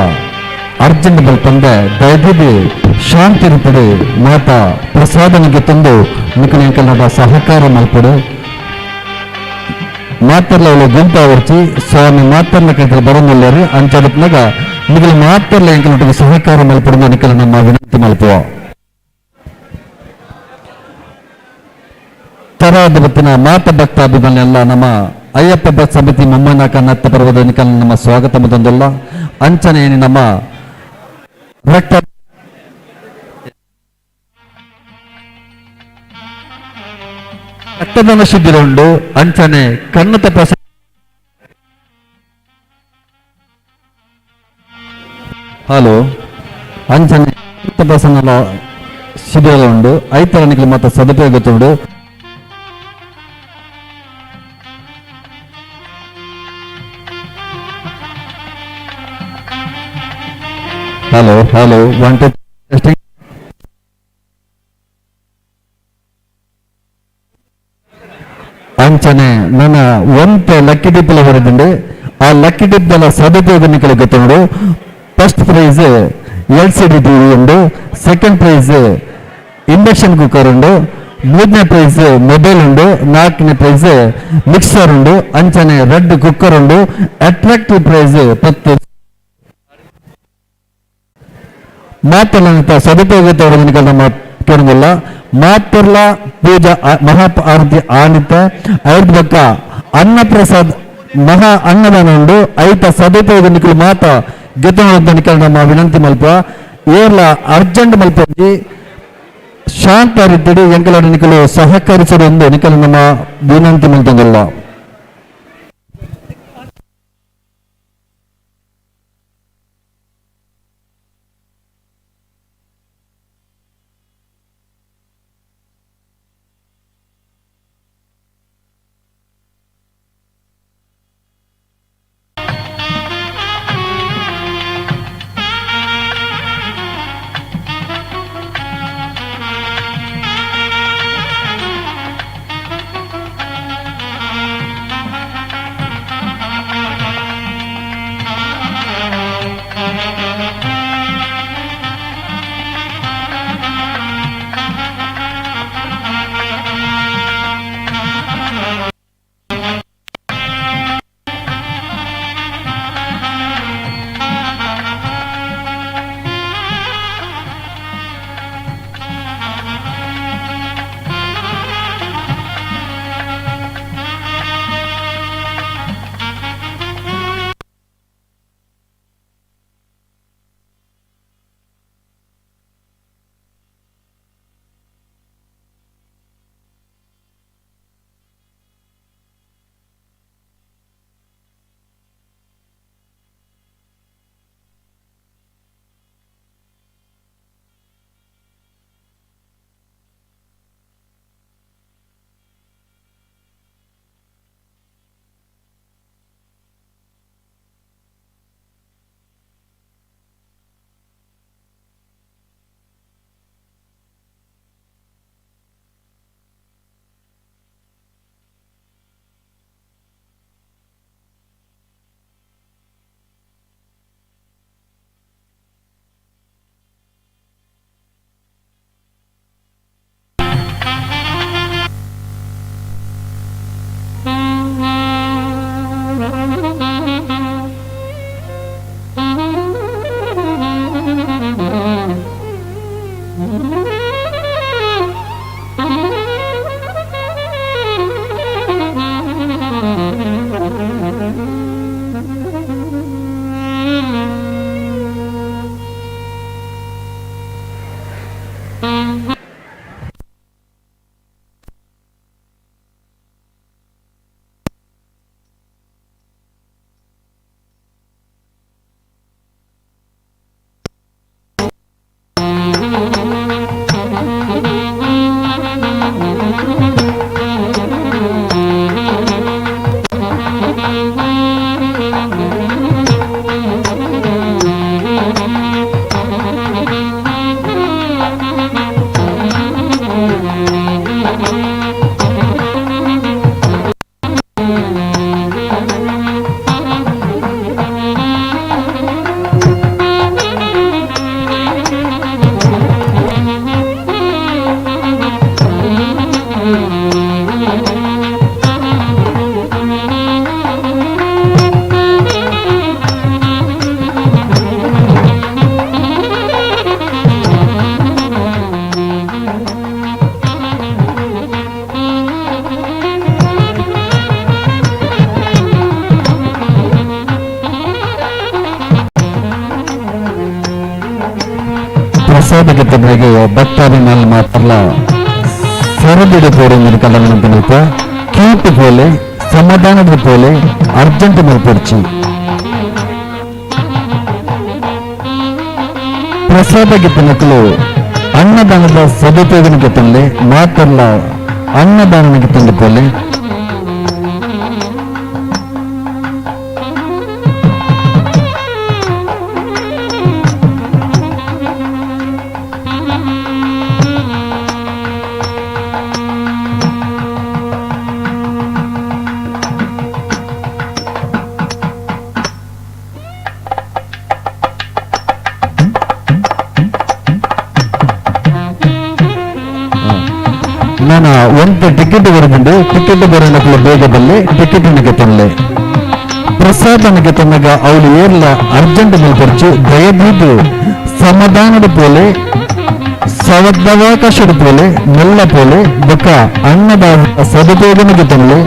ಅರ್ಜೆಂಟ್ ಬಲ್ಪಂದೆ ದಯವಿಟ್ಟು ಶಾಂತಿ ರೂಪಡೆ ಮಾತಾ ಪ್ರಸಾದನಿಗೆ ತಂದು ಮಿಕ್ಕಲ ಎಂಕಲ್ನಡ ಸಹಕಾರ ಮಲ್ಪಡು ಮಾತರ್ಲ ಅವಳು ಗುಂಪ ಅವರ್ಚಿ ಸ್ವಾಮಿ ಮಾತರ್ಲ ಕೈತಲು ಬರೋದಿಲ್ಲರಿ ಅಂಚಡತ್ನಾಗ ಮಿಗಲ ಮಾತರ್ಲ ಎಂಕಲೊಟ್ಟಿಗೆ ಸಹಕಾರ ಮಲ್ಪಡು ನಿಕ್ಕಲ ನಮ್ಮ ವಿನಂತಿ ಮಲ್ಪುವ ತರಾದ ಬತ್ತಿನ ಮಾತ ಭಕ್ತಾಭಿಮಾನಿ ಎಲ್ಲ ನಮ್ಮ ಅಯ್ಯಪ್ಪ ಭಕ್ತ ಸಮಿತಿ ಮೊಮ್ಮನಾಕ ನತ್ತ ಪರ್ವದ ನಿಕಲ್ ನಮ್ಮ ಸ್ವಾಗತ ಮುತಂದಲ್ಲ ಅಂಚನೆ ನಮ್ಮ ರಕ್ತದಾನ ಶಿಬಿರ ಉಂಡು ಅಂಚನೆ ಕಣ್ಣು ತಪಾಸ ಹಲೋ ಅಂಚನೆ ತಪಾಸಣೆಲ್ಲ ಶಿಬಿರಗಳುಂಡು ಐತರ ನಿಖಲು ಮಾತ ಸದುಪಯೋಗತ್ತುಂಡು. Hello 1 2 testing. ಅಂಚನೆ ನನ್ನ ಒಂತೆ ಲಕ್ಕಿ ಡಿಪ್ಪಲ ಹೊರದಿಂಡೆ ಆ ಲಕ್ಕಿ ಡಿಪ್ಪಲ ಸದುಪಯೋಗ ನಿಖಲು ಗೊತ್ತುಂಡು. ಫಸ್ಟ್ ಪ್ರೈಸ್ LCD TV ಉಂಡು, ಸೆಕೆಂಡ್ ಪ್ರೈಸ್ ಇಂಡಕ್ಷನ್ ಕುಕ್ಕರ್ ಉಂಡು, ಮೂರನೇ ಪ್ರೈಸ್ ಮೊಬೈಲ್ ಉಂಡು, ನಾಲ್ಕನೇ ಪ್ರೈಸ್ ಮಿಕ್ಸರ್ ಉಂಡು. ಅಂಚನೆ ರೆಡ್ ಕುಕ್ಕರ್ ಉಂಡು. ಅಟ್ರಾಕ್ಟಿವ್ ಪ್ರೈಸ್ 10 ಮಾತಲ್ಲ ಸದುಪಯೋಗ ಕೇಳಿಲ್ಲ. ಮಾತರ್ಲ ಪೂಜಾ ಮಹಾ ಆರತಿ ಆನಿತ ಐದು ಬಕ್ಕ ಅನ್ನ ಪ್ರಸಾದ್ ಮಹಾ ಅನ್ನದಾನ ಉಂಡು. ಐತ ಸದುಪಯೋಗ ನಿಖಲು ಮಾತ ಗೆತ್ತ ನಮ್ಮ ವಿನಂತಿ ಮಲ್ಪ ಏರ್ಲ ಅರ್ಜೆಂಟ್ ಮಲ್ಪಿ ಶಾಂತ ರೀತಿಡಿ ಎಂಕಲ ನಿಖಲು ಸಹಕರಿಸಲು ಒಂದು ನಿಖಲು ನಮ್ಮ ವಿನಂತಿ ಮಲ್ತಂಗಲ್ಲ. ಪ್ರಸಾದಕ್ಕೆ ಭಕ್ತಾಭಿಮಾನ ಮಾತ್ರಲ್ಲ ಸರದಿಡ ಪೋರೆ మీరు కలవనంత కీర్తి పోలే సమాధానದ పోలే అర్జెంట్ మల్పొచ్చి ప్రసాద గిత్తనకులు ಅನ್ನದಾನದ ಸದುಪಯೋಗಕ್ಕೆ ತಂದೆ ಮಾತ್ರಲ್ಲ ಅನ್ನದಾನಕ್ಕೆ ತಂದುಕೊಳ್ಳಿ. ನಾನು ಒಂದು ಟಿಕೆಟ್ ಬರೆದಿದ್ದು ಟಿಕೆಟ್ ಬರೋಣಕ್ಕೆ ಬೇಗದಲ್ಲಿ ಟಿಕೆಟ್ ನನಗೆ ತಂದೆ ಪ್ರಸಾದ್ ನನಗೆ ತನ್ನಗ ಅವಳು ಏರ್ಲ ಅರ್ಜೆಂಟ್ ಮಲ್ಪರಿಚು ದಯದೀದು ಸಮಾಧಾನದ ಪೋಲೆ ಸವದವಕಾಶದ ಪೋಲೆ ಮೆಲ್ಲ ಪೋಲೆ ಬೊಕ್ಕ ಅನ್ನದ ಸದುಪಯೋಗನಿಗೆ ತಂದೆ.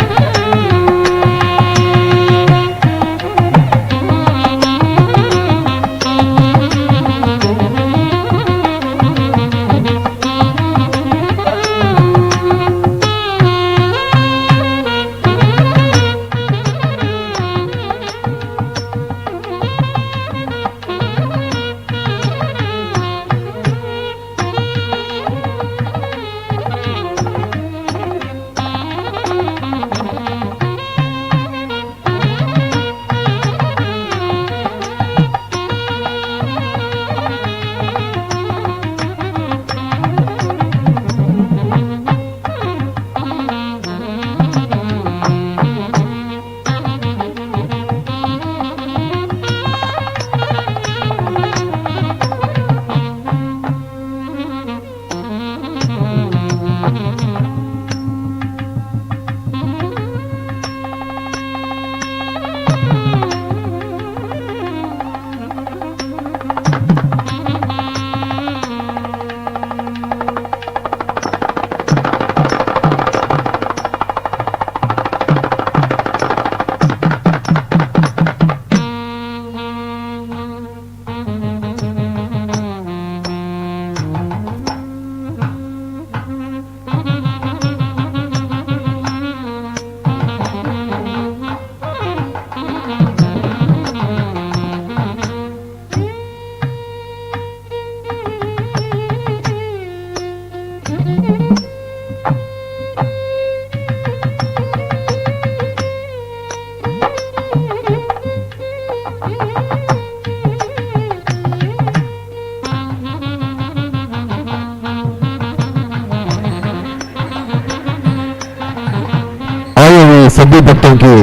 सभी भक्तों की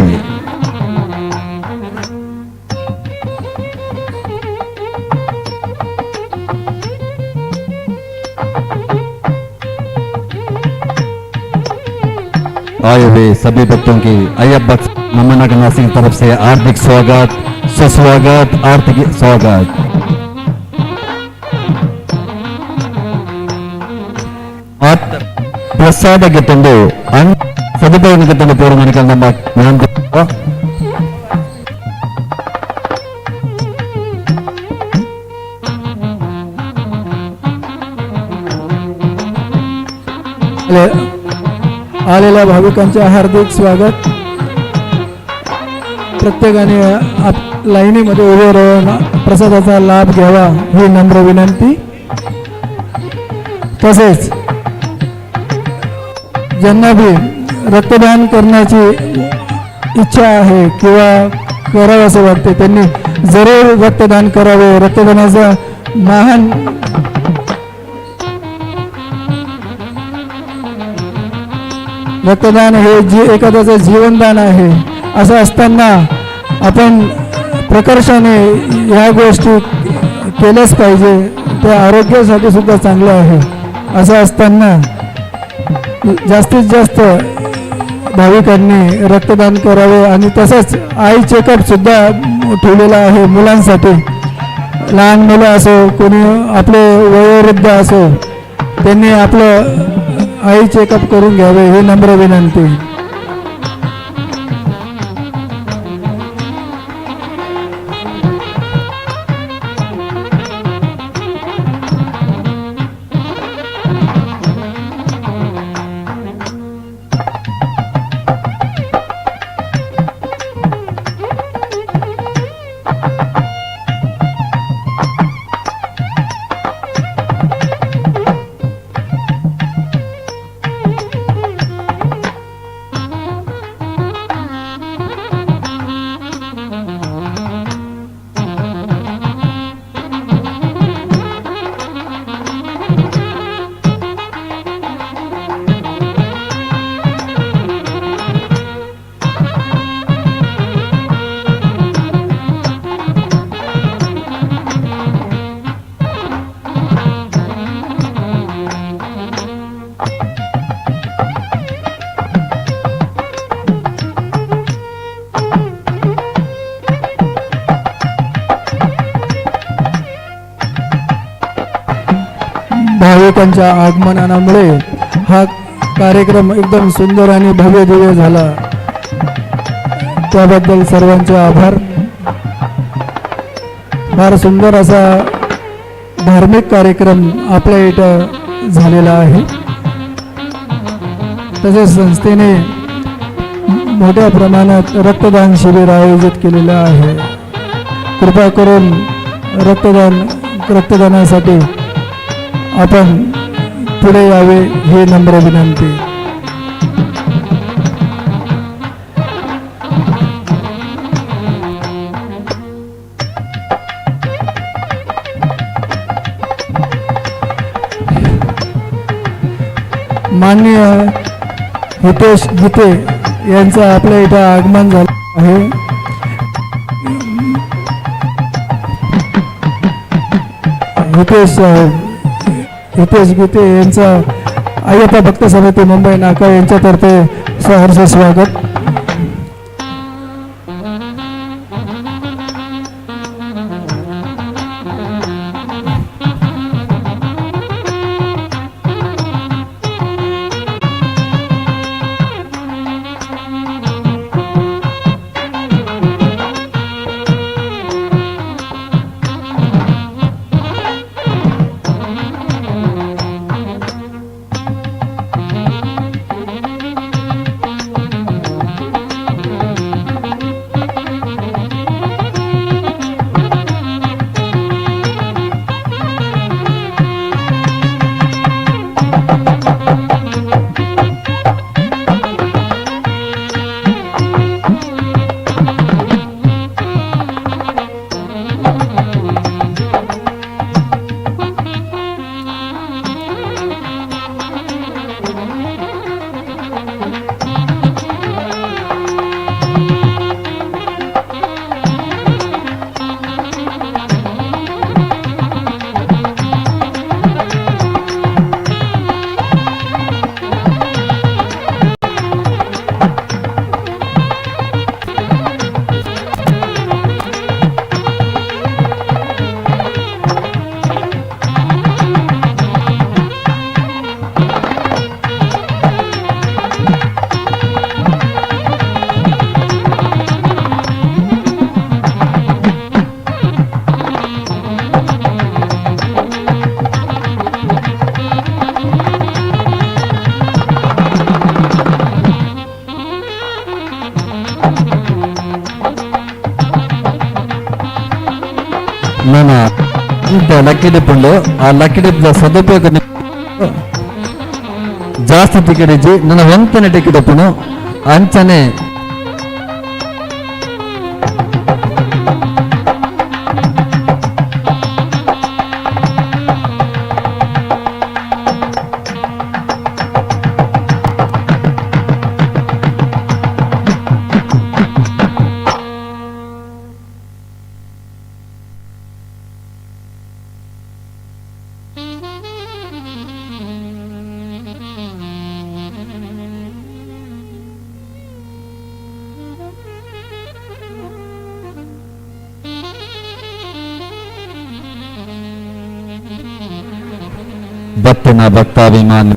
आए हुए सभी भक्तों की अय्यप्पा नमन सिंह तरफ से हार्दिक स्वागत सुस्वागत आर्थिक स्वागत. ಪ್ರಸಾದಕ್ಕೆ ತಂದು ಸದುಪಯೋಗಕ್ಕೆ ತಂದು ಪೂರ್ವನಿಕ ನಮ್ಮ ಜ್ಞಾನ आलेल्या भाविकांचे हार्दिक स्वागत. प्रत्येकाने लाईनीमध्ये उभे राहून प्रसादाचा लाभ घ्यावा ही नम्र विनंती. तसेच ज्यांना भी रक्तदान करण्याची इच्छा आहे किंवा करावे असे वाटते त्यांनी जरूर रक्तदान करावे. रक्तदानाचा महान रक्तदान हे एखाद्याचं जीवनदान आहे. असं असताना आपण प्रकर्षाने या गोष्टी केल्याच पाहिजे. ते आरोग्यासाठी सुद्धा चांगलं आहे. असं असताना जास्तीत जास्त भाविकांनी रक्तदान करावे आणि तसंच आई चेकअप सुद्धा ठेवलेला आहे मुलांसाठी. लहान मुलं असो कोणी आपले वयोवृद्ध असो त्यांनी आपलं आई चेकअप करून घ्यावे ही नम्र विनंती. भाविकांच्या आगमनामुळे हा कार्यक्रम एकदम सुंदर आणि भव्य दिव्य झाला. त्याबद्दल सर्वांचे आभार. फार सुंदर असा धार्मिक कार्यक्रम आपल्या इथं झालेला आहे. तसेच संस्थेने मोठ्या प्रमाणात रक्तदान शिबिर आयोजित केलेलं आहे. कृपा करून रक्तदानासाठी आपण पुढे यावे ही नम्र विनंती. माननीय हितेश गीते यांचं आपल्या इथं आगमन झालं आहे. हितेश गीते यांचं अय्यप्पा भक्त समिती मुंबई नाका यांच्यातर्फे सहर्ष स्वागत. మన ఇంత లక్కీ డిప్ ఉందో ఆ లక్కీ డిప్ సదుపయోగ ಜಾಸ್ತಿ ಟಿಕೆಟ್ ಇಜ್ಜಿ ನನ್ನ ವಂತನೆ ಟಿಕೆಟ್ ಒಪ್ಪನು ಅಂಚನೆ ಭಕ್ತನ ಭಕ್ತಾಭಿಮಾನ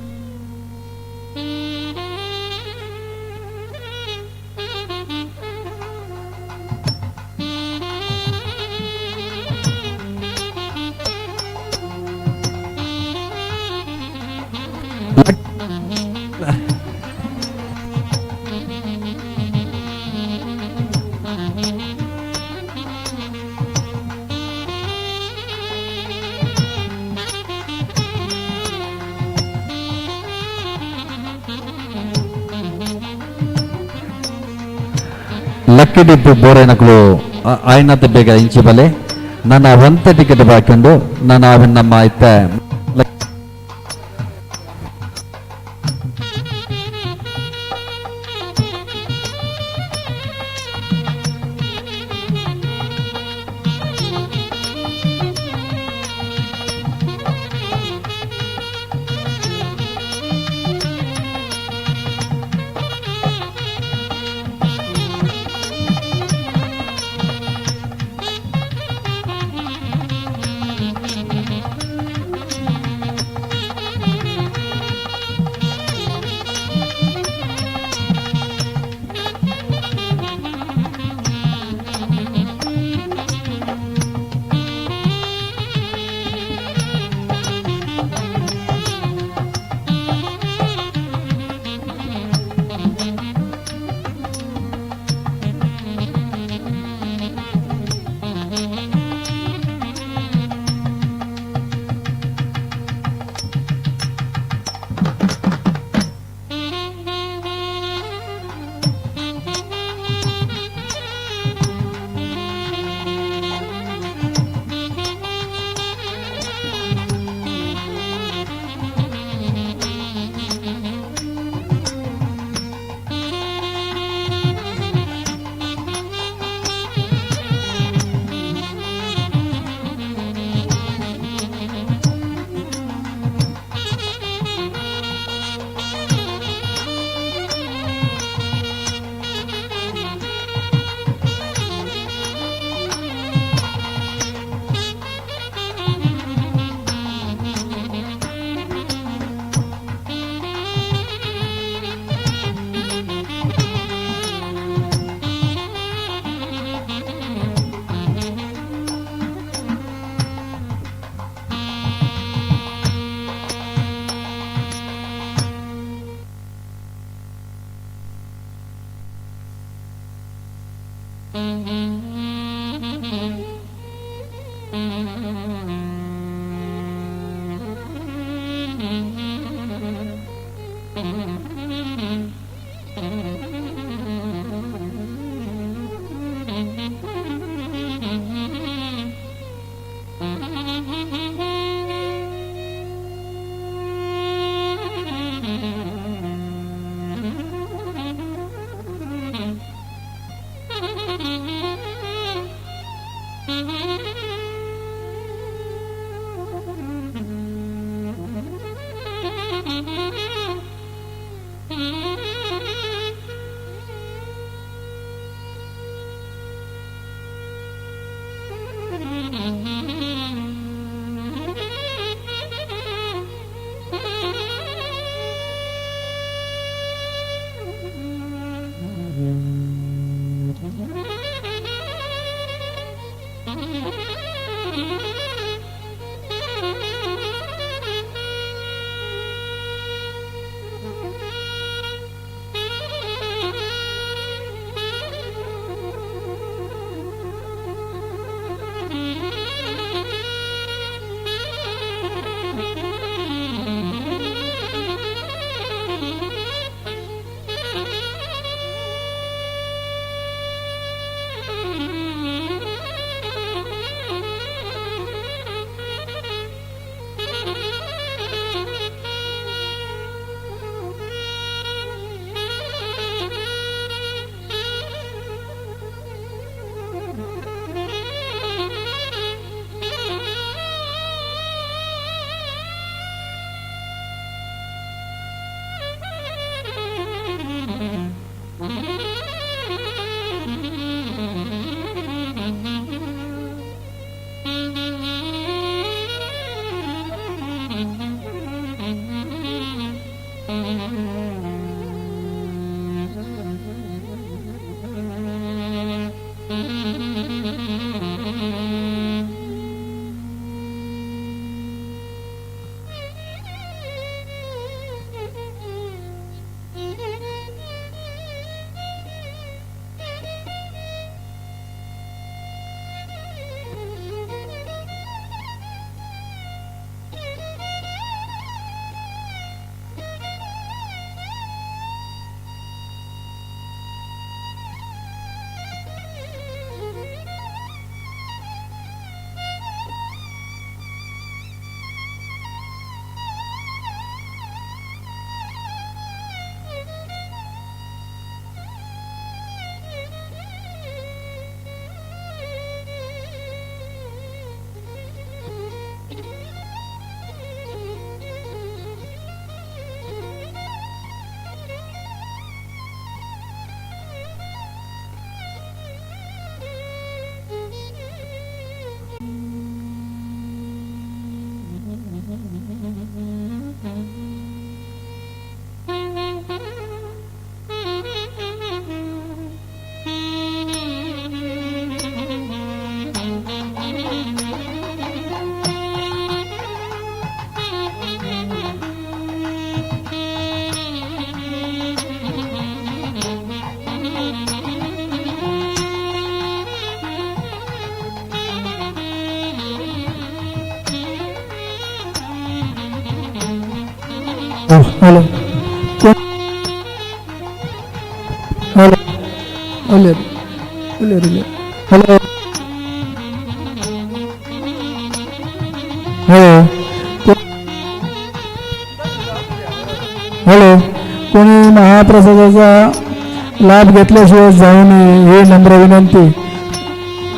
ಲಕ್ಕಿ ಡಿಪ್ ಬೋರೇನಕಲು ಆಯ್ನತ ಬೇಗ ಇಂಚಿ ಬಲೆ ನನ್ನ ವಂತ ಟಿಕೆಟ್ ಬಾಕೊಂಡು ನಾನು ಅವನ್ ನಮ್ಮ ಇತ್ತ hello hello hello hello hello hello कोणी महाप्रसादाचा लाभ घेतल्याशिवाय जाऊ नये ही नम्र विनंती.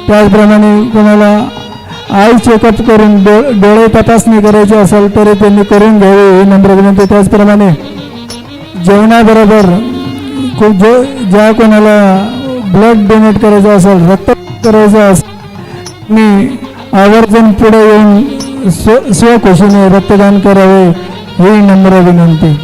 त्याचप्रमाणे कोणाला आई चेकअप करून डोळे तपासणी करायची असेल तरी त्यांनी करून घ्यावी ही नम्र विनंती. त्याचप्रमाणे जेवणाबरोबर ज्या कोणाला ब्लड डोनेट करायचं असेल रक्त करायचं असेल मी आवर्जून पुढे येऊन स्वखुशीने रक्तदान करावे ही नम्र विनंती.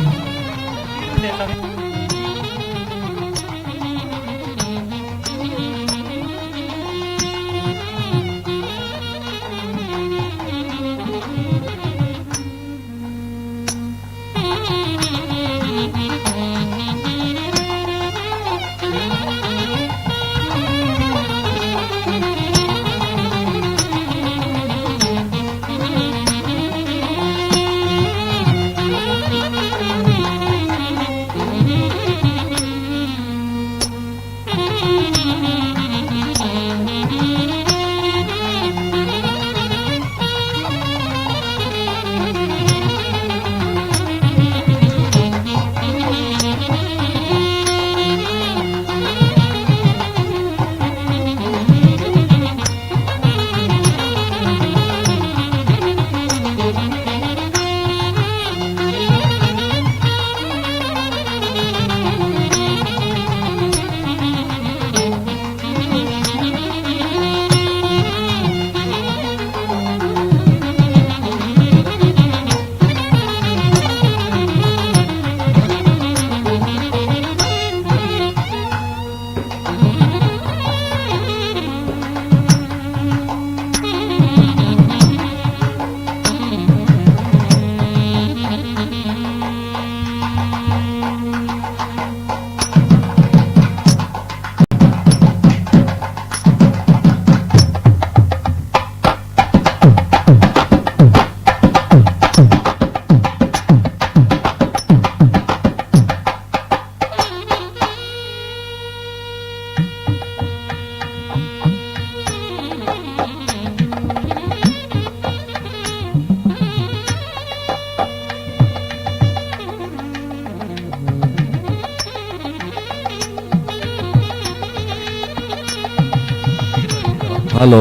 ಹಲೋ,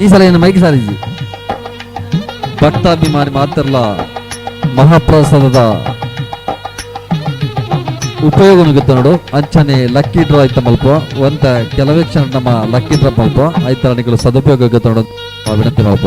ಈ ಸಲ ಏನು ಮೈಕ್ ಸಾರಿಸಿ ಭಕ್ತಾಭಿಮಾನಿ ಮಾತ್ರಲ್ಲ ಮಹಾಪ್ರಸಾದದ ಉಪಯೋಗ ಗೊತ್ತ ನೋಡು. ಅಂಚನೆ ಲಕ್ಕಿ ಡ್ರಾ ಆಯ್ತ ಮಲ್ಪ ಒಂತ ಕೆಲವೇ ಕ್ಷಣ ನಮ್ಮ ಲಕ್ಕಿ ಡ್ರಾ ಮಲ್ಪ ಆಯ್ತ ನಿಗಳು ಸದುಪಯೋಗ ಗೊತ್ತ ನೋಡು ವಿನಂತಿ ಮಲ್ಪ.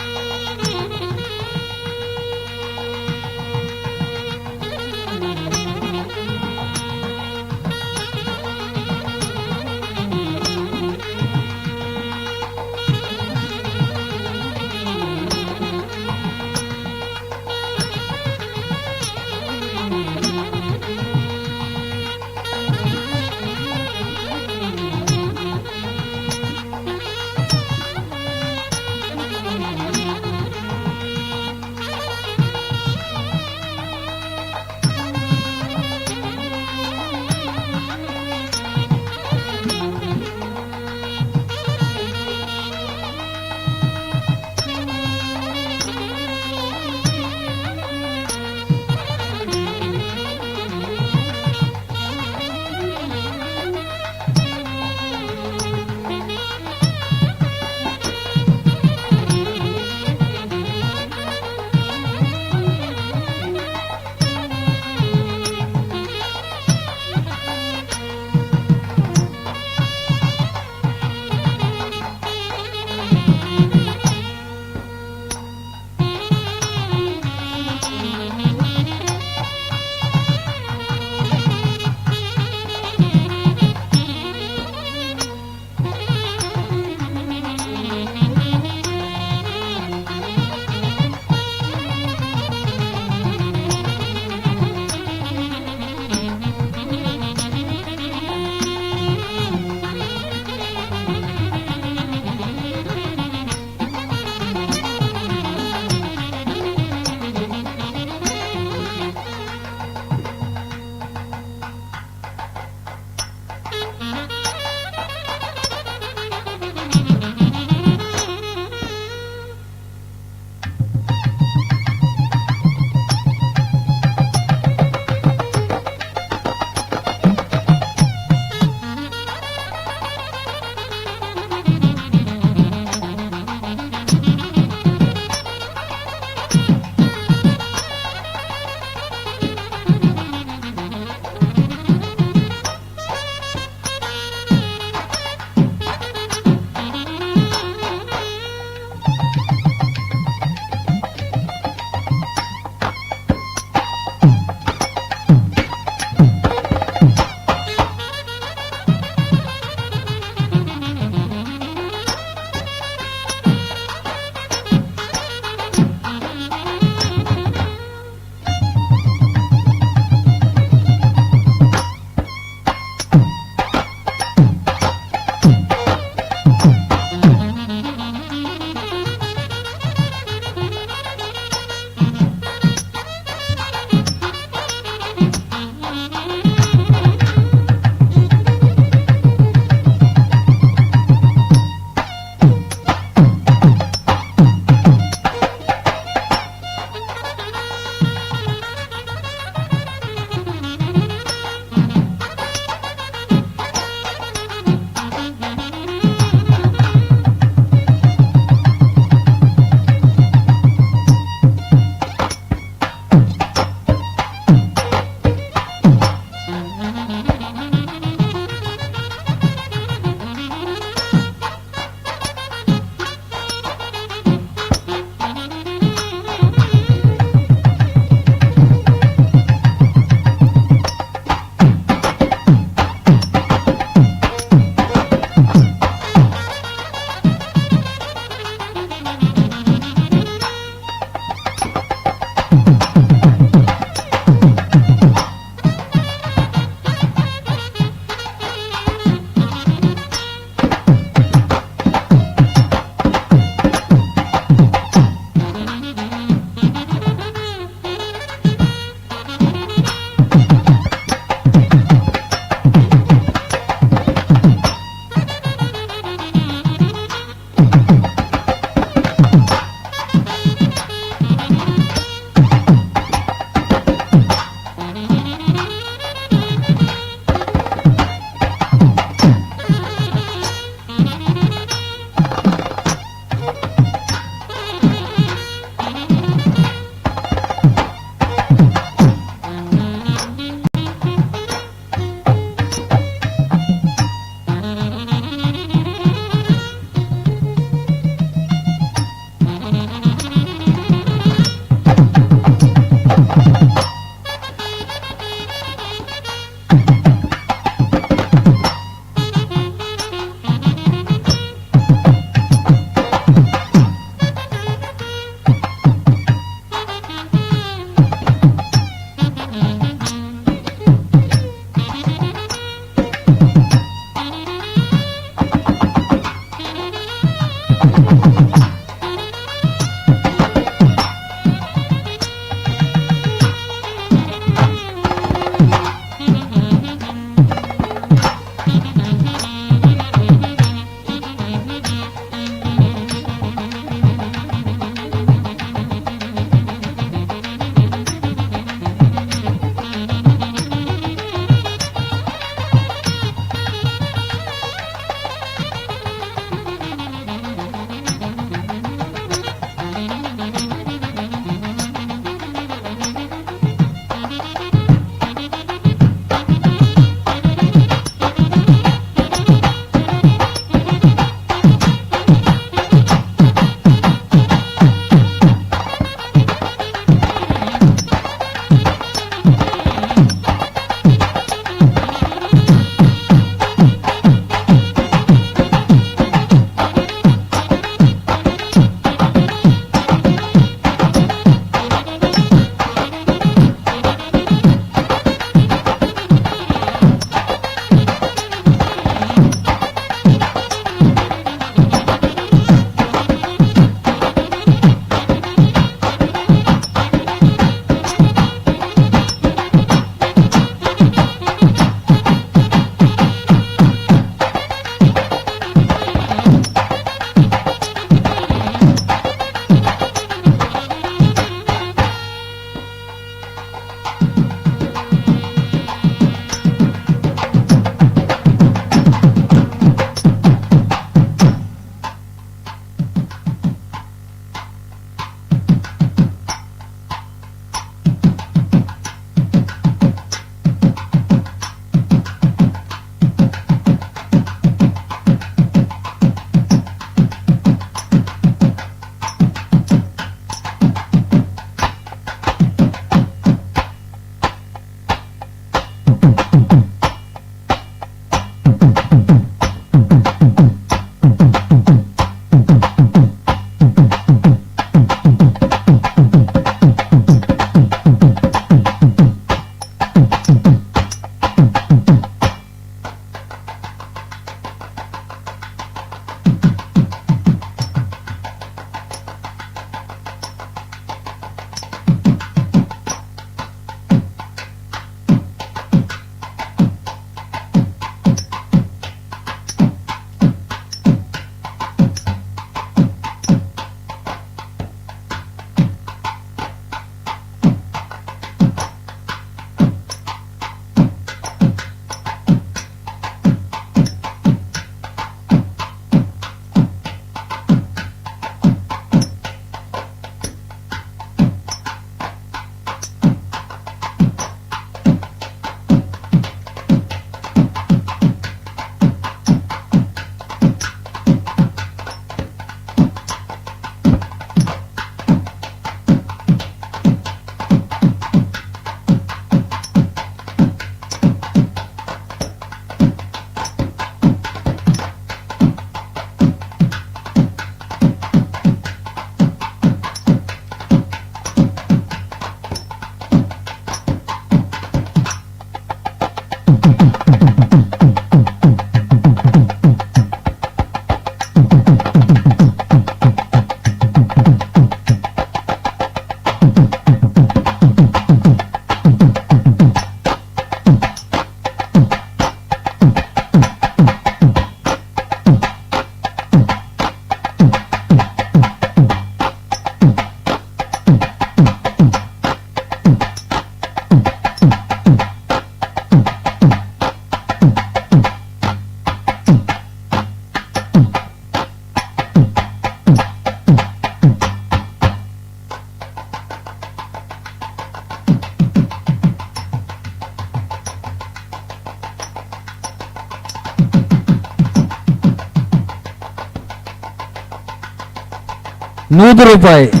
₹100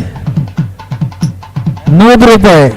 ₹100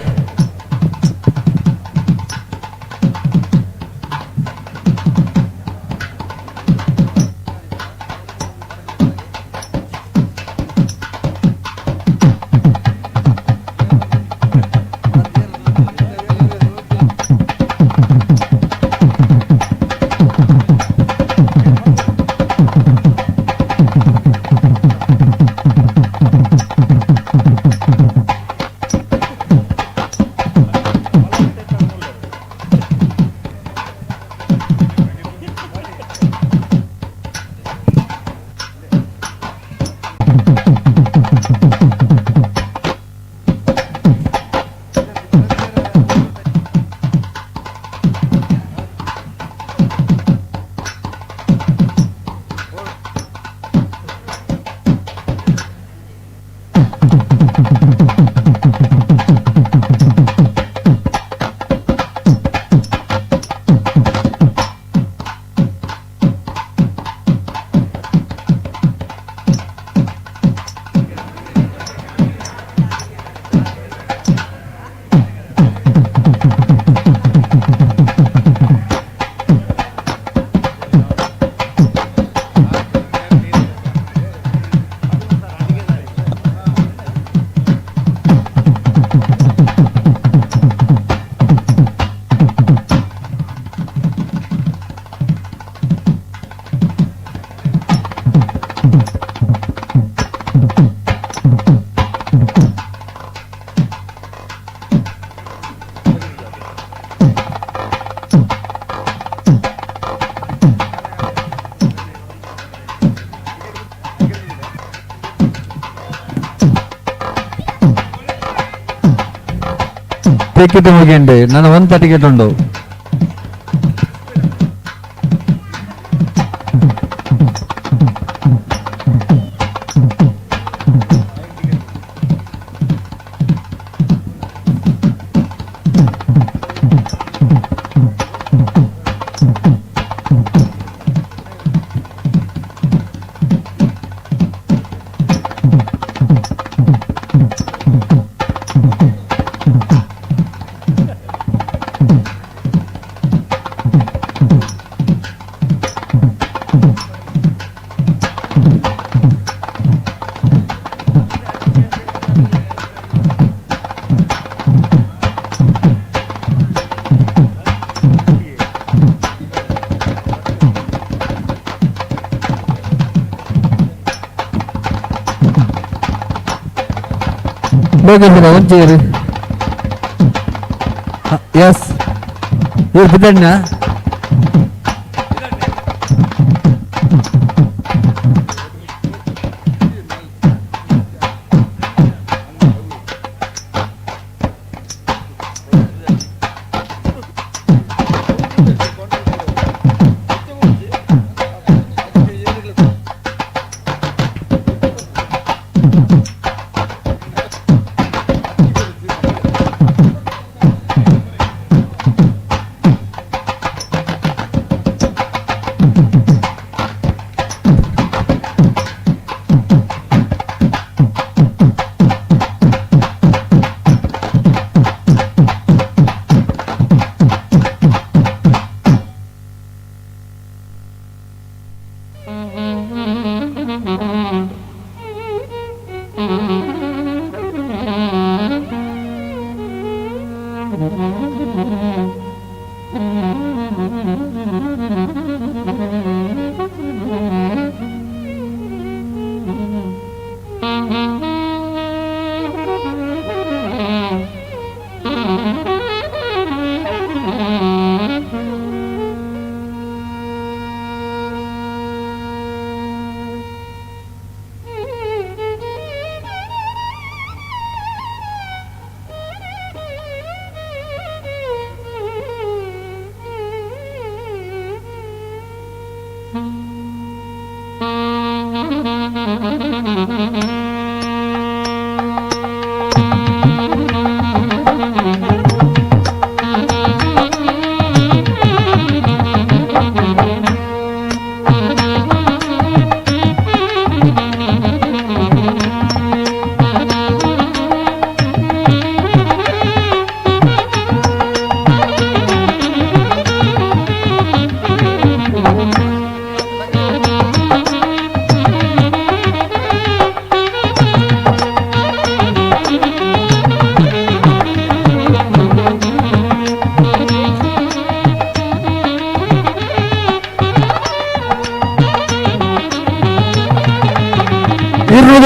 టికెట్ ముగియండి. నన్ను 1 టికెట్ ఉండు. ಒಂಚೂರು ಎಸ್ ಇವ್ರು ಬಿದ್ದಣ್ಣ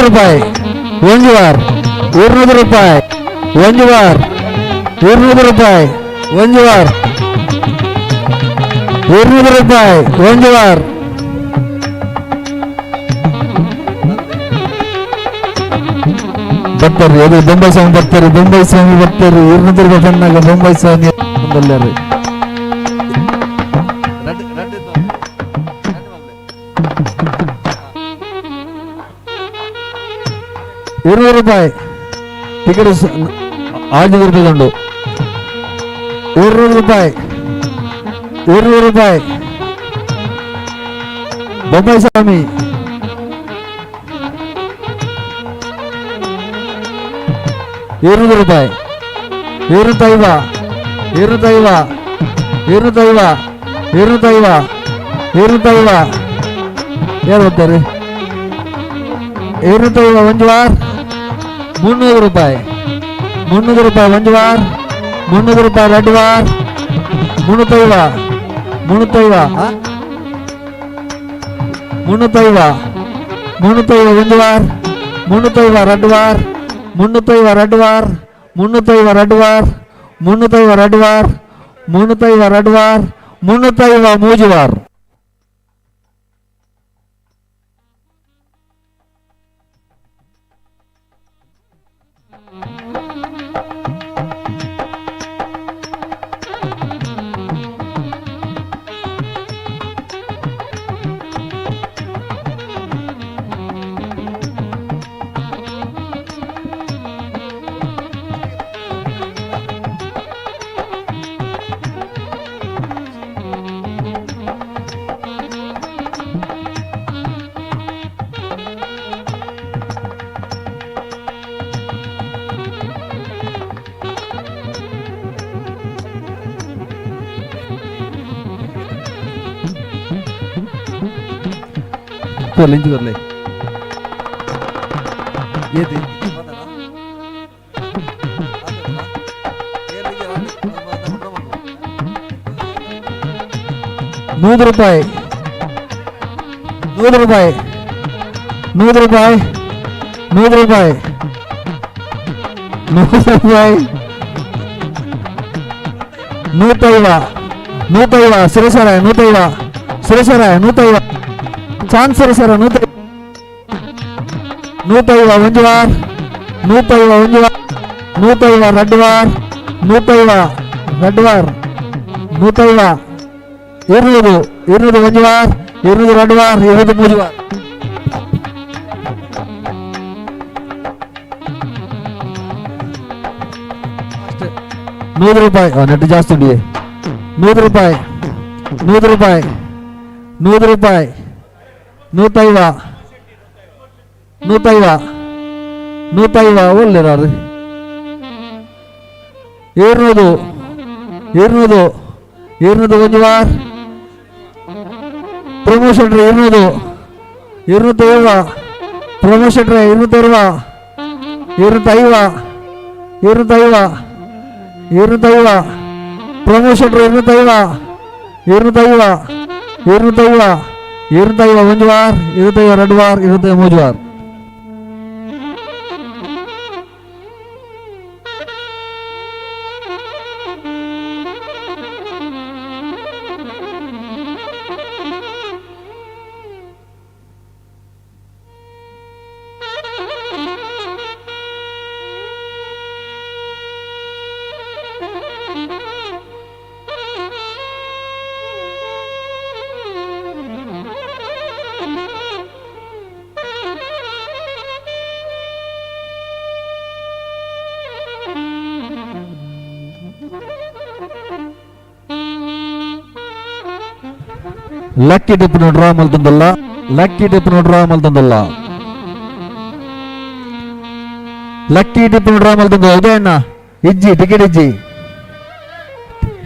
ರೂಪಾಯಿ ಒಂಜುವಾರ್ 200 ರೂಪಾಯಿ ಒಂಜುವಾರ್ 200 ರೂಪಾಯಿ ಒಂಜುವಾರ್ 200 ರೂಪಾಯಿ ಒಂಜುವಾರ್ ಬರ್ತಾರೆ ಅದು ಬೊಂಬೈ ಸ್ವಾಮಿ ಬರ್ತಾರೆ 200 ರೂಪಾಯಿ ಚೆನ್ನಾಗ ಬೊಂಬೈ ಸ್ವಾಮಿ ಬಂದಲ್ಲಾರಿ 200 ರೂಪಾಯಿ ಟಿಕೆಟ್ 600 ರೂಪಾಯಿ ದಂಡು 200 ರೂಪಾಯಿ 200 ರೂಪಾಯಿ ಬೊಂಬೈ ಸ್ವಾಮಿ 200 ರೂಪಾಯಿ 250 ಯಾರು ಬರ್ತಾರೆ 250 ಒಂಜುವಾರ್ 300 ರೂಪಾಯಿ 300 ರೂಪಾಯಿ ಒಂಜುವಾರ್ 300 ರೂಪಾಯಿ ರಡ್ವಾರ್ 350 ಒಂಜುವಾರ್ 350 ರಡ್ವಾರ್ 350 ರಡ್ವಾರ್ 350 ರಡ್ವಾರ್ 350 ರಡ್ವಾರ್ 350 ರಡ್ವಾರ್ 350 ಮೂಜುವಾರ್ लंच कर ले ये दे 100 ರೂಪಾಯಿ 100 ರೂಪಾಯಿ 100 ರೂಪಾಯಿ 100 ರೂಪಾಯಿ 100 ರೂಪಾಯಿ 150 ಸುರೇಶರ 150 ಚಾನ್ಸ್ ಸರ 150 ಒಂಜುವಾರ್ 150 ರಡ್ವಾರ್ 150 150 200 ಒಂಜುವಾರ್ 200 ರಡ್ವಾರ್ 200 ಮೂಜುವಾರ್ ₹100 ನೆಟ್ ಜಾಸ್ತಿ ಉಂಡಿದೆ ₹100 100 ರೂಪಾಯಿ 150 ಒಳ್ಳೆರಾರು 200 ಒಂಜುವಾರ್ ಪ್ರಮೋಷನ್ 200 ಪ್ರಮೋಷನ್ 250 ಪ್ರಮೋಷನ್ 250 ಒಂಜುವಾರ್ 25 ರಡ್ವಾರ್ 25 ಮೂಜುವಾರ್ ಲಕ್ಕಿ ಟಿಪ್ಪಿನ ಡ್ರಾ ಮಲ್ತಂದಲ್ಲ, ಲಕ್ಕಿ ಟಿಪ್ಪಿನ ಡ್ರಾ ಮಲ್ತಂದಲ್ಲ, ಲಕ್ಕಿ ಟಿಪ್ಪಿನ ಡ್ರಾ ಮಲ್ತಂದ ಇದೇ ಅಣ್ಣ. ಇಜ್ಜಿ ಟಿಕೆಟ್ ಇಜ್ಜಿ,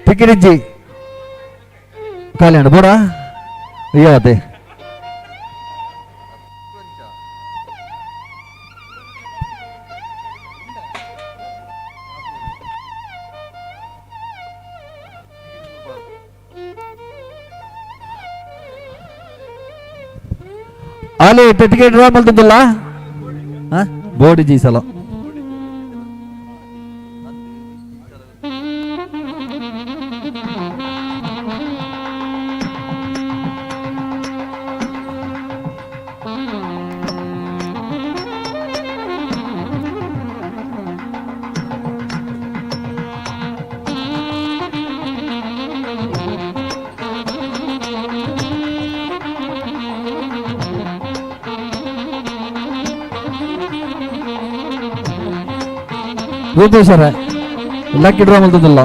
ಟಿಕೆಟ್ ಇಜ್ಜಿ ಕಾಲಿಯಣ್ಣ ಬೋಡ ಅಯ್ಯೋ ಅದೇ ಅಲ್ಲಿ ಟಿಕೆಟ್ ಡ್ರಾ ಮಲ್ತಂದಲ್ಲ ಬೋರ್ಡ್ ಇಜ್ಜಿ ಸಲ ರೂಪೇಶರ ಲಕ್ಕಿ ಡ್ರಾ ಮಲ್ತಂದಲ್ಲ.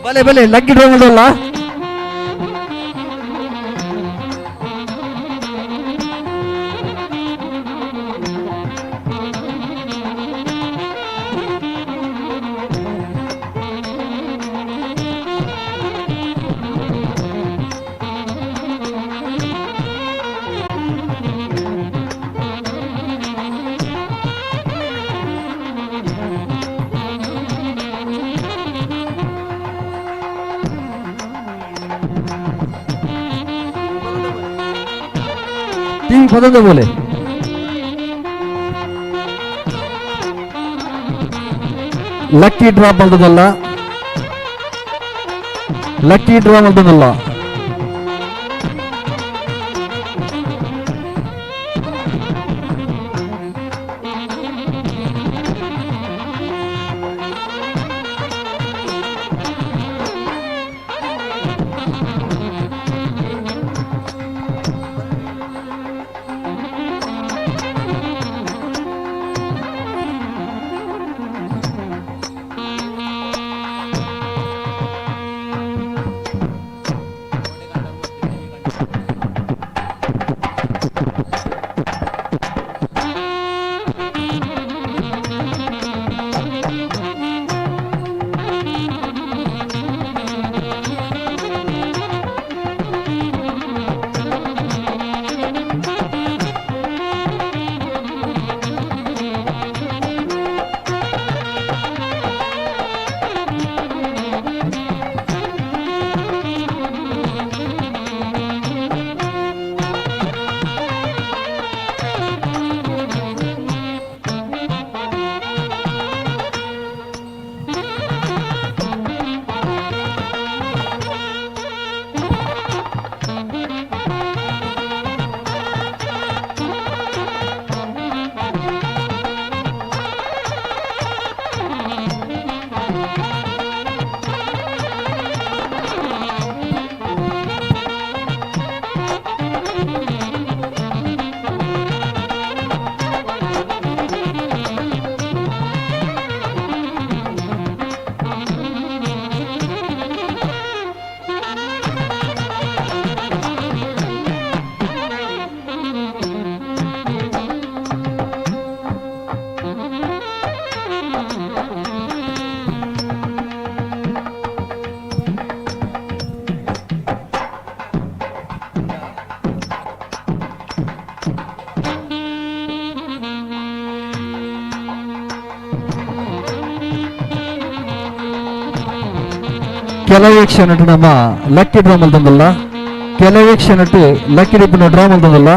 ಬಲೆ ಬಲೆ ಲಕ್ಕಿ ಡ್ರಾ ಮಲ್ತಲ್ಲ. टीवी पसंद बोले लक्की ड्रा मल्तदल्ल, लक्की ड्रा मल्तदल्ल. ಕೆಲವೇ ಕ್ಷಣ ನಮ್ಮ ಲಕ್ಕಿ ಡ್ರಾ ಮಲ್ತಂದಲ್ಲ, ಕೆಲವೇ ಕ್ಷಣ ಲಕ್ಕಿ ಡಿಪ್ಪಿನ ಡ್ರಾ ಮಲ್ತಂದಲ್ಲ.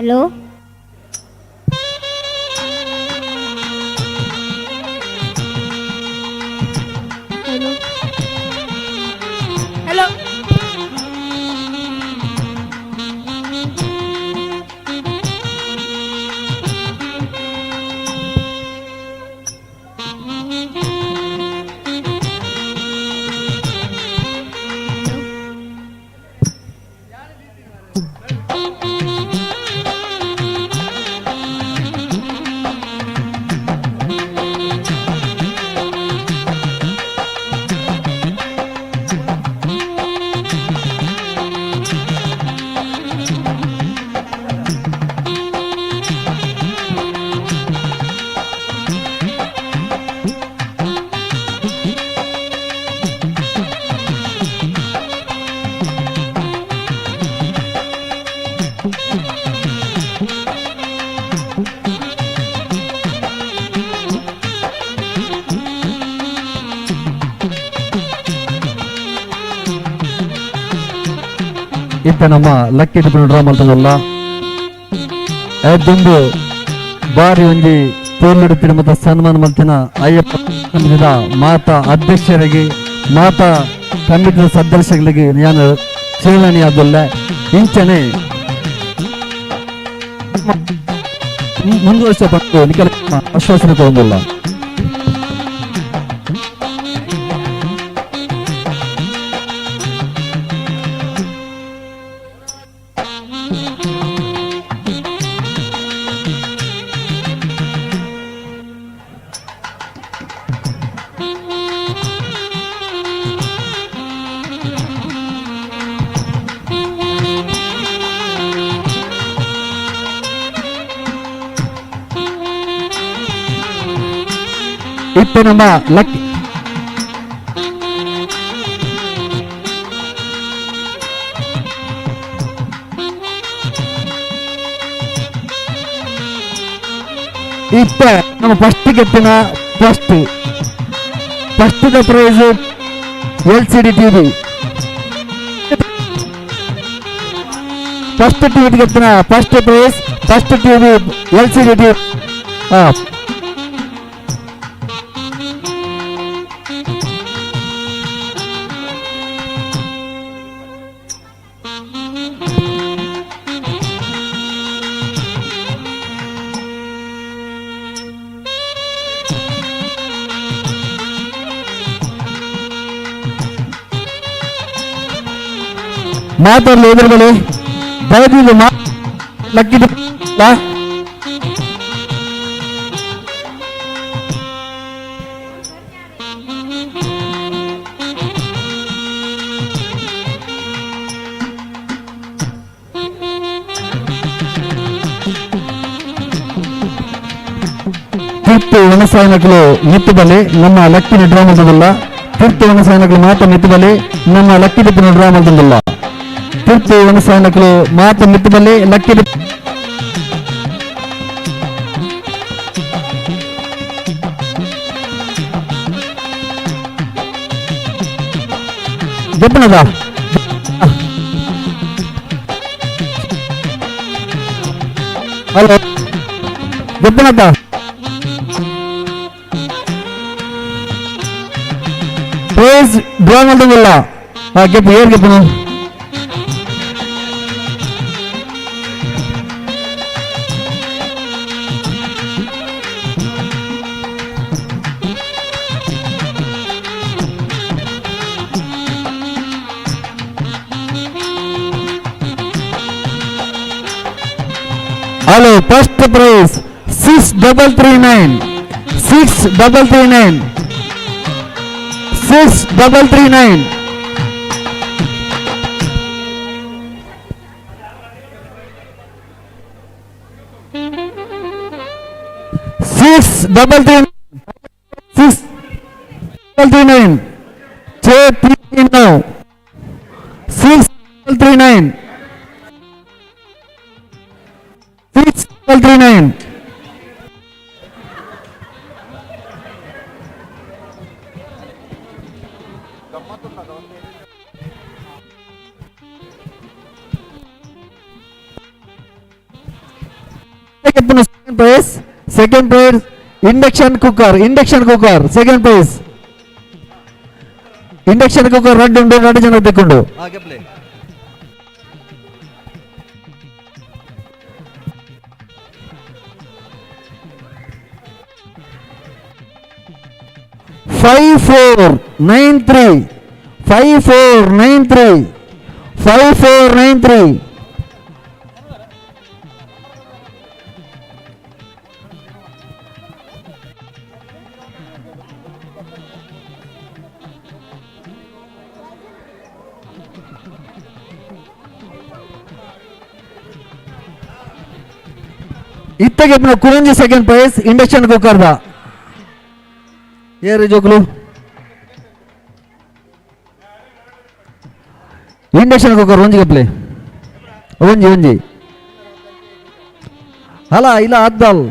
ಹಲೋ ಹಲೋ ಇತ್ತ ನಮ್ಮ ಲಕ್ಕಿ ಟಿಪ್ಪು ಡ್ರಾ ಮಾಡ್ತದಲ್ಲ ಅದೊಂದು ಬಾರಿ ಒಂಜಿ ತೋರ್ಲಿಡುತ್ತಿನ ಮತ್ತು ಸನ್ಮಾನ ಮಲ್ತಿನ ಅಯ್ಯಪ್ಪ ಸಮಿತಿದ ಮಾತಾ ಅಧ್ಯಕ್ಷರಿಗೆ ಮಾತಾ ಕಮಿಟಿದ ಸದಸ್ಯಗಳಿಗೆ ನಾನು ಚೇಳನಿ ಆದಲ್ಲ ಇಂಚನೆ ಮುಂದುವರಿಸಬೇಕು ನಿಖಿಲ ಆಶ್ವಾಸನೆ ತಗೊಂಡಿಲ್ಲ. ಇತ್ತು ನಮ್ಮ ಲಕ್ಕಿ ಇತ್ತ ನಮ್ಮ ಫಸ್ಟ್ ಗೆತ್ತಿನ first prize LCD TV first TV ಗೆತ್ತಿನ first prize first TV LCD TV. ಮಾತಾಡಲು ಎದುರುಗಳು ದಯವಿಟ್ಟು ಲಕ್ಕಿ ತೀರ್ತು ವನಸಾಯನಗಳು ನಿತ್ತುಬಲೆ ನಮ್ಮ ಲಕ್ಕಿನ ಡ್ರಾ ಮಾಡೋದಿಲ್ಲ. ತೀರ್ತು ವನಸಾಯನಗಳು ಮಾತ್ರ ನಿತ್ತುಬಲೆ ನಮ್ಮ ಲಕ್ಕಿ ಡಿಪ್ಪಿನ ಡ್ರಾ ಮಾಡೋದಿಲ್ಲ. ತೀರ್ತು ವನಸಾಯನಗಳು ಮಾತ್ರ ನಿತ್ತುಬಲೆ ಲಕ್ಕಿ ಡಿಪ್ ಗೆಪ್ಪನದ ಹಲೋ ಗೆಪ್ಪನದ ಪ್ರೈಸ್ ಡ್ರಾ ಮಾಡೋದಿಲ್ಲ. ಗೆಪ್ಪು ಏರ್ ಗೆಪ್ಪನು hello first prize 6339 6339 6339 639 639 639 639 second prize induction cooker, second prize induction cooker రెండు ಜನ ತೆಕ್ಕೊಂಡು ಹಾಗೆ play. Five four nine three. ಇತ್ತಗೆ ಕುರಂಜಿ ಸೆಕೆಂಡ್ ಪ್ರೈಸ್ ಇಂಡಕ್ಷನ್ ಕುಕ್ಕರ್ದ ಏರಿ ಜೋಗ್ಲು ಇಂಡಕ್ಷನ್ ಕುಕ್ಕರ್ ಒಂಜಿಗೆ ಪ್ಲೇ ಒಂಜಿ ಅಲ್ಲ ಇಲ್ಲ ಅದ್ದಲ್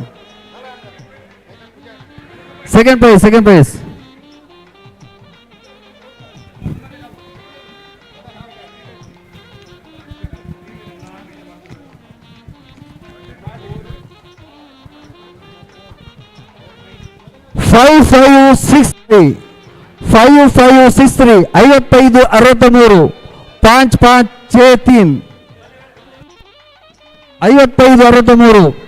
second prize five six three 5563 63 5563 5563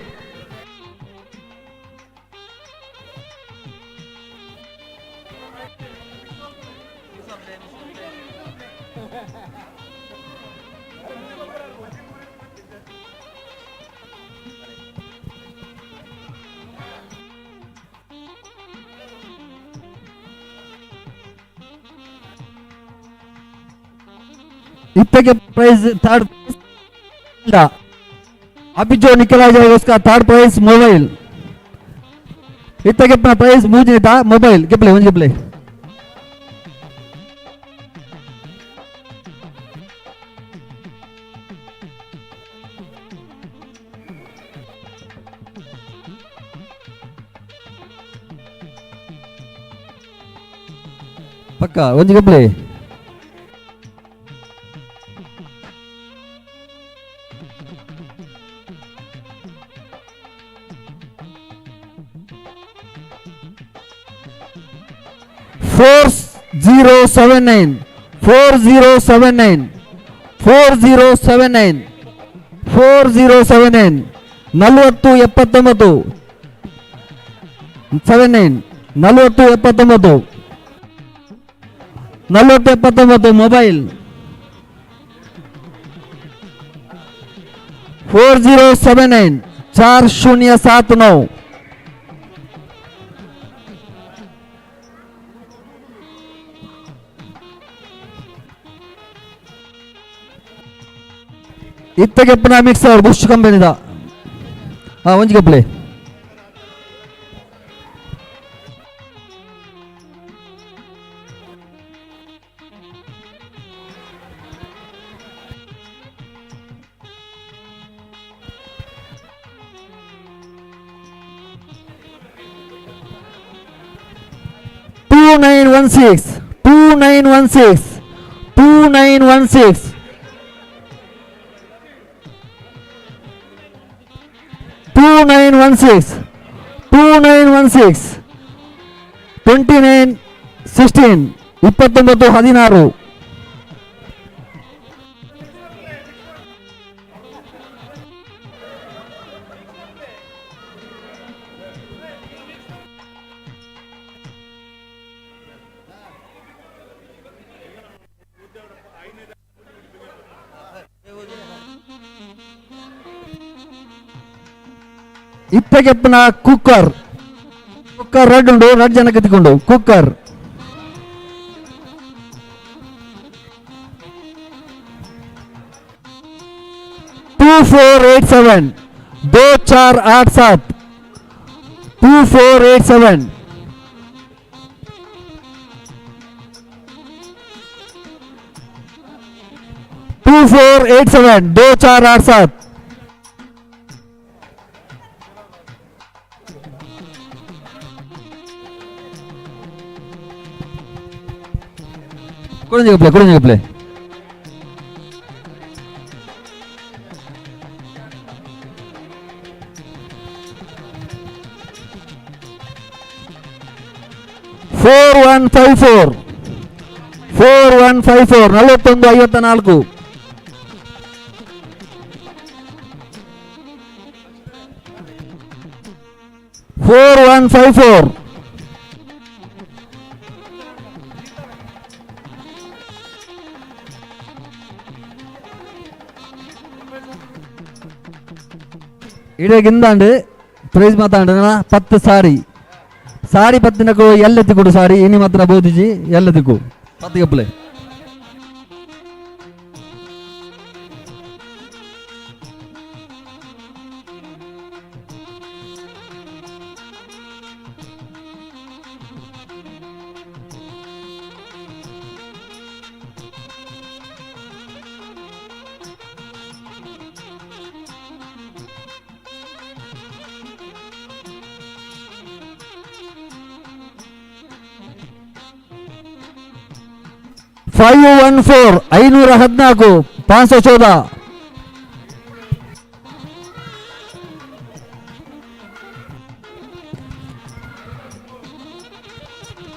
इतने प्राइस थर्ड अभी जो निकला जाएगा उसका थर्ड प्राइस मोबाइल इतने अपना प्राइस मुझे था मोबाइल के प्ले पक्का वंजी के प्ले 4079 4079 4079 4079 40 79 79 40 79 40 79 मोबाइल 4079 4079 इतने अपना मिक्सर बुश कंपनी था हाँ वंजी प्ले 2916 2916 2916 2916 2916 29 16 29 16 इतने अपना कुकर कुकर रेड उंडु रेड जन कत्तिकोंडु कुकर 2487 2487 2487 2487 2487 कुड़न प्ले 4154 4154 4154 ഇടകിന്താണ്ട് പ്രൈസ് മാത്താണ്ട് 10 ಸಾರಿ ಸಾರಿ 10 ಎಲ್ಲೆತ್ತಿ ಕೊಡು ಸಾರಿ ಇನಿ ಮಾತ್ರ ಬೋಧಿಸಿ ಎಲ್ಲದಕ್ಕೂ 10 ಕಪ್ಪಲೆ $514 514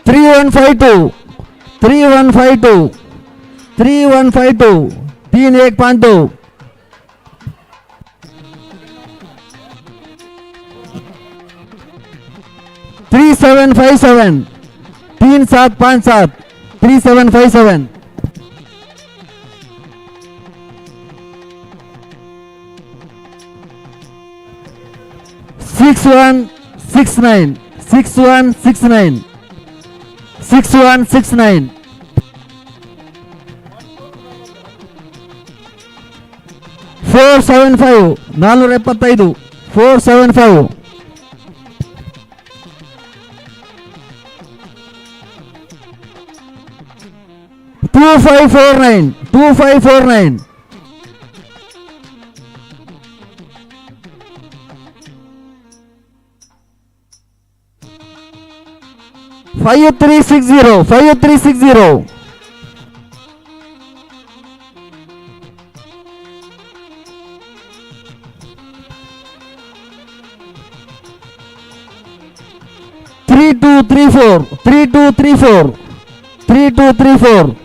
3152 3152 3152 3152 3757 3757 3757 6169 6169 6169 475 475 475 2549 2549 5360 5360 3234 3234 3234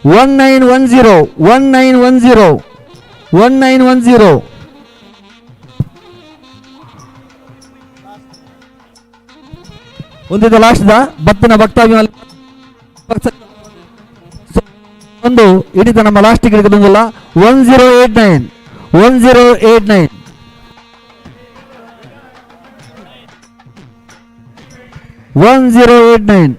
1910 1910 1910 ಒಂದಿದ ಲಾಸ್ಟ್ ದ ಬತ್ತನ ಭಕ್ತಾಭಿಮಾನ ಒಂದು ಹಿಡಿತ ನಮ್ಮ ಲಾಸ್ಟ್ ಹಿಡಿದಿಲ್ಲ 1089 1089 1089